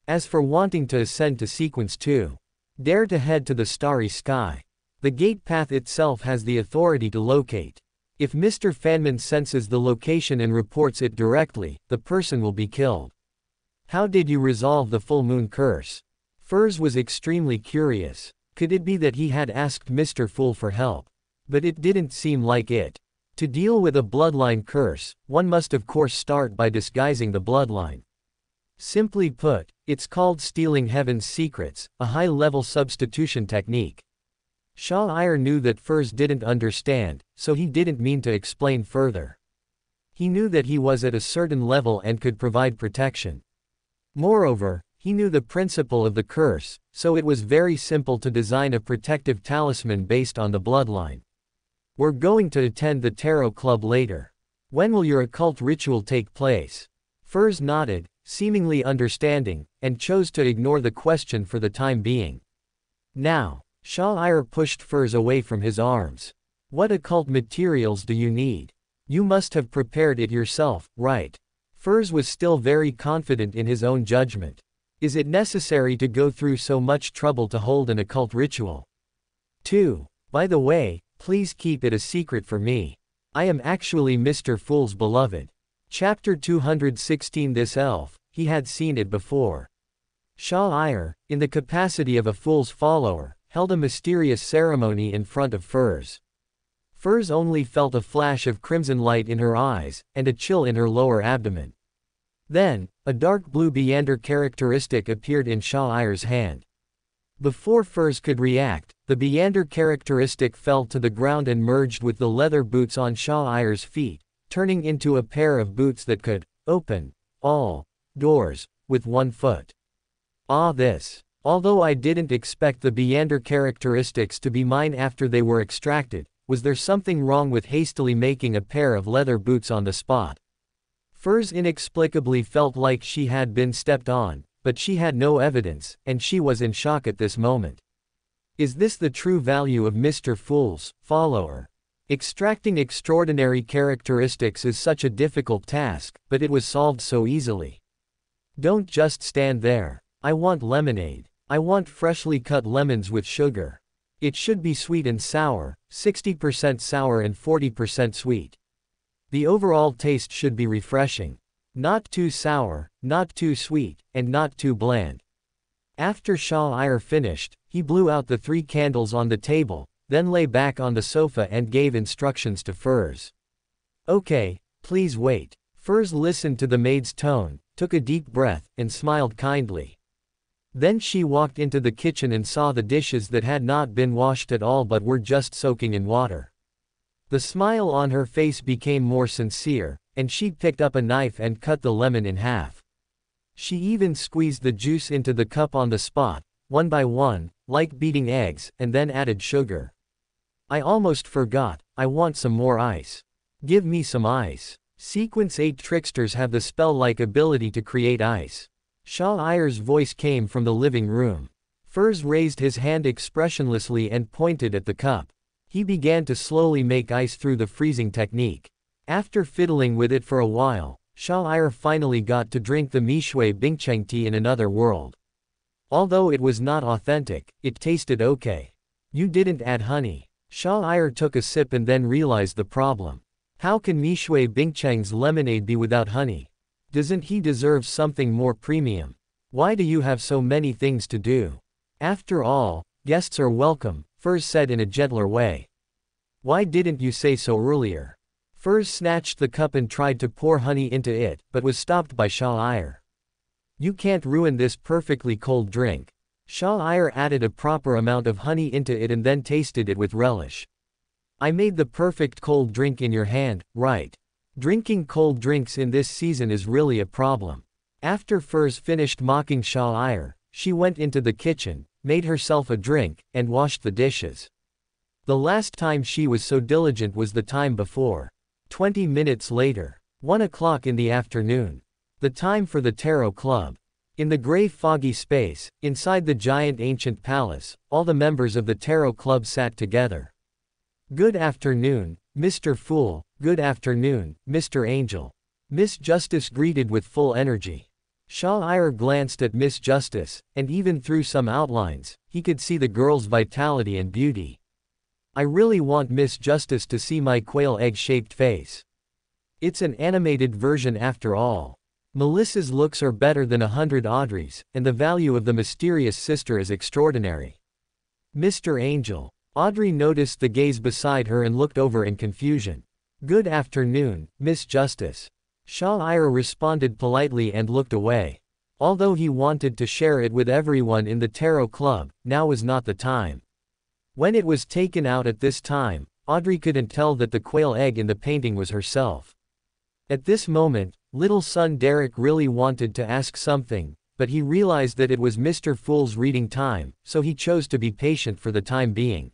As for wanting to ascend to sequence 2, dare to head to the starry sky. The gate path itself has the authority to locate. If Mr. Fanman senses the location and reports it directly, the person will be killed. How did you resolve the full moon curse? Furs was extremely curious. Could it be that he had asked Mr. Fool for help? But it didn't seem like it. To deal with a bloodline curse, one must of course start by disguising the bloodline. Simply put, it's called stealing heaven's secrets, a high-level substitution technique. Shah-Ir knew that Furs didn't understand, so he didn't mean to explain further. He knew that he was at a certain level and could provide protection. Moreover, he knew the principle of the curse, so it was very simple to design a protective talisman based on the bloodline. We're going to attend the tarot club later. When will your occult ritual take place? Furs nodded, seemingly understanding, and chose to ignore the question for the time being. Now, Shah-Ir pushed Furs away from his arms. What occult materials do you need? You must have prepared it yourself, right? Furs was still very confident in his own judgment. Is it necessary to go through so much trouble to hold an occult ritual? 2. By the way, please keep it a secret for me. I am actually Mr. Fool's beloved. Chapter 216. This elf, he had seen it before. Shah-Ir, in the capacity of a fool's follower, held a mysterious ceremony in front of Furs. Furs only felt a flash of crimson light in her eyes, and a chill in her lower abdomen. Then, a dark blue Beander characteristic appeared in Shah-Ir's hand. Before Furs could react, the Beander characteristic fell to the ground and merged with the leather boots on Shah-Ir's feet, turning into a pair of boots that could open all doors with one foot. This. Although I didn't expect the Beander characteristics to be mine after they were extracted, was there something wrong with hastily making a pair of leather boots on the spot? Furs inexplicably felt like she had been stepped on, but she had no evidence, and she was in shock at this moment. Is this the true value of Mr. Fool's follower? Extracting extraordinary characteristics is such a difficult task, but it was solved so easily. Don't just stand there. I want lemonade. I want freshly cut lemons with sugar. It should be sweet and sour, 60% sour and 40% sweet. The overall taste should be refreshing. Not too sour, not too sweet, and not too bland. After Shah-Ir finished, he blew out the 3 candles on the table, then lay back on the sofa and gave instructions to Furs. Okay, please wait. Furs listened to the maid's tone, took a deep breath, and smiled kindly. Then she walked into the kitchen and saw the dishes that had not been washed at all but were just soaking in water. The smile on her face became more sincere, and she picked up a knife and cut the lemon in half. She even squeezed the juice into the cup on the spot, one by one, like beating eggs, and then added sugar. I almost forgot, I want some more ice. Give me some ice. Sequence 8 tricksters have the spell-like ability to create ice. Shah-Ir's voice came from the living room. Furs raised his hand expressionlessly and pointed at the cup. He began to slowly make ice through the freezing technique. After fiddling with it for a while, Shah-Ir finally got to drink the Mishui Bingcheng tea in another world. Although it was not authentic, it tasted okay. You didn't add honey. Shah-Ir took a sip and then realized the problem. How can Mishui Bingcheng's lemonade be without honey? Doesn't he deserve something more premium? Why do you have so many things to do? After all, guests are welcome, Furs said in a gentler way. Why didn't you say so earlier? Furs snatched the cup and tried to pour honey into it, but was stopped by Shah-Ir. You can't ruin this perfectly cold drink. Shah-Ir added a proper amount of honey into it and then tasted it with relish. I made the perfect cold drink in your hand, right? Drinking cold drinks in this season is really a problem. After Furs finished mocking Shah-Ir, she went into the kitchen, made herself a drink, and washed the dishes. The last time she was so diligent was the time before. 20 minutes later. 1 o'clock in the afternoon. The time for the tarot club. In the gray foggy space, inside the giant ancient palace, all the members of the tarot club sat together. Good afternoon, Mr. Fool. Good afternoon, Mr. Angel. Miss Justice greeted with full energy. Shah-Ir glanced at Miss Justice, and even through some outlines, he could see the girl's vitality and beauty. I really want Miss Justice to see my quail egg-shaped face. It's an animated version after all. Melissa's looks are better than 100 Audrey's, and the value of the mysterious sister is extraordinary. Mr. Angel. Audrey noticed the gaze beside her and looked over in confusion. Good afternoon, Miss Justice. Shah-Ira responded politely and looked away. Although he wanted to share it with everyone in the tarot club, now was not the time. When it was taken out at this time, Audrey couldn't tell that the quail egg in the painting was herself. At this moment, little son Derek really wanted to ask something, but he realized that it was Mr. Fool's reading time, so he chose to be patient for the time being.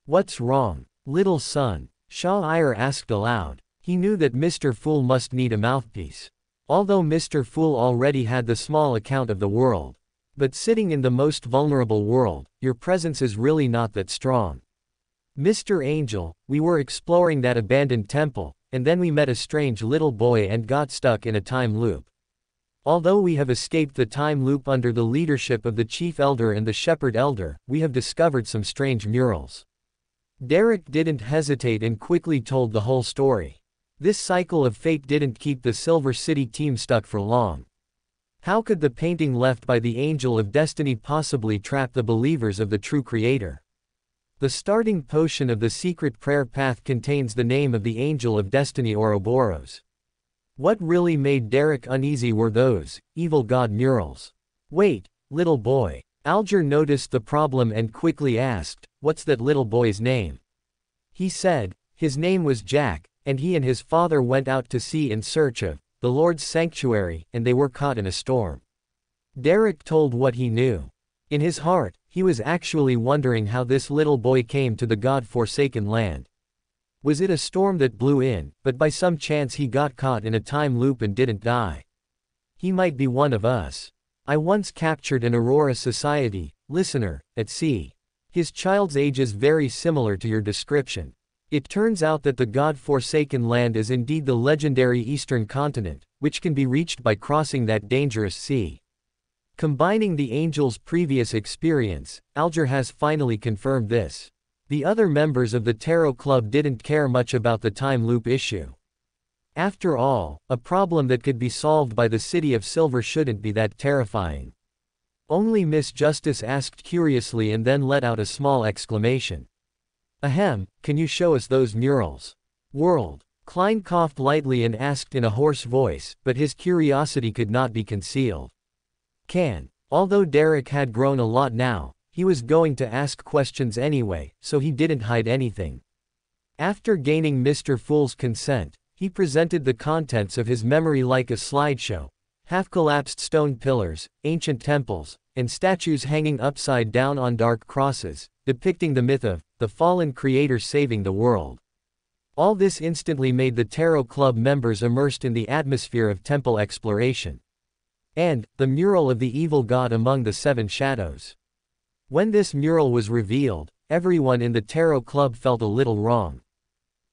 What's wrong, little son? Shah-Ira asked aloud. He knew that Mr. Fool must need a mouthpiece. Although Mr. Fool already had the small account of the world. But sitting in the most vulnerable world, your presence is really not that strong. Mr. Angel, we were exploring that abandoned temple, and then we met a strange little boy and got stuck in a time loop. Although we have escaped the time loop under the leadership of the Chief Elder and the Shepherd Elder, we have discovered some strange murals. Derek didn't hesitate and quickly told the whole story. This cycle of fate didn't keep the Silver City team stuck for long. How could the painting left by the Angel of Destiny possibly trap the believers of the true Creator? The starting potion of the secret prayer path contains the name of the Angel of Destiny Ouroboros. What really made Derek uneasy were those evil god murals. Wait, little boy. Alger noticed the problem and quickly asked, "What's that little boy's name?" He said, his name was Jack, and he and his father went out to sea in search of the Lord's sanctuary, and they were caught in a storm. Derek told what he knew. In his heart, he was actually wondering how this little boy came to the God-forsaken land. Was it a storm that blew in, but by some chance he got caught in a time loop and didn't die? He might be one of us. I once captured an Aurora Society listener at sea. His child's age is very similar to your description. It turns out that the God-forsaken land is indeed the legendary Eastern continent, which can be reached by crossing that dangerous sea. Combining the Angel's previous experience, Alger has finally confirmed this. The other members of the Tarot Club didn't care much about the time loop issue. After all, a problem that could be solved by the City of Silver shouldn't be that terrifying. Only Miss Justice asked curiously and then let out a small exclamation. Ahem, can you show us those murals? World. Klein coughed lightly and asked in a hoarse voice, but his curiosity could not be concealed. Can. Although Derek had grown a lot now, he was going to ask questions anyway, so he didn't hide anything. After gaining Mr. Fool's consent, he presented the contents of his memory like a slideshow. Half-collapsed stone pillars, ancient temples, and statues hanging upside down on dark crosses, depicting the myth of the fallen creator saving the world. All this instantly made the Tarot Club members immersed in the atmosphere of temple exploration. And the mural of the evil god among the seven shadows. When this mural was revealed, everyone in the Tarot Club felt a little wrong.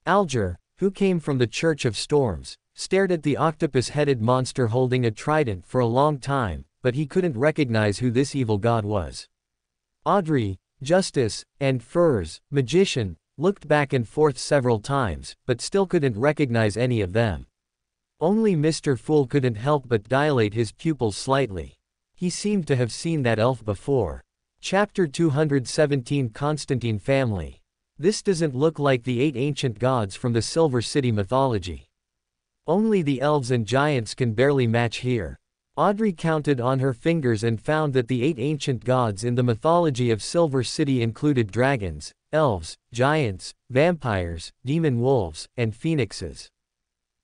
Alger, who came from the Church of Storms, stared at the octopus-headed monster holding a trident for a long time, but he couldn't recognize who this evil god was. Audrey, Justice, and Furs, Magician, looked back and forth several times, but still couldn't recognize any of them. Only Mr. Fool couldn't help but dilate his pupils slightly. He seemed to have seen that elf before. Chapter 217 Constantine Family. This doesn't look like the 8 ancient gods from the Silver City mythology. Only the elves and giants can barely match here. Audrey counted on her fingers and found that the 8 ancient gods in the mythology of Silver City included dragons, elves, giants, vampires, demon wolves, and phoenixes.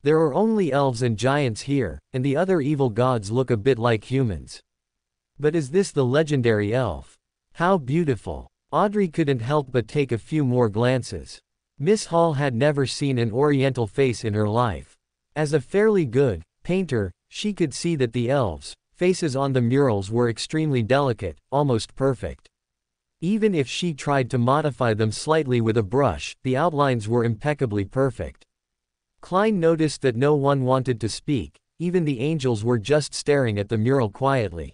There are only elves and giants here, and the other evil gods look a bit like humans. But is this the legendary elf? How beautiful! Audrey couldn't help but take a few more glances. Miss Hall had never seen an oriental face in her life. As a fairly good painter, she could see that the elves' faces on the murals were extremely delicate, almost perfect. Even if she tried to modify them slightly with a brush, the outlines were impeccably perfect. Klein noticed that no one wanted to speak, even the angels were just staring at the mural quietly.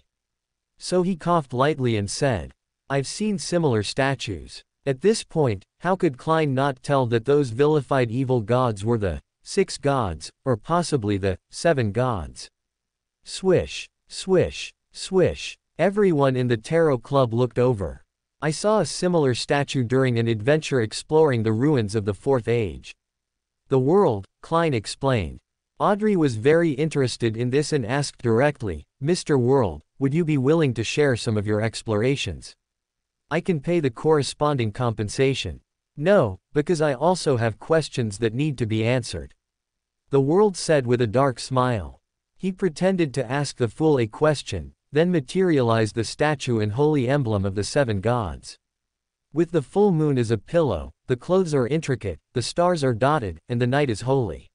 So he coughed lightly and said, "I've seen similar statues." At this point, how could Klein not tell that those vilified evil gods were the 6 gods, or possibly the 7 gods? Swish, swish, swish. Everyone in the Tarot Club looked over. I saw a similar statue during an adventure exploring the ruins of the 4th Age. The world, Klein explained. Audrey was very interested in this and asked directly, Mr. World, would you be willing to share some of your explorations? I can pay the corresponding compensation. No, because I also have questions that need to be answered. The world said with a dark smile. He pretended to ask the fool a question, then materialized the statue and holy emblem of the 7 gods. With the full moon as a pillow, the clothes are intricate, the stars are dotted, and the night is holy.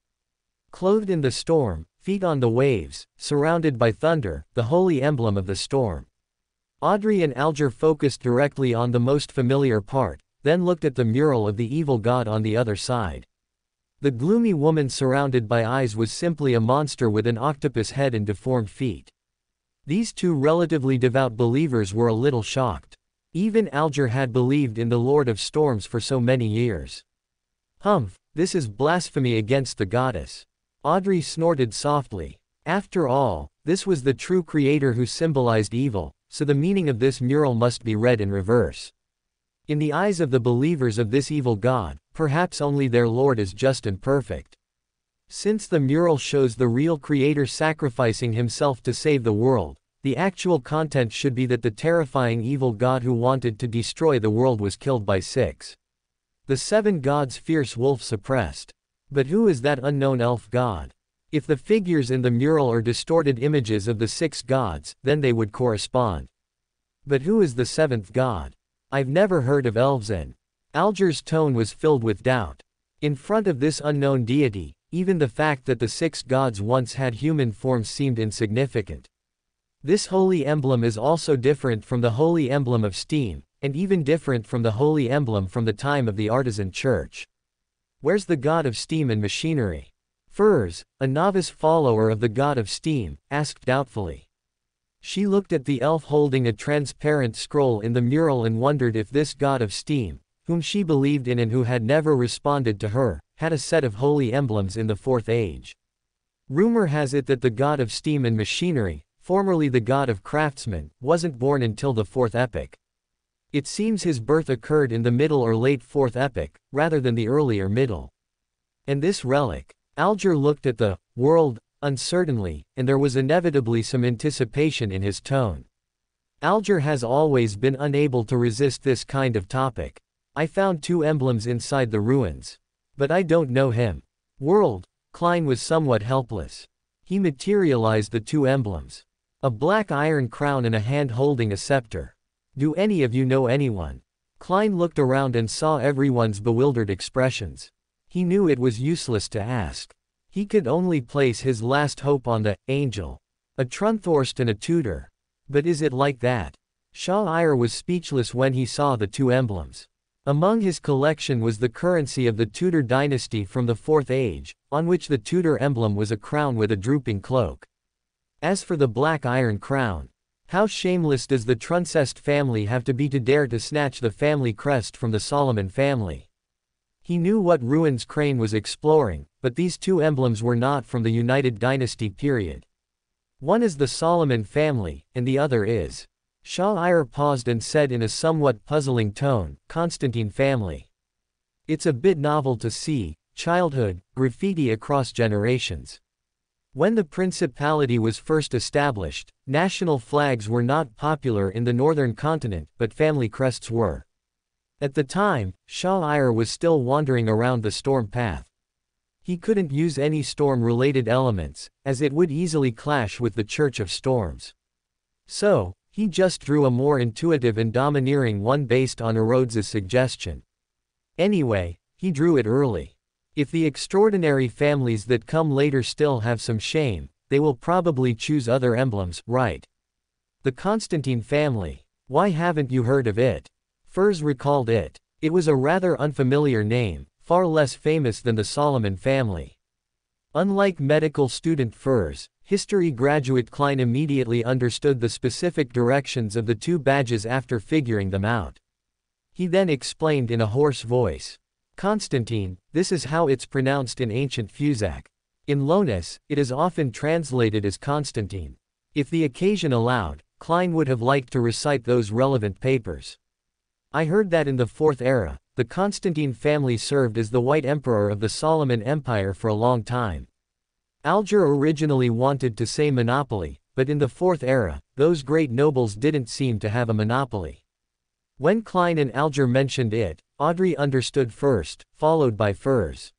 Clothed in the storm, feet on the waves, surrounded by thunder, the holy emblem of the storm. Audrey and Alger focused directly on the most familiar part, then looked at the mural of the evil god on the other side. The gloomy woman surrounded by eyes was simply a monster with an octopus head and deformed feet. These two relatively devout believers were a little shocked. Even Alger had believed in the Lord of Storms for so many years. Humph, this is blasphemy against the goddess. Audrey snorted softly. After all, this was the true creator who symbolized evil, so the meaning of this mural must be read in reverse. In the eyes of the believers of this evil god, perhaps only their Lord is just and perfect. Since the mural shows the real creator sacrificing himself to save the world, the actual content should be that the terrifying evil god who wanted to destroy the world was killed by 6. The 7 gods' fierce wolf suppressed. But who is that unknown elf god? If the figures in the mural are distorted images of the 6 gods, then they would correspond. But who is the 7th god? I've never heard of elves and. Alger's tone was filled with doubt. In front of this unknown deity, even the fact that the 6 gods once had human forms seemed insignificant. This holy emblem is also different from the holy emblem of steam, and even different from the holy emblem from the time of the artisan church. Where's the god of steam and machinery? Furs, a novice follower of the god of steam, asked doubtfully. She looked at the elf holding a transparent scroll in the mural and wondered if this god of steam, whom she believed in and who had never responded to her, had a set of holy emblems in the 4th age. Rumor has it that the god of steam and machinery, formerly the god of craftsmen, wasn't born until the 4th epoch. It seems his birth occurred in the middle or late 4th epoch, rather than the earlier middle. And this relic? Alger looked at the world uncertainly, and there was inevitably some anticipation in his tone. Alger has always been unable to resist this kind of topic. I found 2 emblems inside the ruins. But I don't know him. World, Klein was somewhat helpless. He materialized the 2 emblems. A black iron crown and a hand holding a scepter. Do any of you know anyone? Klein looked around and saw everyone's bewildered expressions. He knew it was useless to ask. He could only place his last hope on the angel. A Trunthorst and a tutor. But is it like that? Shah Iyer was speechless when he saw the 2 emblems. Among his collection was the currency of the Tudor dynasty from the 4th age, on which the Tudor emblem was a crown with a drooping cloak. As for the black iron crown, how shameless does the Truncest family have to be to dare to snatch the family crest from the Solomon family? He knew what ruins Crane was exploring, but these 2 emblems were not from the United Dynasty period. One is the Solomon family, and the other is. Shah Iyer paused and said in a somewhat puzzling tone, Constantine family. It's a bit novel to see, childhood, graffiti across generations. When the principality was first established, national flags were not popular in the northern continent, but family crests were. At the time, Shah Iyer was still wandering around the storm path. He couldn't use any storm-related elements, as it would easily clash with the Church of Storms. So, he just drew a more intuitive and domineering one based on Rhodes's suggestion. Anyway, he drew it early. If the extraordinary families that come later still have some shame, they will probably choose other emblems, right? The Constantine family. Why haven't you heard of it? Furs recalled it. It was a rather unfamiliar name, far less famous than the Solomon family. Unlike medical student Furs, history graduate Klein immediately understood the specific directions of the 2 badges after figuring them out. He then explained in a hoarse voice. Constantine, this is how it's pronounced in ancient Fusak. In Lonis, it is often translated as Constantine. If the occasion allowed, Klein would have liked to recite those relevant papers. I heard that in the 4th era, the Constantine family served as the White Emperor of the Solomon Empire for a long time. Alger originally wanted to say monopoly, but in the Fourth Era, those great nobles didn't seem to have a monopoly. When Klein and Alger mentioned it, Audrey understood first, followed by Furs.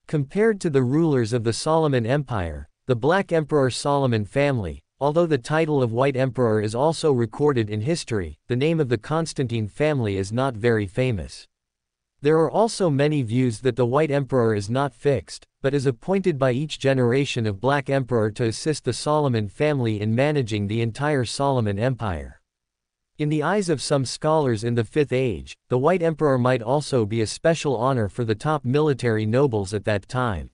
Compared to the rulers of the Solomon Empire, the Black Emperor Solomon family, although the title of White Emperor is also recorded in history, the name of the Constantine family is not very famous. There are also many views that the White Emperor is not fixed, but is appointed by each generation of Black Emperor to assist the Solomon family in managing the entire Solomon Empire. In the eyes of some scholars in the Fifth Age, the White Emperor might also be a special honor for the top military nobles at that time.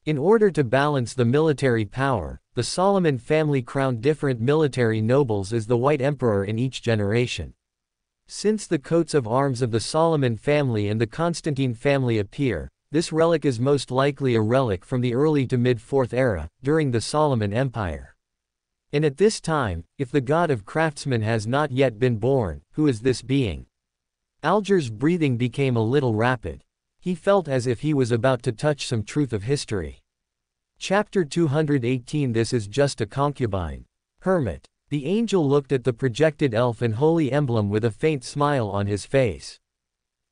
In order to balance the military power, the Solomon family crowned different military nobles as the White Emperor in each generation. Since the coats of arms of the Solomon family and the Constantine family appear, this relic is most likely a relic from the early to mid-Fourth Era, during the Solomon Empire. And at this time, if the god of craftsmen has not yet been born, who is this being? Alger's breathing became a little rapid. He felt as if he was about to touch some truth of history. Chapter 218. This is just a concubine. Hermit. The angel looked at the projected elf and holy emblem with a faint smile on his face.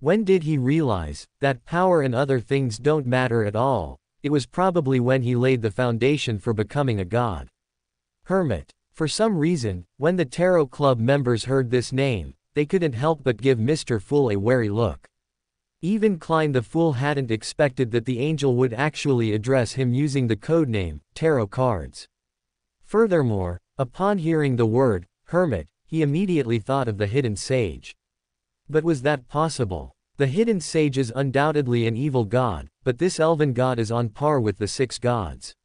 When did he realize that power and other things don't matter at all? It was probably when he laid the foundation for becoming a god. Hermit. For some reason, when the Tarot Club members heard this name, they couldn't help but give Mr. Fool a wary look. Even Klein the Fool hadn't expected that the angel would actually address him using the codename, tarot cards. Furthermore, upon hearing the word, hermit, he immediately thought of the hidden sage. But was that possible? The hidden sage is undoubtedly an evil god, but this elven god is on par with the 6 gods.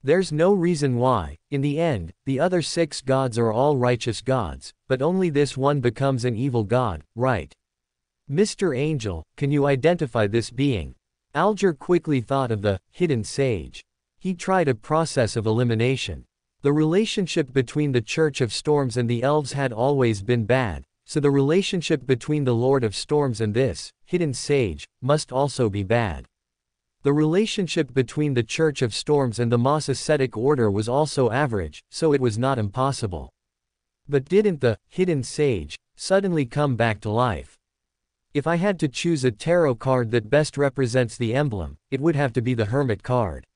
There's no reason why, in the end, the other 6 gods are all righteous gods, but only this one becomes an evil god, right? Mr. Angel, can you identify this being? Alger quickly thought of the hidden sage. He tried a process of elimination. The relationship between the Church of Storms and the elves had always been bad, so the relationship between the Lord of Storms and this hidden sage must also be bad. The relationship between the Church of Storms and the Moss Ascetic Order was also average, so it was not impossible. But didn't the hidden sage suddenly come back to life? If I had to choose a tarot card that best represents the emblem, it would have to be the Hermit card.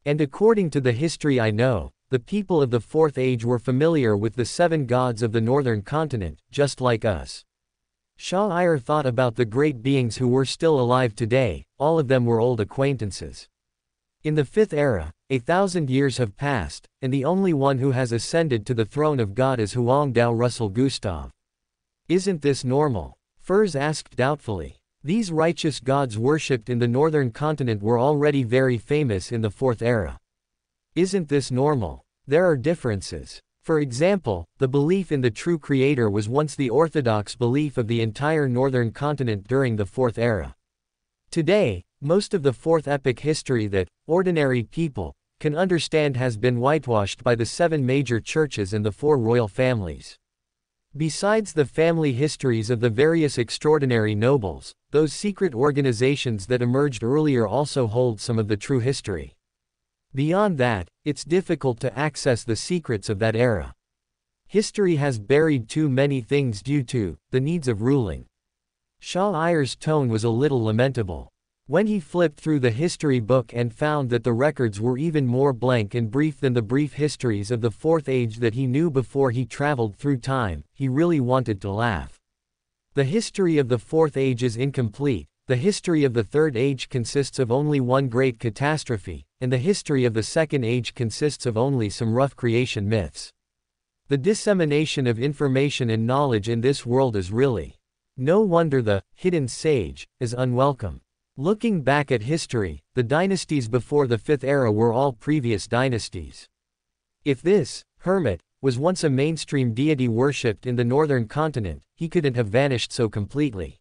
And according to the history I know, the people of the Fourth Age were familiar with the 7 gods of the northern continent, just like us. Shah-Ir thought about the great beings who were still alive today, all of them were old acquaintances. In the Fifth Era, 1,000 years have passed, and the only one who has ascended to the throne of God is Huang Dao Russell Gustav. Isn't this normal? Furs asked doubtfully. These righteous gods worshipped in the northern continent were already very famous in the Fourth Era. Isn't this normal? There are differences. For example, the belief in the true creator was once the orthodox belief of the entire northern continent during the Fourth Era. Today, most of the Fourth Epic history that ordinary people can understand has been whitewashed by the 7 major churches and the 4 royal families. Besides the family histories of the various extraordinary nobles, those secret organizations that emerged earlier also hold some of the true history. Beyond that, it's difficult to access the secrets of that era. History has buried too many things due to the needs of ruling. Shah-Ir's tone was a little lamentable. When he flipped through the history book and found that the records were even more blank and brief than the brief histories of the Fourth Age that he knew before he traveled through time, he really wanted to laugh. The history of the Fourth Age is incomplete, the history of the Third Age consists of only one great catastrophe, and the history of the Second Age consists of only some rough creation myths. The dissemination of information and knowledge in this world is really no wonder the hidden sage is unwelcome. Looking back at history, the dynasties before the Fifth Era were all previous dynasties. If this hermit was once a mainstream deity worshipped in the northern continent, he couldn't have vanished so completely.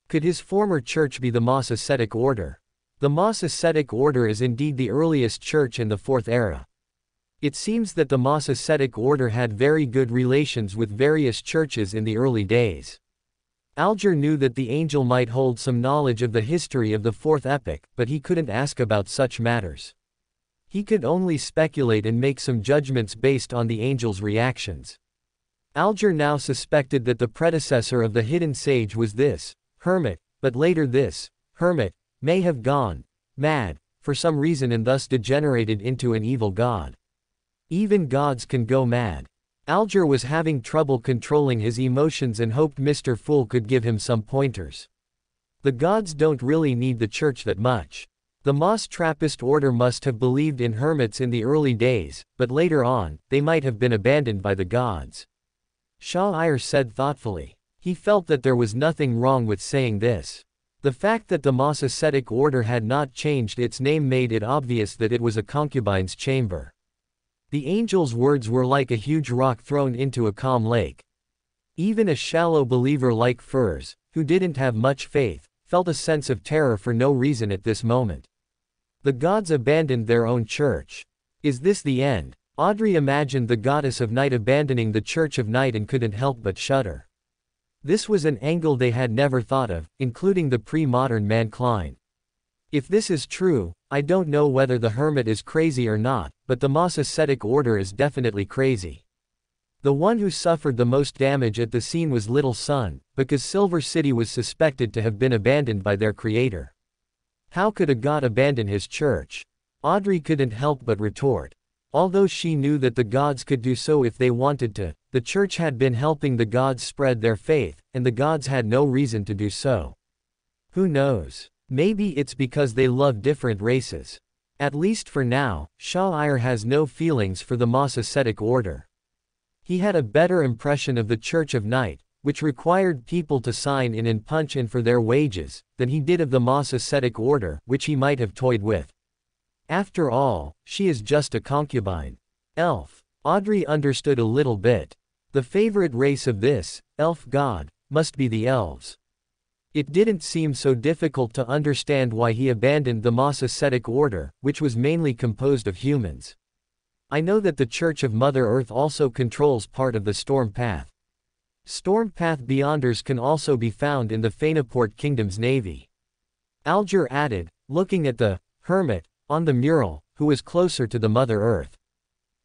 Could his former church be the Moss Ascetic Order? The Moss Ascetic Order is indeed the earliest church in the Fourth Era. It seems that the Moss Ascetic Order had very good relations with various churches in the early days. Alger knew that the angel might hold some knowledge of the history of the fourth epoch, but he couldn't ask about such matters. He could only speculate and make some judgments based on the angel's reactions. Alger now suspected that the predecessor of the hidden sage was this hermit, but later this hermit may have gone mad for some reason and thus degenerated into an evil god. Even gods can go mad. Alger was having trouble controlling his emotions and hoped Mr. Fool could give him some pointers. The gods don't really need the church that much. The Moss Trappist order must have believed in hermits in the early days, but later on, they might have been abandoned by the gods. Shah Iyer said thoughtfully. He felt that there was nothing wrong with saying this. The fact that the Moss ascetic order had not changed its name made it obvious that it was a concubine's chamber. The angel's words were like a huge rock thrown into a calm lake. Even a shallow believer like Furs, who didn't have much faith, felt a sense of terror for no reason at this moment. The gods abandoned their own church. Is this the end? Audrey imagined the goddess of night abandoning the Church of Night and couldn't help but shudder. This was an angle they had never thought of, including the pre-modern mankind. If this is true, I don't know whether the hermit is crazy or not, but the Moss ascetic order is definitely crazy. The one who suffered the most damage at the scene was Little Sun, because Silver City was suspected to have been abandoned by their creator. How could a god abandon his church? Audrey couldn't help but retort. Although she knew that the gods could do so if they wanted to, the church had been helping the gods spread their faith, and the gods had no reason to do so. Who knows? Maybe it's because they love different races. At least for now, Shah Iyer has no feelings for the Moss ascetic order. He had a better impression of the Church of Night, which required people to sign in and punch in for their wages, than he did of the Moss ascetic order, which he might have toyed with. After all, she is just a concubine. Elf. Audrey understood a little bit. The favorite race of this elf god must be the elves. It didn't seem so difficult to understand why he abandoned the Moss ascetic order, which was mainly composed of humans. I know that the Church of Mother Earth also controls part of the Storm Path. Storm Path Beyonders can also be found in the Fainaport Kingdom's navy. Alger added, looking at the hermit on the mural, who was closer to the Mother Earth.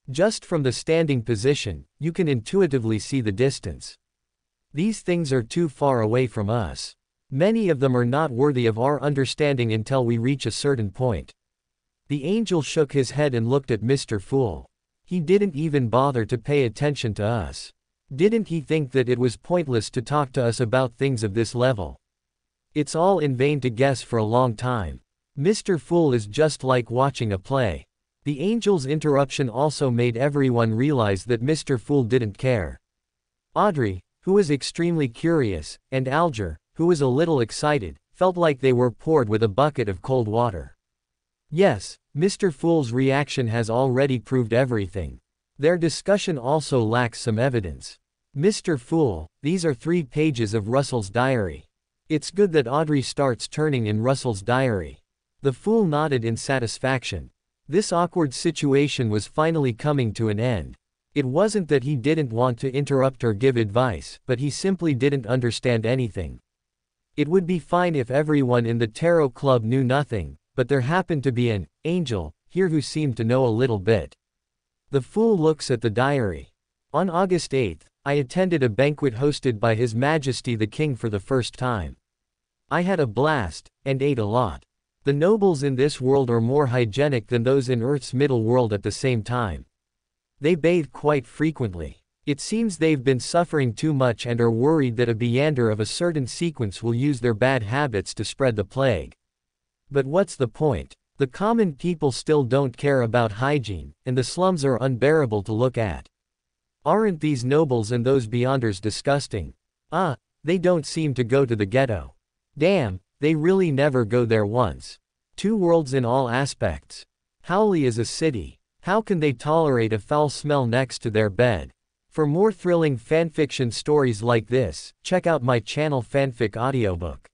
Just from the standing position, you can intuitively see the distance. These things are too far away from us. Many of them are not worthy of our understanding until we reach a certain point. The angel shook his head and looked at Mr. Fool. He didn't even bother to pay attention to us. Didn't he think that it was pointless to talk to us about things of this level? It's all in vain to guess for a long time. Mr. Fool is just like watching a play. The angel's interruption also made everyone realize that Mr. Fool didn't care. Audrey, who was extremely curious, and Alger, who was a little excited, felt like they were poured with a bucket of cold water. Yes, Mr. Fool's reaction has already proved everything. Their discussion also lacks some evidence. Mr. Fool, these are 3 pages of Russell's diary. It's good that Audrey starts turning in Russell's diary. The Fool nodded in satisfaction. This awkward situation was finally coming to an end. It wasn't that he didn't want to interrupt or give advice, but he simply didn't understand anything. It would be fine if everyone in the Tarot Club knew nothing, but there happened to be an angel here who seemed to know a little bit. The Fool looks at the diary. On August 8th, I attended a banquet hosted by His Majesty the King for the first time. I had a blast, and ate a lot. The nobles in this world are more hygienic than those in Earth's middle world at the same time. They bathe quite frequently. It seems they've been suffering too much and are worried that a Beyander of a certain sequence will use their bad habits to spread the plague. But what's the point? The common people still don't care about hygiene, and the slums are unbearable to look at. Aren't these nobles and those Beyonders disgusting? They don't seem to go to the ghetto. Damn, they really never go there once. 2 worlds in all aspects. Howley is a city. How can they tolerate a foul smell next to their bed? For more thrilling fanfiction stories like this, check out my channel Fanfic Audiobook.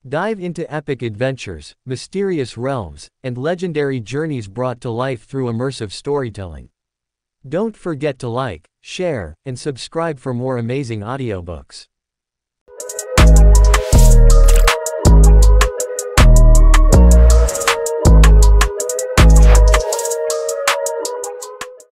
Dive into epic adventures, mysterious realms, and legendary journeys brought to life through immersive storytelling. Don't forget to like, share, and subscribe for more amazing audiobooks.